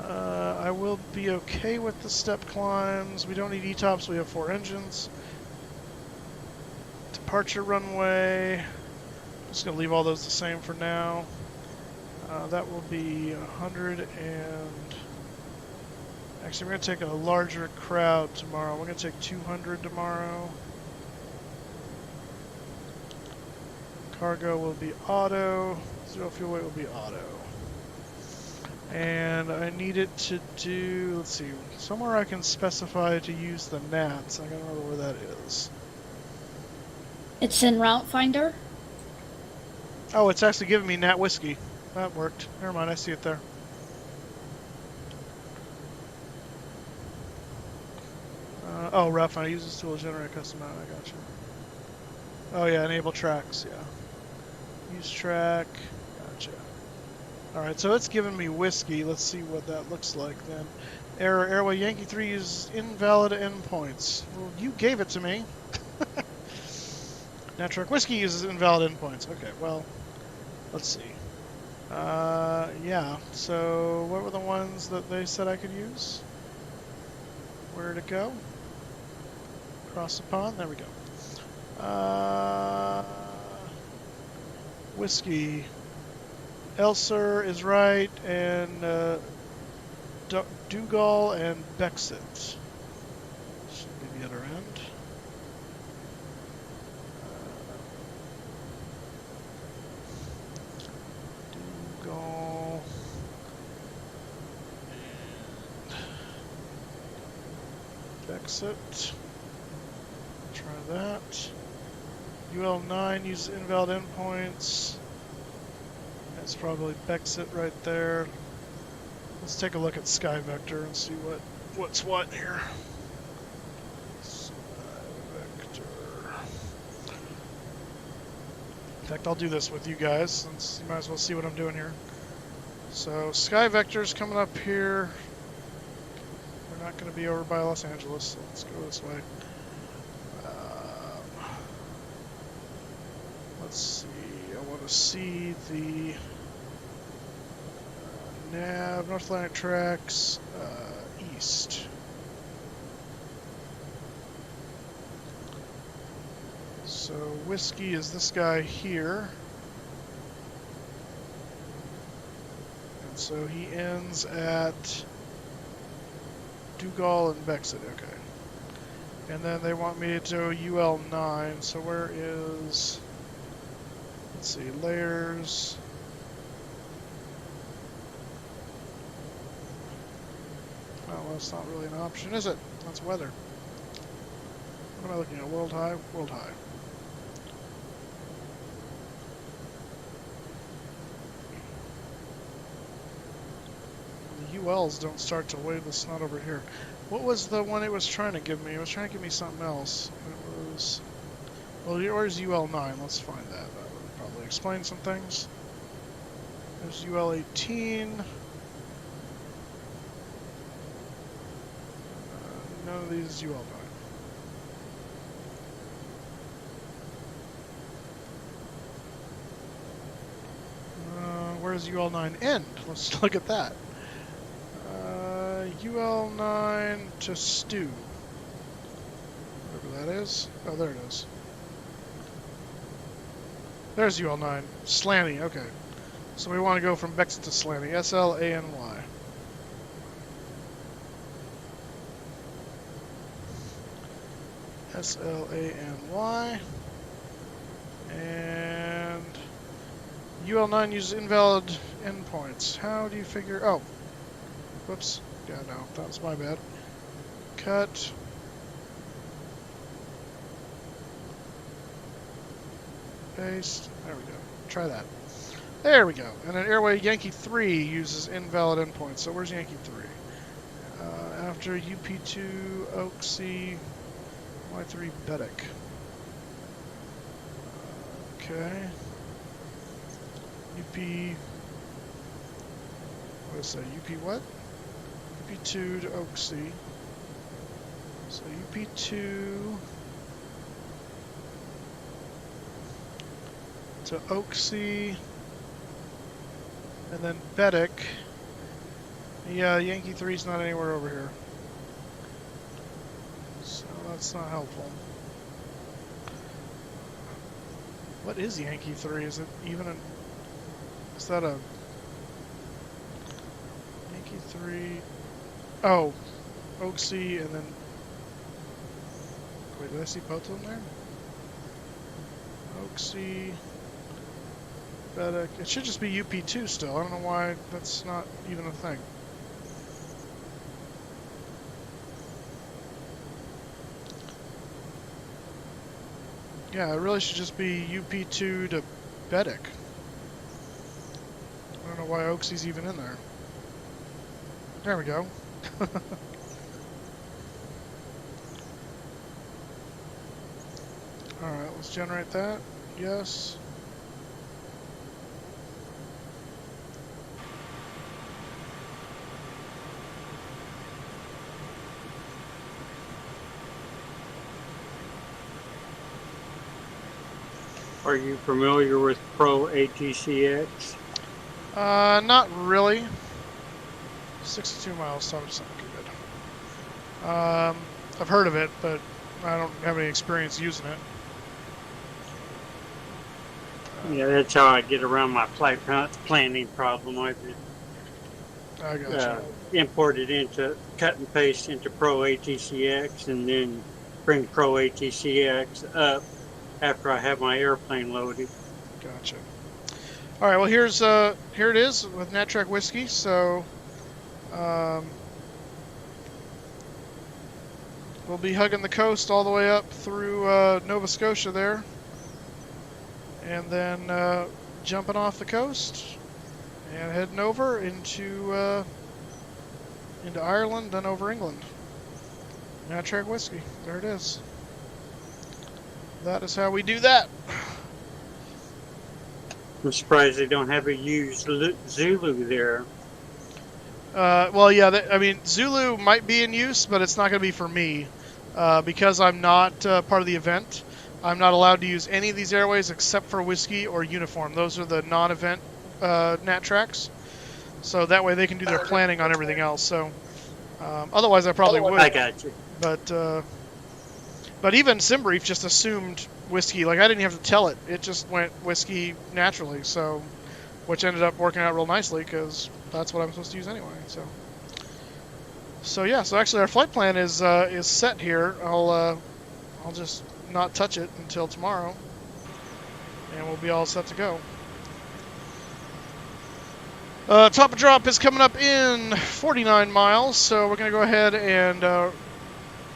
I will be okay with the step climbs. We don't need ETOPS. We have 4 engines. Departure runway. I'm just going to leave all those the same for now. That will be 100 and... Actually, we're going to take a larger crowd tomorrow. We're going to take 200 tomorrow. Cargo will be auto. Zero fuel weight will be auto. And I need it to do, let's see, somewhere I can specify to use the NATs. I gotta remember where that is. It's in Route Finder. Oh, it's actually giving me Nat Whiskey. That worked. Never mind, I see it there. Oh, Route Finder uses tool to generate custom out. I got you. Oh yeah, enable tracks. Yeah. Use track. Gotcha. Alright, so it's giving me whiskey. Let's see what that looks like then. Error, Airway Yankee 3 uses invalid endpoints. Well, you gave it to me. Network Whiskey uses invalid endpoints. Okay, well, let's see. Yeah, so what were the ones that they said I could use? Where to go? Across the pond? There we go. Whiskey. Elser is right, and Dougal and Bexit should be the other end. Dougal and Bexit. Try that. UL9 uses invalid endpoints. That's probably Bexit right there. Let's take a look at Sky Vector and see what's what here. Sky Vector. In fact, I'll do this with you guys since you might as well see what I'm doing here. So Sky Vector's coming up here. We're not going to be over by Los Angeles, so let's go this way. Let's see. I want to see the nav, North Atlantic tracks, east. So Whiskey is this guy here. And so he ends at Dougal and Bexit, okay. And then they want me to UL9, so where is... Let's see, layers. Oh, well, that's not really an option, is it? That's weather. What am I looking at? World high? World high. The ULs don't start till way this not over here. What was the one it was trying to give me? It was trying to give me something else. It was... Well, where's UL9? Let's find that. Probably explain some things. There's UL18. None of these is UL9. Where's UL9 end? Let's look at that. UL9 to Stew. Whatever that is. Oh, there it is. There's UL9. Slaney, okay. So we want to go from Bexit to Slaney. S-L-A-N-Y. SLANY. And UL9 uses invalid endpoints. How do you figure... Oh. Whoops. Yeah, no. That was my bad. Cut. Paste. There we go. Try that. There we go. And then Airway Yankee 3 uses invalid endpoints. So where's Yankee 3? After UP2 Oak C Y3 Bedek. Okay. UP. What is that? UP what? UP2 to Oak C. So UP2 to Oak C. And then Bedek. Yeah, Yankee 3's not anywhere over here. So that's not helpful. What is Yankee 3? Is it even a... Is that a... Yankee 3... Oh! Oak C and then... Wait, did I see both of them there? Oak C... Bedek. It should just be UP2 still. I don't know why that's not even a thing. Yeah, it really should just be UP2 to Bedek. I don't know why Oaksy's even in there. There we go. Alright, let's generate that. Yes. Are you familiar with Pro ATCX? Not really. 62 miles, so it's not good. I've heard of it, but I don't have any experience using it. Yeah, that's how I get around my flight planning problem. I gotcha. Import it into, cut and paste into Pro ATCX, and then bring Pro ATCX up after I have my airplane loaded. Gotcha. All right. Well, here it is with NatTrack Whiskey. So we'll be hugging the coast all the way up through Nova Scotia there, and then jumping off the coast and heading over into Ireland, then over England. NatTrack Whiskey. There it is. That is how we do that. I'm surprised they don't have a used Zulu there. Well, yeah, I mean, Zulu might be in use, but it's not going to be for me. Because I'm not part of the event, I'm not allowed to use any of these airways except for Whiskey or Uniform. Those are the non-event nat tracks. So that way they can do their planning on everything else. So otherwise I probably would. I got you. But even SimBrief just assumed Whiskey. Like, I didn't have to tell it. It just went Whiskey naturally. So, which ended up working out real nicely because that's what I'm supposed to use anyway. So yeah. So actually, our flight plan is set here. I'll just not touch it until tomorrow, and we'll be all set to go. Top of drop is coming up in 49 miles, so we're going to go ahead and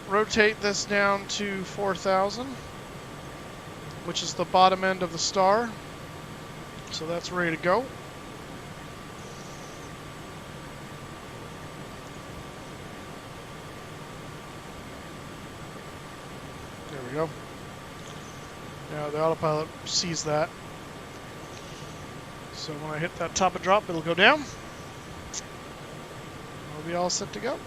rotate this down to 4,000, which is the bottom end of the star. So that's ready to go. There we go. Now the autopilot sees that. So when I hit that top of drop, it'll go down. We'll be all set to go.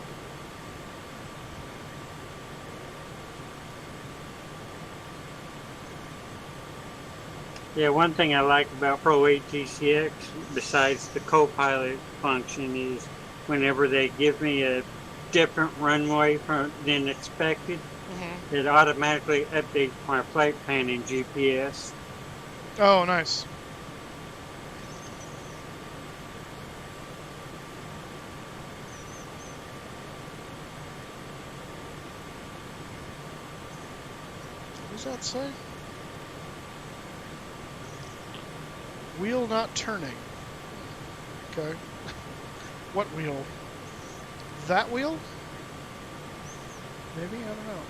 Yeah, one thing I like about Pro ATCX, besides the co-pilot function, is whenever they give me a different runway than expected, it automatically updates my flight plan in GPS. Oh, nice. does that say? Wheel not turning. Okay. What wheel? That wheel? Maybe? I don't know.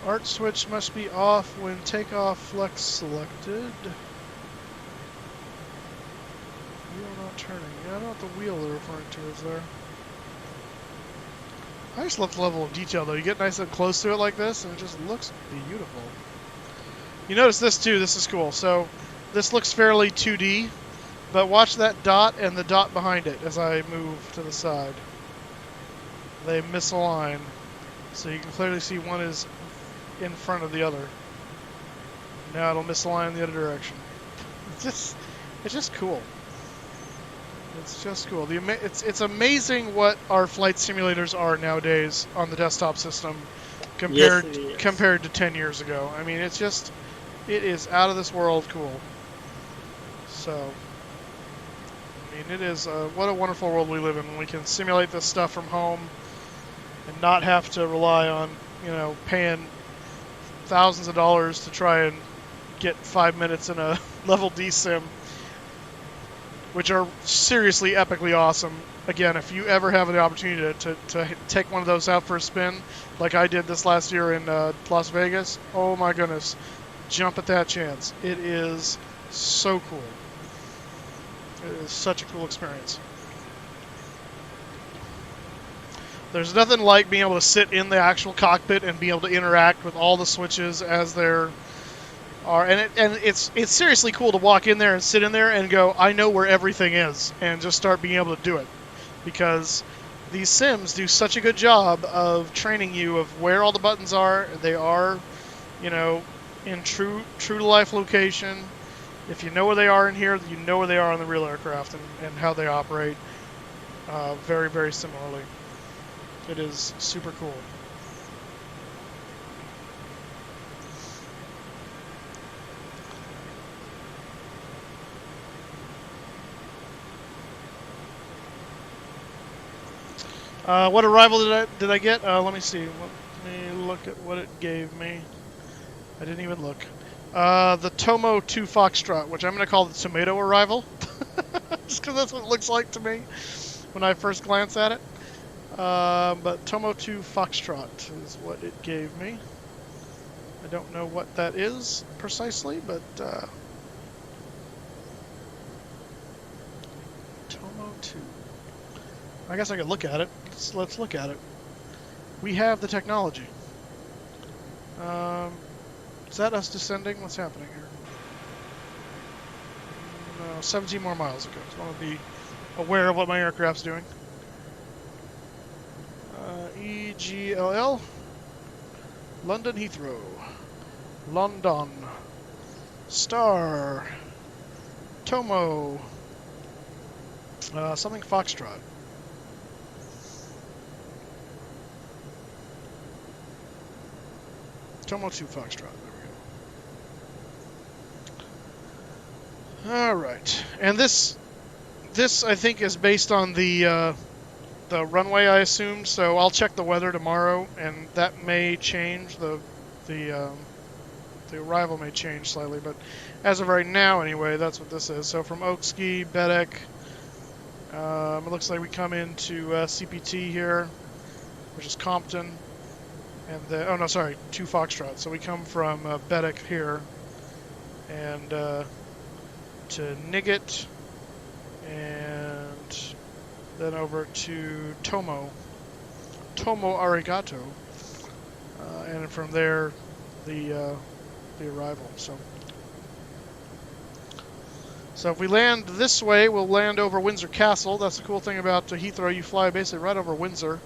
Art switch must be off when takeoff flex selected. Wheel not turning. Yeah, I don't know what the wheel they're referring to is there. I just love the level of detail though. You get nice and close to it like this and it just looks beautiful. You notice this too, this is cool. So this looks fairly 2D, but watch that dot and the dot behind it as I move to the side. They misalign. So you can clearly see one is in front of the other. Now it'll misalign in the other direction. It's just cool. It's just cool. It's amazing what our flight simulators are nowadays on the desktop system compared to 10 years ago. I mean, it is out of this world cool. So, I mean, it is what a wonderful world we live in when we can simulate this stuff from home and not have to rely on, you know, paying thousands of dollars to try and get 5 minutes in a level D sim, which are seriously epically awesome. Again, if you ever have the opportunity to take one of those out for a spin, like I did this last year in Las Vegas, oh my goodness, jump at that chance. It is so cool. It is such a cool experience. There's nothing like being able to sit in the actual cockpit and be able to interact with all the switches as there are, and it's seriously cool to walk in there and sit in there and go, I know where everything is, and just start being able to do it, because these sims do such a good job of training you of where all the buttons are. They are, you know, in true to life location. If you know where they are in here, you know where they are on the real aircraft and how they operate very, very similarly. It is super cool. What arrival did I get? Let me see. Let me look at what it gave me. I didn't even look. The Tomo 2 Foxtrot, which I'm going to call the tomato arrival, just because that's what it looks like to me when I first glance at it. But Tomo 2 Foxtrot is what it gave me. I don't know what that is precisely, but Tomo 2. I guess I could look at it. Let's look at it. We have the technology. Is that us descending? What's happening here? No, 17 more miles. Okay, so I want to be aware of what my aircraft's doing. EGLL, London Heathrow, London, Star, Tomo, something Foxtrot. Tomo 2 Foxtrot, there we go. Alright, and this I think is based on the runway, I assume, so I'll check the weather tomorrow, and that may change. The arrival may change slightly, but as of right now, anyway, that's what this is. So from Oakski, Bedek, it looks like we come into CPT here, which is Compton, and oh no, sorry, 2 Foxtrot. So we come from Bedek here, and to Nigat, and then over to Tomo Arigato, and from there the arrival. So if we land this way, we'll land over Windsor Castle. That's the cool thing about Heathrow. You fly basically right over Windsor.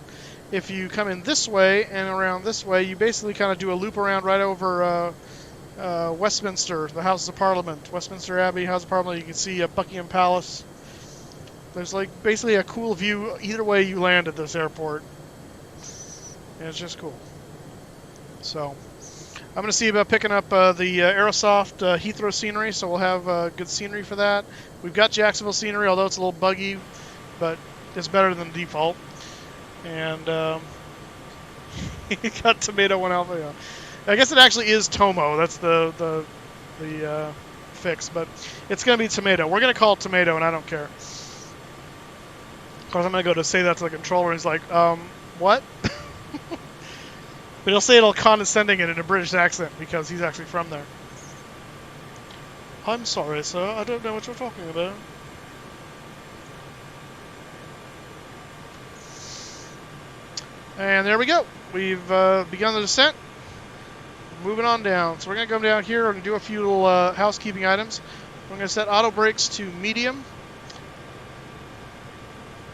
If you come in this way and around this way, you basically kind of do a loop around right over Westminster, the Houses of Parliament, Westminster Abbey, House of Parliament. You can see Buckingham Palace. There's like basically a cool view either way you land at this airport, and it's just cool. So I'm going to see about picking up the Aerosoft Heathrow scenery, so we'll have good scenery for that. We've got Jacksonville scenery, although it's a little buggy, but it's better than default. And You got Tomato 1 Alpha, yeah. I guess it actually is Tomo. That's the fix, but it's going to be Tomato. We're going to call it Tomato, and I don't care. Of course, I'm going to go to say that to the controller, and he's like, what? But he'll say it all condescending and in a British accent, because he's actually from there. I'm sorry, sir. I don't know what you're talking about. And there we go. We've begun the descent. Moving on down. So we're going to come down here and do a few little housekeeping items. I'm going to set auto brakes to medium.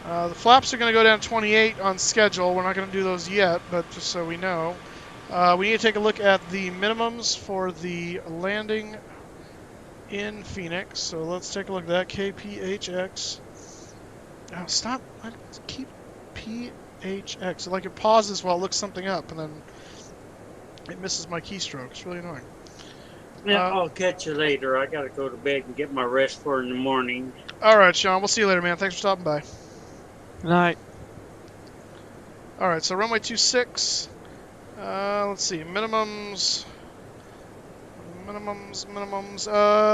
The flaps are going to go down 28 on schedule. We're not going to do those yet, but just so we know. We need to take a look at the minimums for the landing in Phoenix. So let's take a look at that. KPHX. Oh, stop. Keep PHX. Like it pauses while it looks something up, and then it misses my keystroke. It's really annoying. Yeah, I'll catch you later. I got to go to bed and get my rest for in the morning. All right, Sean. We'll see you later, man. Thanks for stopping by. Good night. All right, so runway 26. Let's see. Minimums.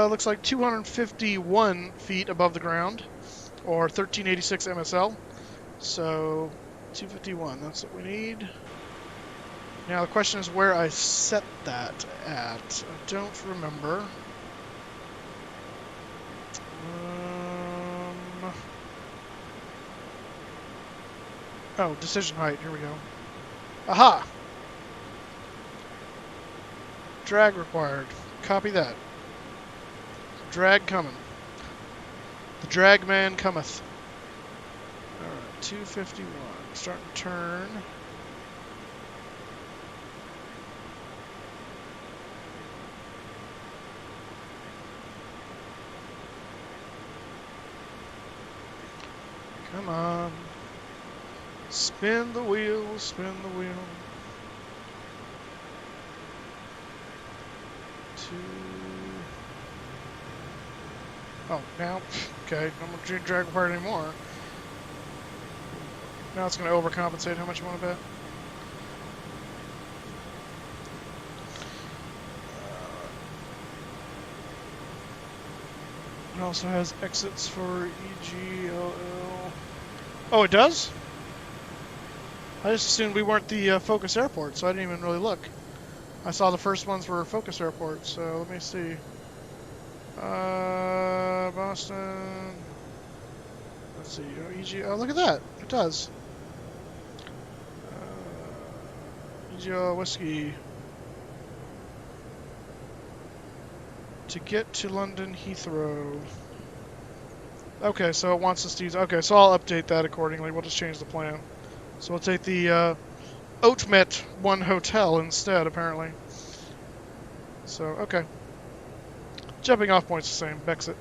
Looks like 251 feet above the ground, or 1386 MSL. So 251. That's what we need. Now the question is where I set that at. I don't remember. Oh, decision height. Here we go. Aha! Drag required. Copy that. Drag coming. The drag man cometh. Alright, 251. Starting to turn. Come on. Spin the wheel, spin the wheel. 2. Oh, now, okay, no more drag required anymore. Now it's going to overcompensate. How much you want to bet? It also has exits for EGLL. Oh, it does? I just assumed we weren't the Focus Airport, so I didn't even really look. I saw the first ones were Focus Airport, so let me see. Boston. Let's see. Oh, EG. Oh, look at that. It does. EGL Whiskey. To get to London Heathrow. Okay, so it wants us to use... Okay, so I'll update that accordingly. We'll just change the plan. So we'll take the Oatmet 1 hotel instead, apparently. So, okay. Jumping off point's the same. Brexit.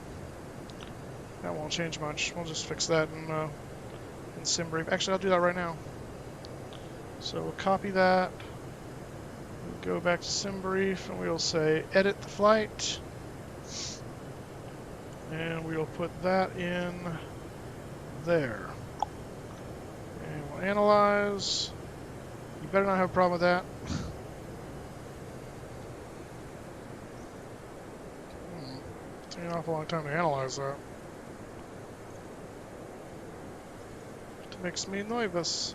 That won't change much. We'll just fix that in SimBrief. Actually, I'll do that right now. So we'll copy that. We'll go back to SimBrief, and we'll say edit the flight. And we'll put that in there. And we'll analyze. You better not have a problem with that. It's an awful long time to analyze that. It makes me nervous.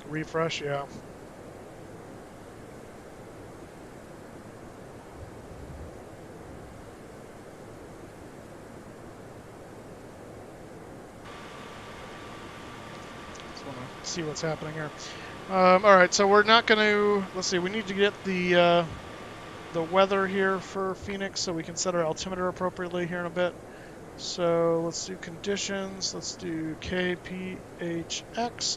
Refresh, yeah. Just want to see what's happening here. All right, so we're not going to. Let's see. We need to get the weather here for Phoenix so we can set our altimeter appropriately here in a bit. So let's do conditions. Let's do KPHX.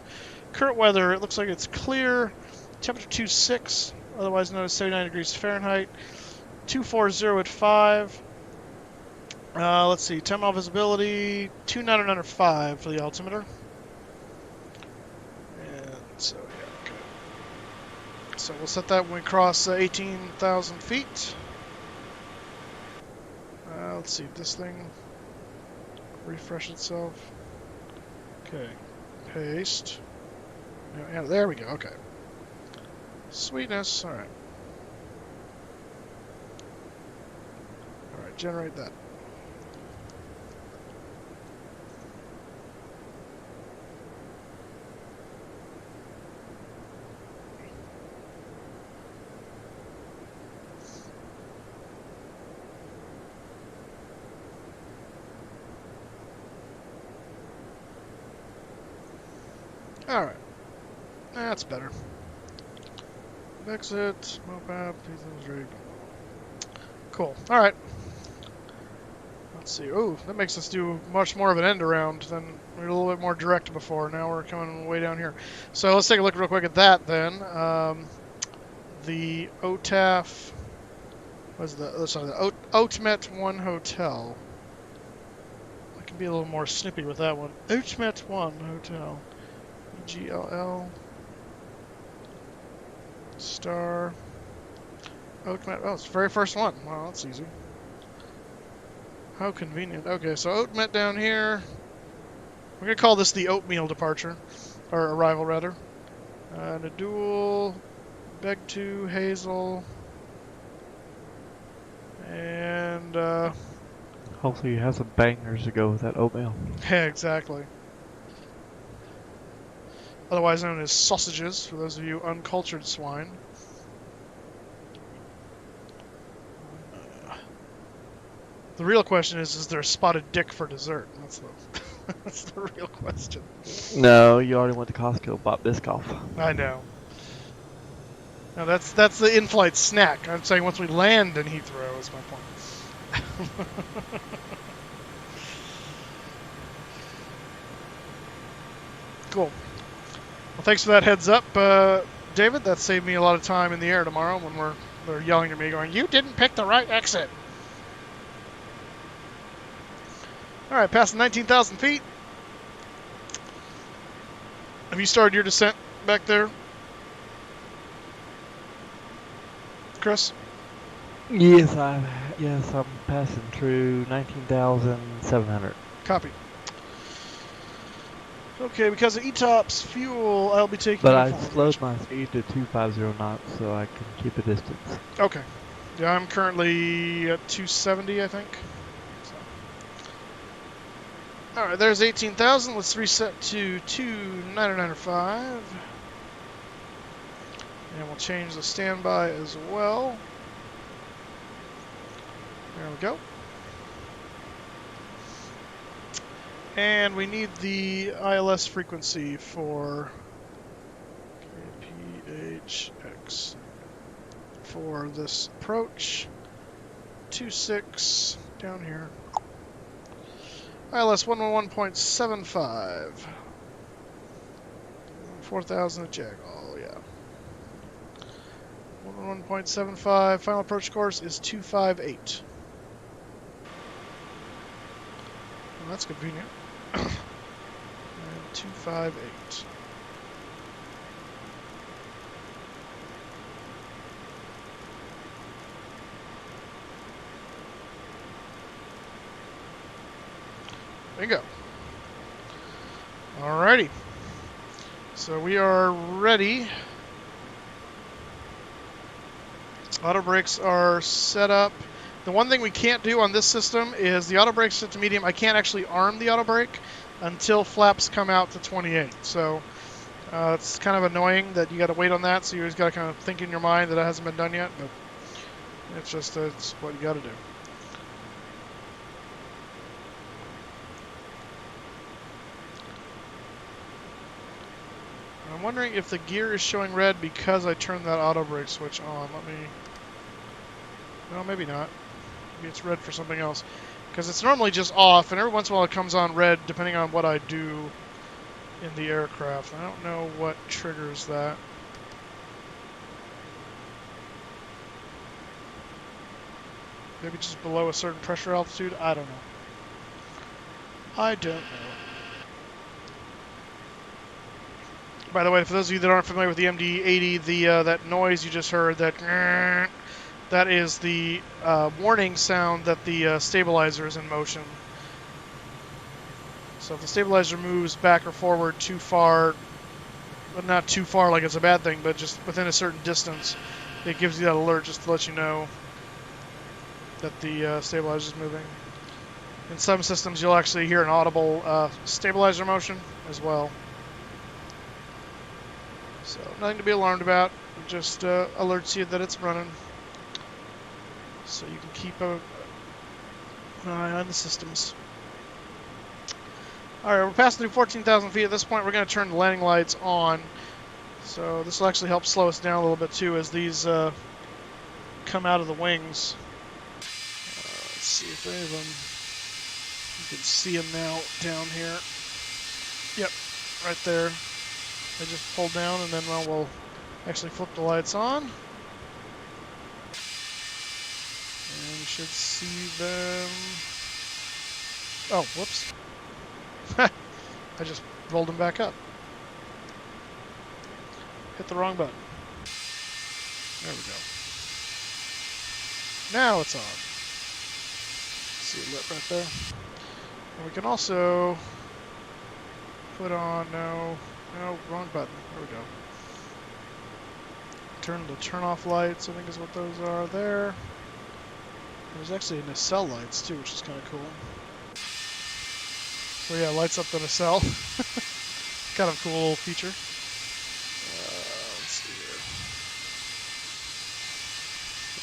Current weather, it looks like it's clear. Temperature 26, otherwise known as 79 degrees Fahrenheit. 240 at 5. Let's see, terminal visibility, 29 under 5 for the altimeter. And so, yeah, okay. So we'll set that when we cross 18,000 feet. Let's see, this thing refresh itself. Okay, paste. Yeah, there we go, okay. Sweetness, alright. Alright, generate that. Alright. That's better. Exit, mopap, cool. Alright. Let's see. Ooh, that makes us do much more of an end around than we were a little bit more direct before. Now we're coming way down here. So let's take a look real quick at that then. The OTAF was the Outmet 1 Hotel. I can be a little more snippy with that one. Outmet 1 Hotel. GLL star Outmet. Oh, it's the very first one. Wow, that's easy. How convenient. Okay, so Outmet down here. We're gonna call this the oatmeal departure, or arrival rather. Nadul, Beg2, Hazel, and hopefully you have some bangers to go with that oatmeal. Yeah, exactly. Otherwise known as sausages, for those of you uncultured swine. The real question is there a spotted dick for dessert? That's the real question. No, you already went to Costco, bought Biscoff. I know. No, that's the in-flight snack. I'm saying once we land in Heathrow is my point. Cool. Well, thanks for that heads up, David. That saved me a lot of time in the air tomorrow when they're yelling at me going, "You didn't pick the right exit." All right, past 19,000 feet. Have you started your descent back there, Chris? Yes, I'm passing through 19,700. Copy. Okay, because of ETOPS fuel, I'll be taking... But I slowed my speed to 250 knots so I can keep a distance. Okay. Yeah, I'm currently at 270, I think. So. Alright, there's 18,000. Let's reset to 299.5. And we'll change the standby as well. There we go. And we need the ILS frequency for KPHX for this approach. 26 down here. ILS 111.75. 4,000 at Jagal, yeah. 111.75. Final approach course is 258. Well, that's convenient. And 258. Bingo. Alrighty. So we are ready. Auto brakes are set up. The one thing we can't do on this system is the auto brake set to medium. I can't actually arm the auto brake until flaps come out to 28. So it's kind of annoying that you got to wait on that. So you always got to kind of think in your mind that it hasn't been done yet. But it's just it's what you got to do. I'm wondering if the gear is showing red because I turned that auto brake switch on. Let me... No, maybe not. Maybe it's red for something else. Because it's normally just off, and every once in a while it comes on red depending on what I do in the aircraft. I don't know what triggers that. Maybe just below a certain pressure altitude? I don't know. I don't know. By the way, for those of you that aren't familiar with the MD-80, that noise you just heard, that that is the warning sound that the stabilizer is in motion. So if the stabilizer moves back or forward too far, but not too far like it's a bad thing, but just within a certain distance, it gives you that alert just to let you know that the stabilizer is moving. In some systems, you'll actually hear an audible stabilizer motion as well. So nothing to be alarmed about. It just alerts you that it's running. So you can keep an eye on the systems. Alright, we're passing through 14,000 feet. At this point, we're going to turn the landing lights on. So this will actually help slow us down a little bit too as these come out of the wings. Let's see if any of them... You can see them now down here. Yep, right there. They just pulled down, and then we'll actually flip the lights on. And you should see them... Oh, whoops. I just rolled them back up. Hit the wrong button. There we go. Now it's on. See it lit right there. And we can also put on, no, wrong button. There we go. Turn off lights, I think is what those are there. There's actually nacelle lights too, which is kind of cool. So yeah, lights up the nacelle. Kind of a cool little feature. Let's see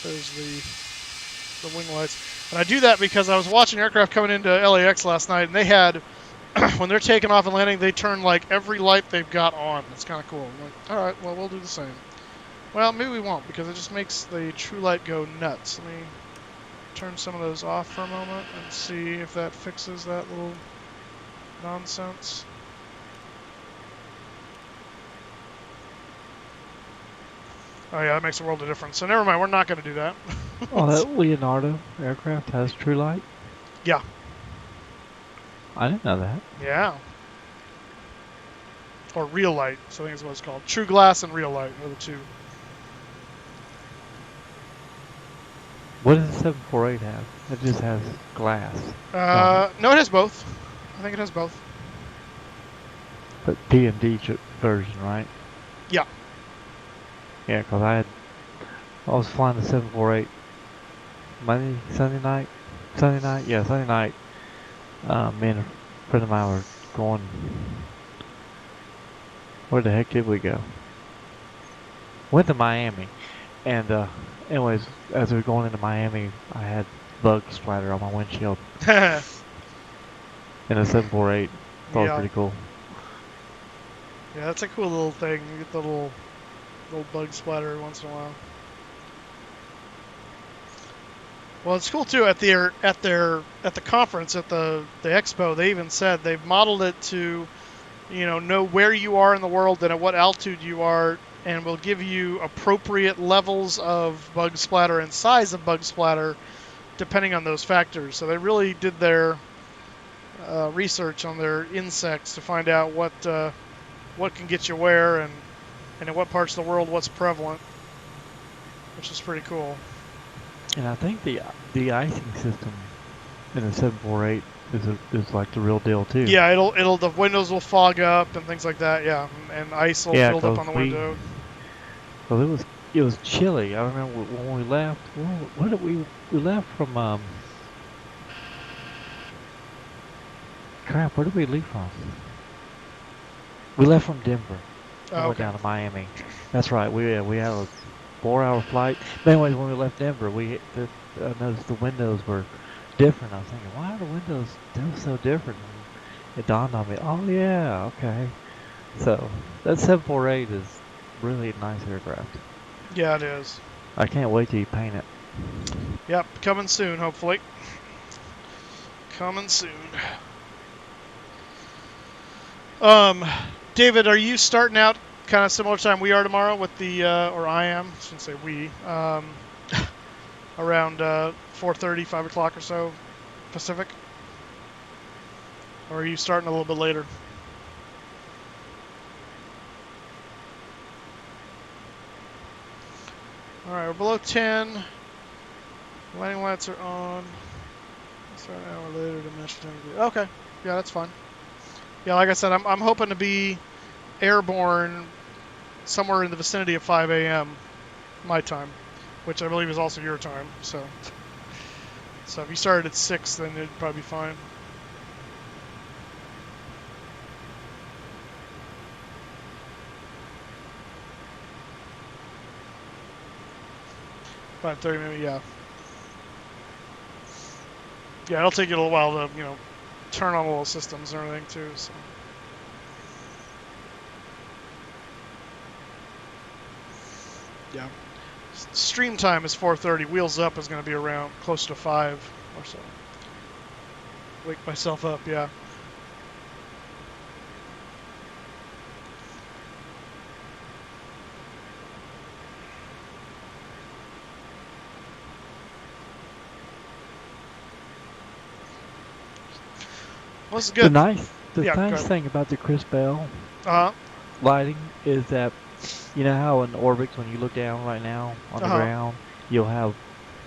here. There's the wing lights. And I do that because I was watching aircraft coming into LAX last night, and they had, when they're taking off and landing, they turn like every light they've got on. It's kind of cool. I'm like, all right, well, we'll do the same. Well, maybe we won't, because it just makes the true light go nuts. Let me turn some of those off for a moment and see if that fixes that little nonsense. Oh yeah, that makes a world of difference. So never mind, we're not going to do that. Oh, that Leonardo aircraft has true light? Yeah. I didn't know that. Yeah. Or real light, so I think is what it's called. True glass and real light are the two. What does the 748 have? It just has glass. No, it has both. I think it has both. But PMD version, right? Yeah. Yeah, because I was flying the 748 Sunday night. Me and a friend of mine were going. Where the heck did we go? Went to Miami, and anyways, as we were going into Miami, I had bug splatter on my windshield. In a 748, that was pretty cool. Yeah, that's a cool little thing. You get the little bug splatter every once in a while. Well, it's cool too. At the conference at the expo, they even said they've modeled it to, know where you are in the world and at what altitude you are, and will give you appropriate levels of bug splatter and size of bug splatter, depending on those factors. So they really did their research on their insects to find out what can get you where and in what parts of the world what's prevalent, which is pretty cool. And I think the icing system in the 748 is like the real deal too. Yeah, the windows will fog up and things like that. Yeah, and ice will build up on the window. Well, it was chilly. I remember when we left. Where did we left from? Crap, where did we leave from? We left from Denver. Went down to Miami. That's right. We had a 4-hour flight. But anyways, when we left Denver, I noticed the windows were different. I was thinking, why are the windows so different? And it dawned on me, oh yeah, okay. So that 748 is really a nice aircraft. Yeah, it is. I can't wait till you paint it. Yep, coming soon, hopefully. Coming soon. David, are you starting out kind of similar time we are tomorrow with the, or I am, I shouldn't say we, around 4:30, 5 o'clock or so Pacific? Or are you starting a little bit later? All right, we're below 10. Landing lights are on. Start an hour later to match time. Okay, yeah, that's fine. Yeah, like I said, I'm hoping to be airborne somewhere in the vicinity of 5 a.m. my time, which I believe is also your time. So if you started at 6, then it'd probably be fine. About 30 minutes, yeah. Yeah, it'll take you a little while to, turn on all the systems and everything too, so. Yeah. Stream time is 4:30. Wheels up is going to be around close to 5 or so. Wake myself up, yeah. Well, this is good. The nice thing about the Chris Bell lighting is that, you know how in orbits when you look down right now on the ground, you'll have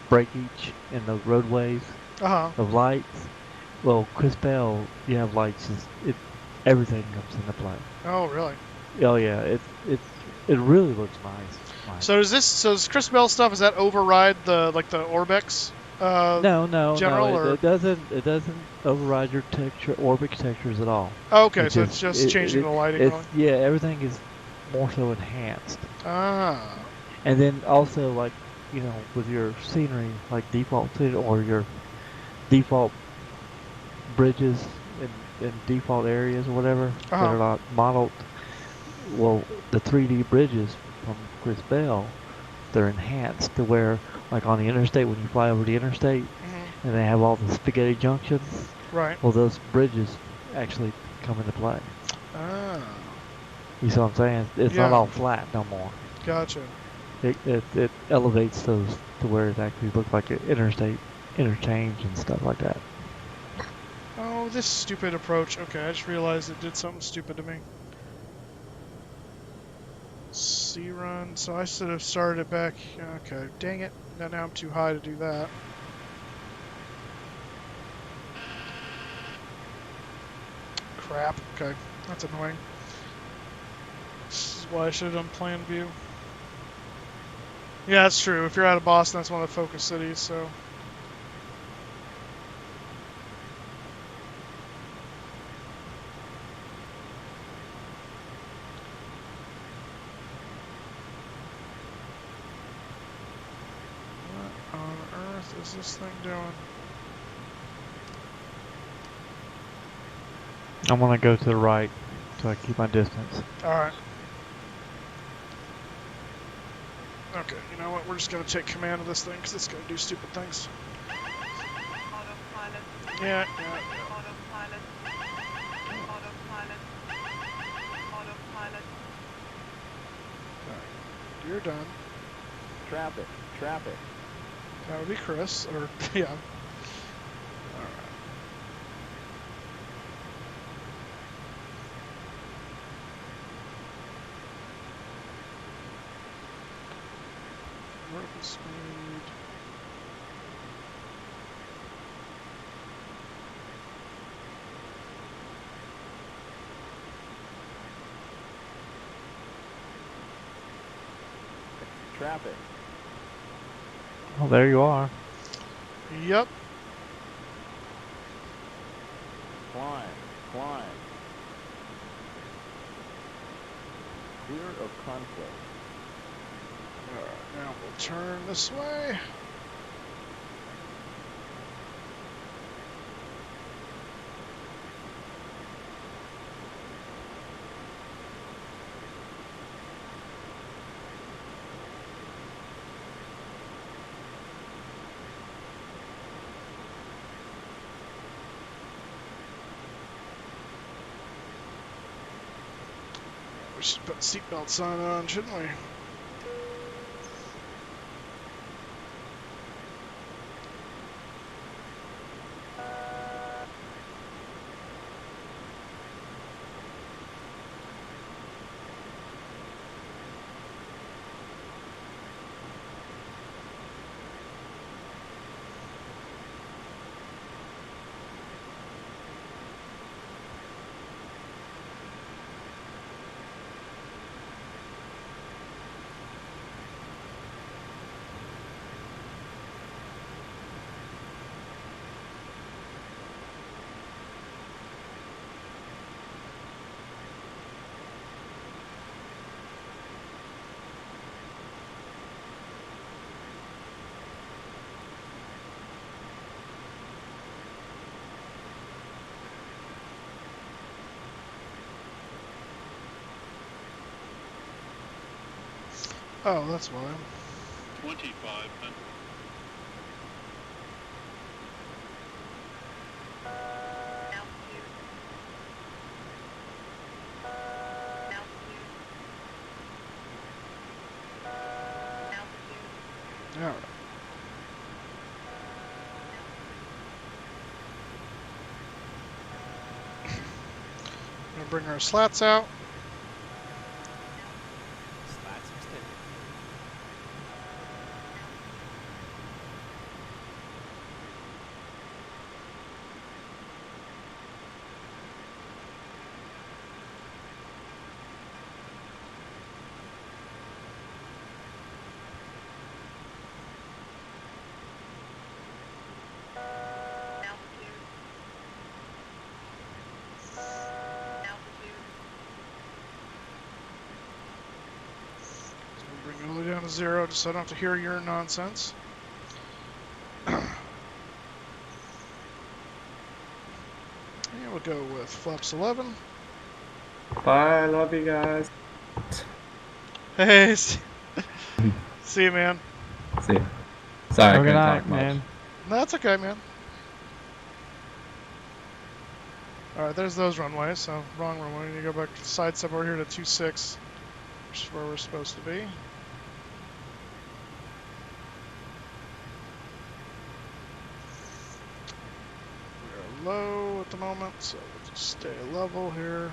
breakage in the roadways of lights. Well, Chris Bell, you have lights. Everything comes into play. Oh, really? Oh yeah, it really looks nice. So does Chris Bell stuff, does that override the Orbex? No. It doesn't override your orbit textures at all. Oh, okay, so it's just changing the lighting. Yeah, everything is more so enhanced. Ah. And then also, like, with your scenery, like default scenery or your default bridges in default areas or whatever that are not modeled. Well, the 3D bridges from Chris Bell, they're enhanced to where, like on the interstate, when you fly over the interstate, and they have all the spaghetti junctions. Right. Well, those bridges actually come into play. Ah. You see what I'm saying? It's not all flat no more. Gotcha. It elevates those to where it actually looks like an interstate interchange and stuff like that. Oh, this stupid approach. Okay, I just realized it did something stupid to me. C run. So I should have started it back. Okay, dang it. Now I'm too high to do that. Crap. Okay, that's annoying. This is why I should have done plan view. Yeah, that's true. If you're out of Boston, that's one of the focus cities, so. What on earth is this thing doing? I'm gonna go to the right so I keep my distance. Alright. Okay, you know what? We're just gonna take command of this thing because it's gonna do stupid things. Autopilot. Yeah. Autopilot. Autopilot. Autopilot. Alright, you're done. Traffic. That would be Chris, or, yeah. Vertical speed. Traffic. Oh, there you are. Yep. Climb. Clear of conflict. Alright, now we'll turn this way. We should put seatbelt sign on, shouldn't we? Oh, that's why. 2,500. All right. Gonna bring our slats out. Slats extended. Bring it all the way down to 0 just so I don't have to hear your nonsense. And we'll go with flaps 11. Bye, love you guys. Hey, see you, man. See you. Sorry, I Good couldn't night, talk much. man. No, that's okay, man. Alright, there's those runways, so wrong runway. You go back to sidestep over here to 26, which is where we're supposed to be. We're low at the moment, so we'll just stay level here,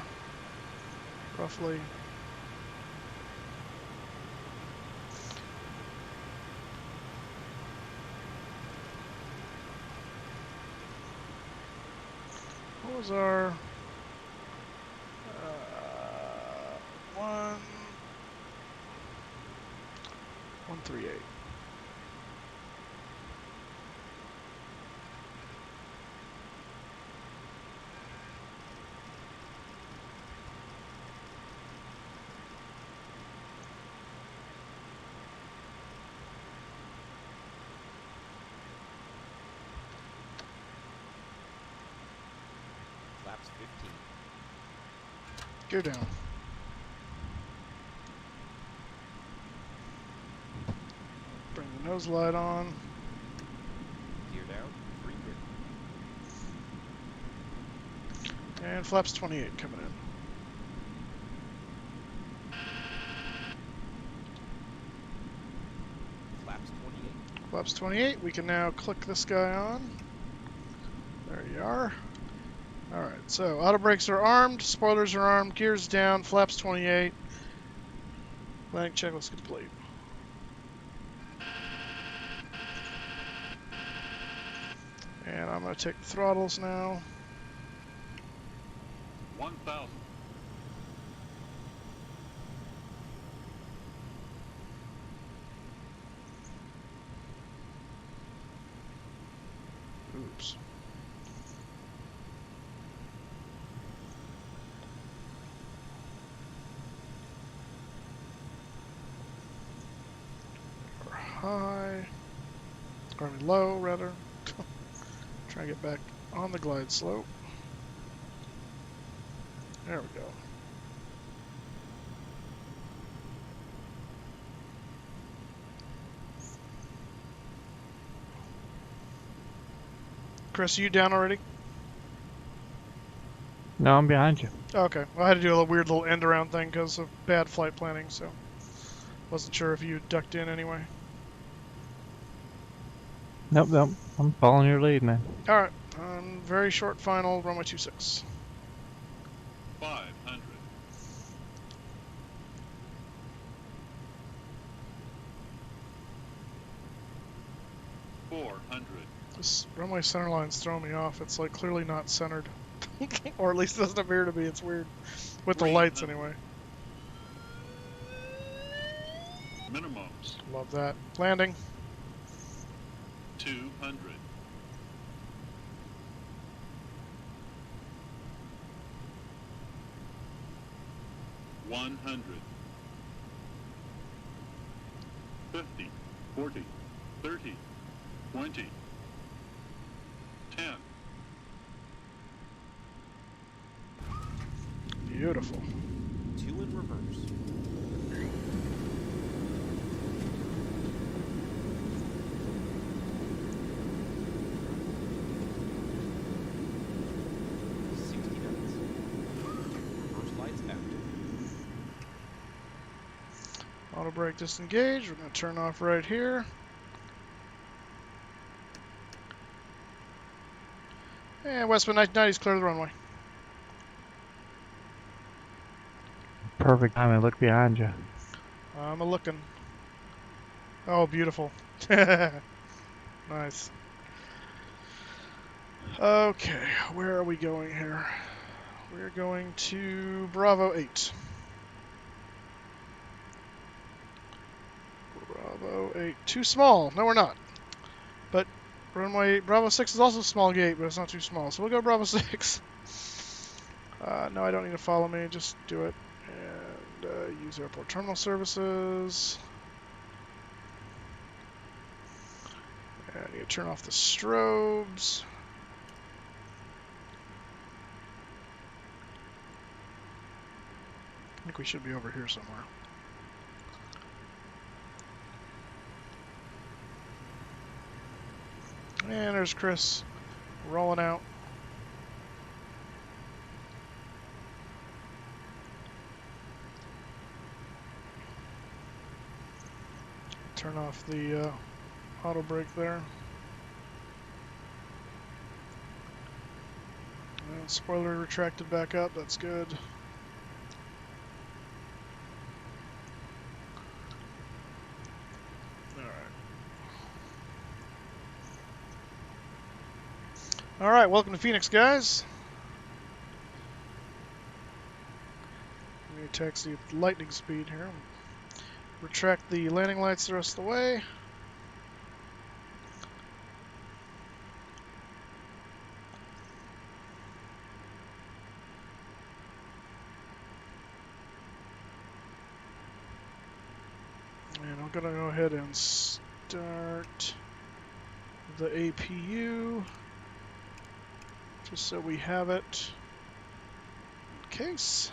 roughly. What was our 138? Flaps 15. Go down. Bring the nose light on. Gear down. 3 good. And flaps 28 coming in. Flaps 28. Flaps 28, we can now click this guy on. There you are. Alright, so auto brakes are armed, spoilers are armed, gears down, flaps 28. Landing checklist complete. And I'm going to take the throttles now. 1,000. Oops. Or high. Or low, rather. Try to get back on the glide slope. There we go. Chris, are you down already? No, I'm behind you. Okay. Well, I had to do a weird little end around thing because of bad flight planning, so wasn't sure if you ducked in anyway. Nope, nope. I'm following your lead, man. Alright. Very short final, runway 26. 500. 400. This runway center line's throwing me off. It's like clearly not centered. Or at least it doesn't appear to be. It's weird. With the lights anyway. Minimums. Love that. Landing. 200. 100. 50. 40. 30. 20. 10. Beautiful. 2 in reverse. brake disengaged. We're going to turn off right here. And WestWind 90's clear the runway. Perfect time. Look behind you. I'm a-looking. Oh, beautiful. Nice. Okay, where are we going here? We're going to Bravo 8. Bravo 8. Too small. No, we're not. But runway Bravo 6 is also a small gate, but it's not too small. So we'll go Bravo 6. No, I don't need to follow me. Just do it. And use airport terminal services. And you turn off the strobes. I think we should be over here somewhere. And there's Chris rolling out. Turn off the auto brake there. And spoiler retracted back up, that's good. Alright, welcome to Phoenix, guys. I'm going to taxi at lightning speed here. Retract the landing lights the rest of the way. And I'm going to go ahead and start the APU. Just so we have it in case.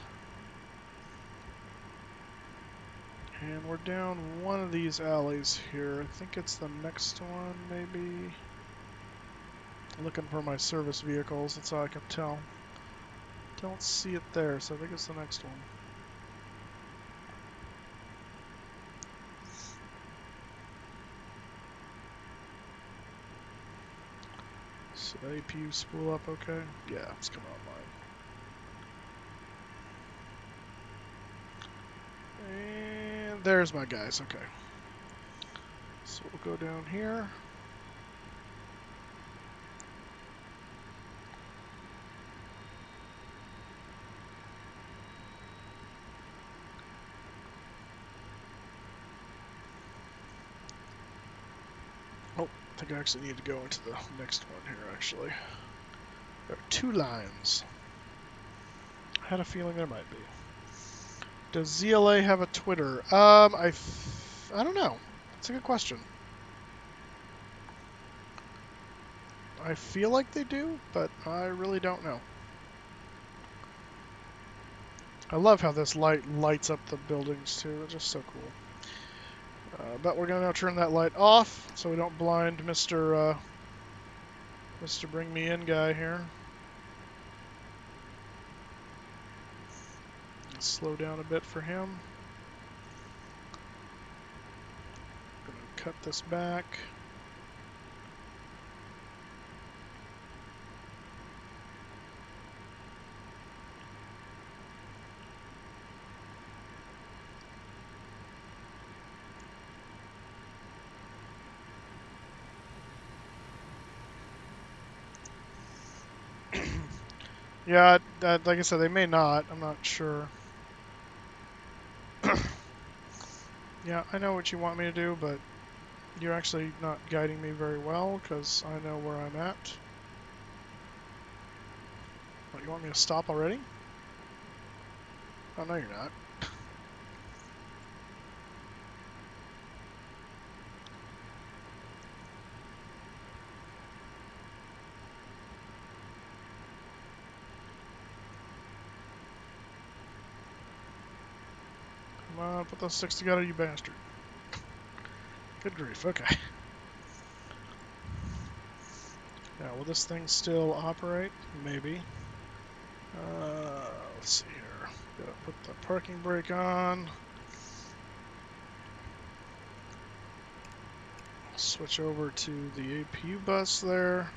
And we're down one of these alleys here. I think it's the next one, maybe. Looking for my service vehicles, that's all I can tell. Don't see it there, so I think it's the next one. So APU spool up okay? Yeah, it's coming online. And there's my guys, okay. So we'll go down here. Oh, I think I actually need to go into the next one here, actually. There are two lines. I had a feeling there might be. Does ZLA have a Twitter? I don't know. That's a good question. I feel like they do, but I really don't know. I love how this light lights up the buildings too. It's just so cool. But we're gonna now turn that light off so we don't blind Mr. Bring Me In guy here. Slow down a bit for him. Gonna cut this back. Yeah, like I said, they may not. I'm not sure. Yeah, I know what you want me to do, but you're actually not guiding me very well, because I know where I'm at. What, you want me to stop already? Oh, no, you're not. Come on, put those sticks together, you bastard. Good grief, okay. Now, will this thing still operate? Maybe. Let's see here. Gotta put the parking brake on. Switch over to the APU bus there.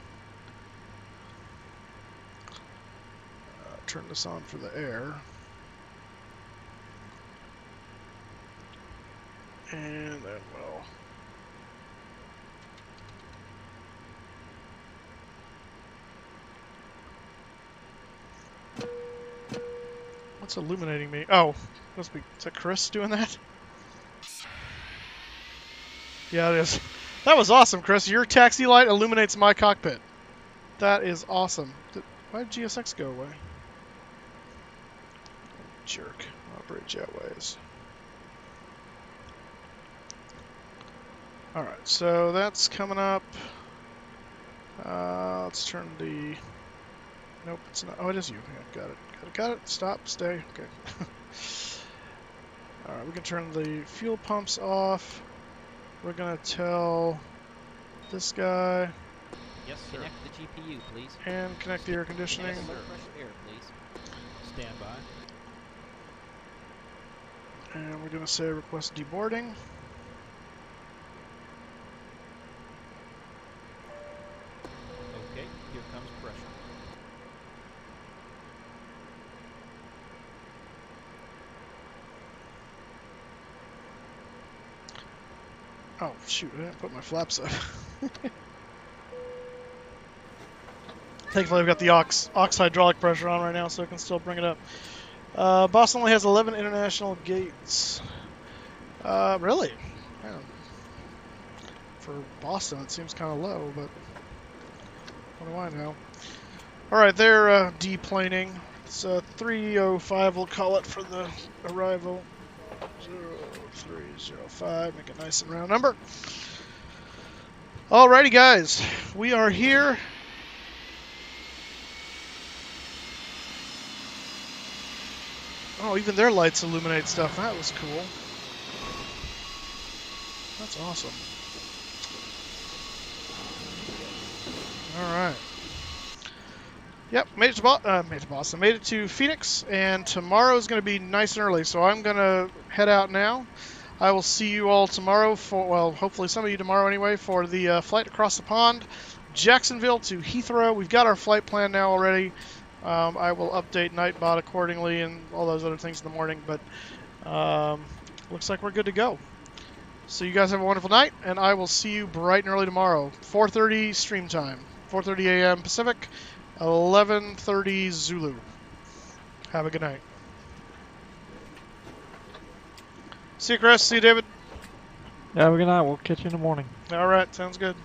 Turn this on for the air. And then we'll what's illuminating me? Oh, must be, is that Chris doing that? Yeah, it is. That was awesome, Chris. Your taxi light illuminates my cockpit. That is awesome. Why did GSX go away? Jerk. Operate jetways. Alright, so that's coming up. Let's turn the... Nope, it's not. Oh, it is you. Yeah, got it. Got it. Stop. Stay. Okay. Alright, we can turn the fuel pumps off. We're going to tell this guy. Yes, sir. Connect the GPU, please. And connect the air conditioning. Yes, sir. Fresh air, please. Stand by. And we're going to say request deboarding. Okay, here comes pressure. Oh, shoot, I didn't put my flaps up. Thankfully, I've got the aux hydraulic pressure on right now, so I can still bring it up. Boston only has 11 international gates. Really? Yeah. For Boston, it seems kind of low, but what do I know? All right, they're deplaning. It's 305, we'll call it for the arrival. 0305, make a nice and round number. Alrighty, guys, we are here. Oh, even their lights illuminate stuff. That was cool. That's awesome. All right. Yep, made it to Boston. Made it to Phoenix, and tomorrow is going to be nice and early, so I'm going to head out now. I will see you all tomorrow for, well, hopefully some of you tomorrow anyway, for the flight across the pond, Jacksonville to Heathrow. We've got our flight plan now already. I will update NightBot accordingly and all those other things in the morning, but looks like we're good to go. So you guys have a wonderful night, and I will see you bright and early tomorrow. 4:30 stream time, 4:30 a.m. Pacific, 11:30 Zulu. Have a good night. See you, Chris. See you, David. Have a good night. We'll catch you in the morning. All right, sounds good.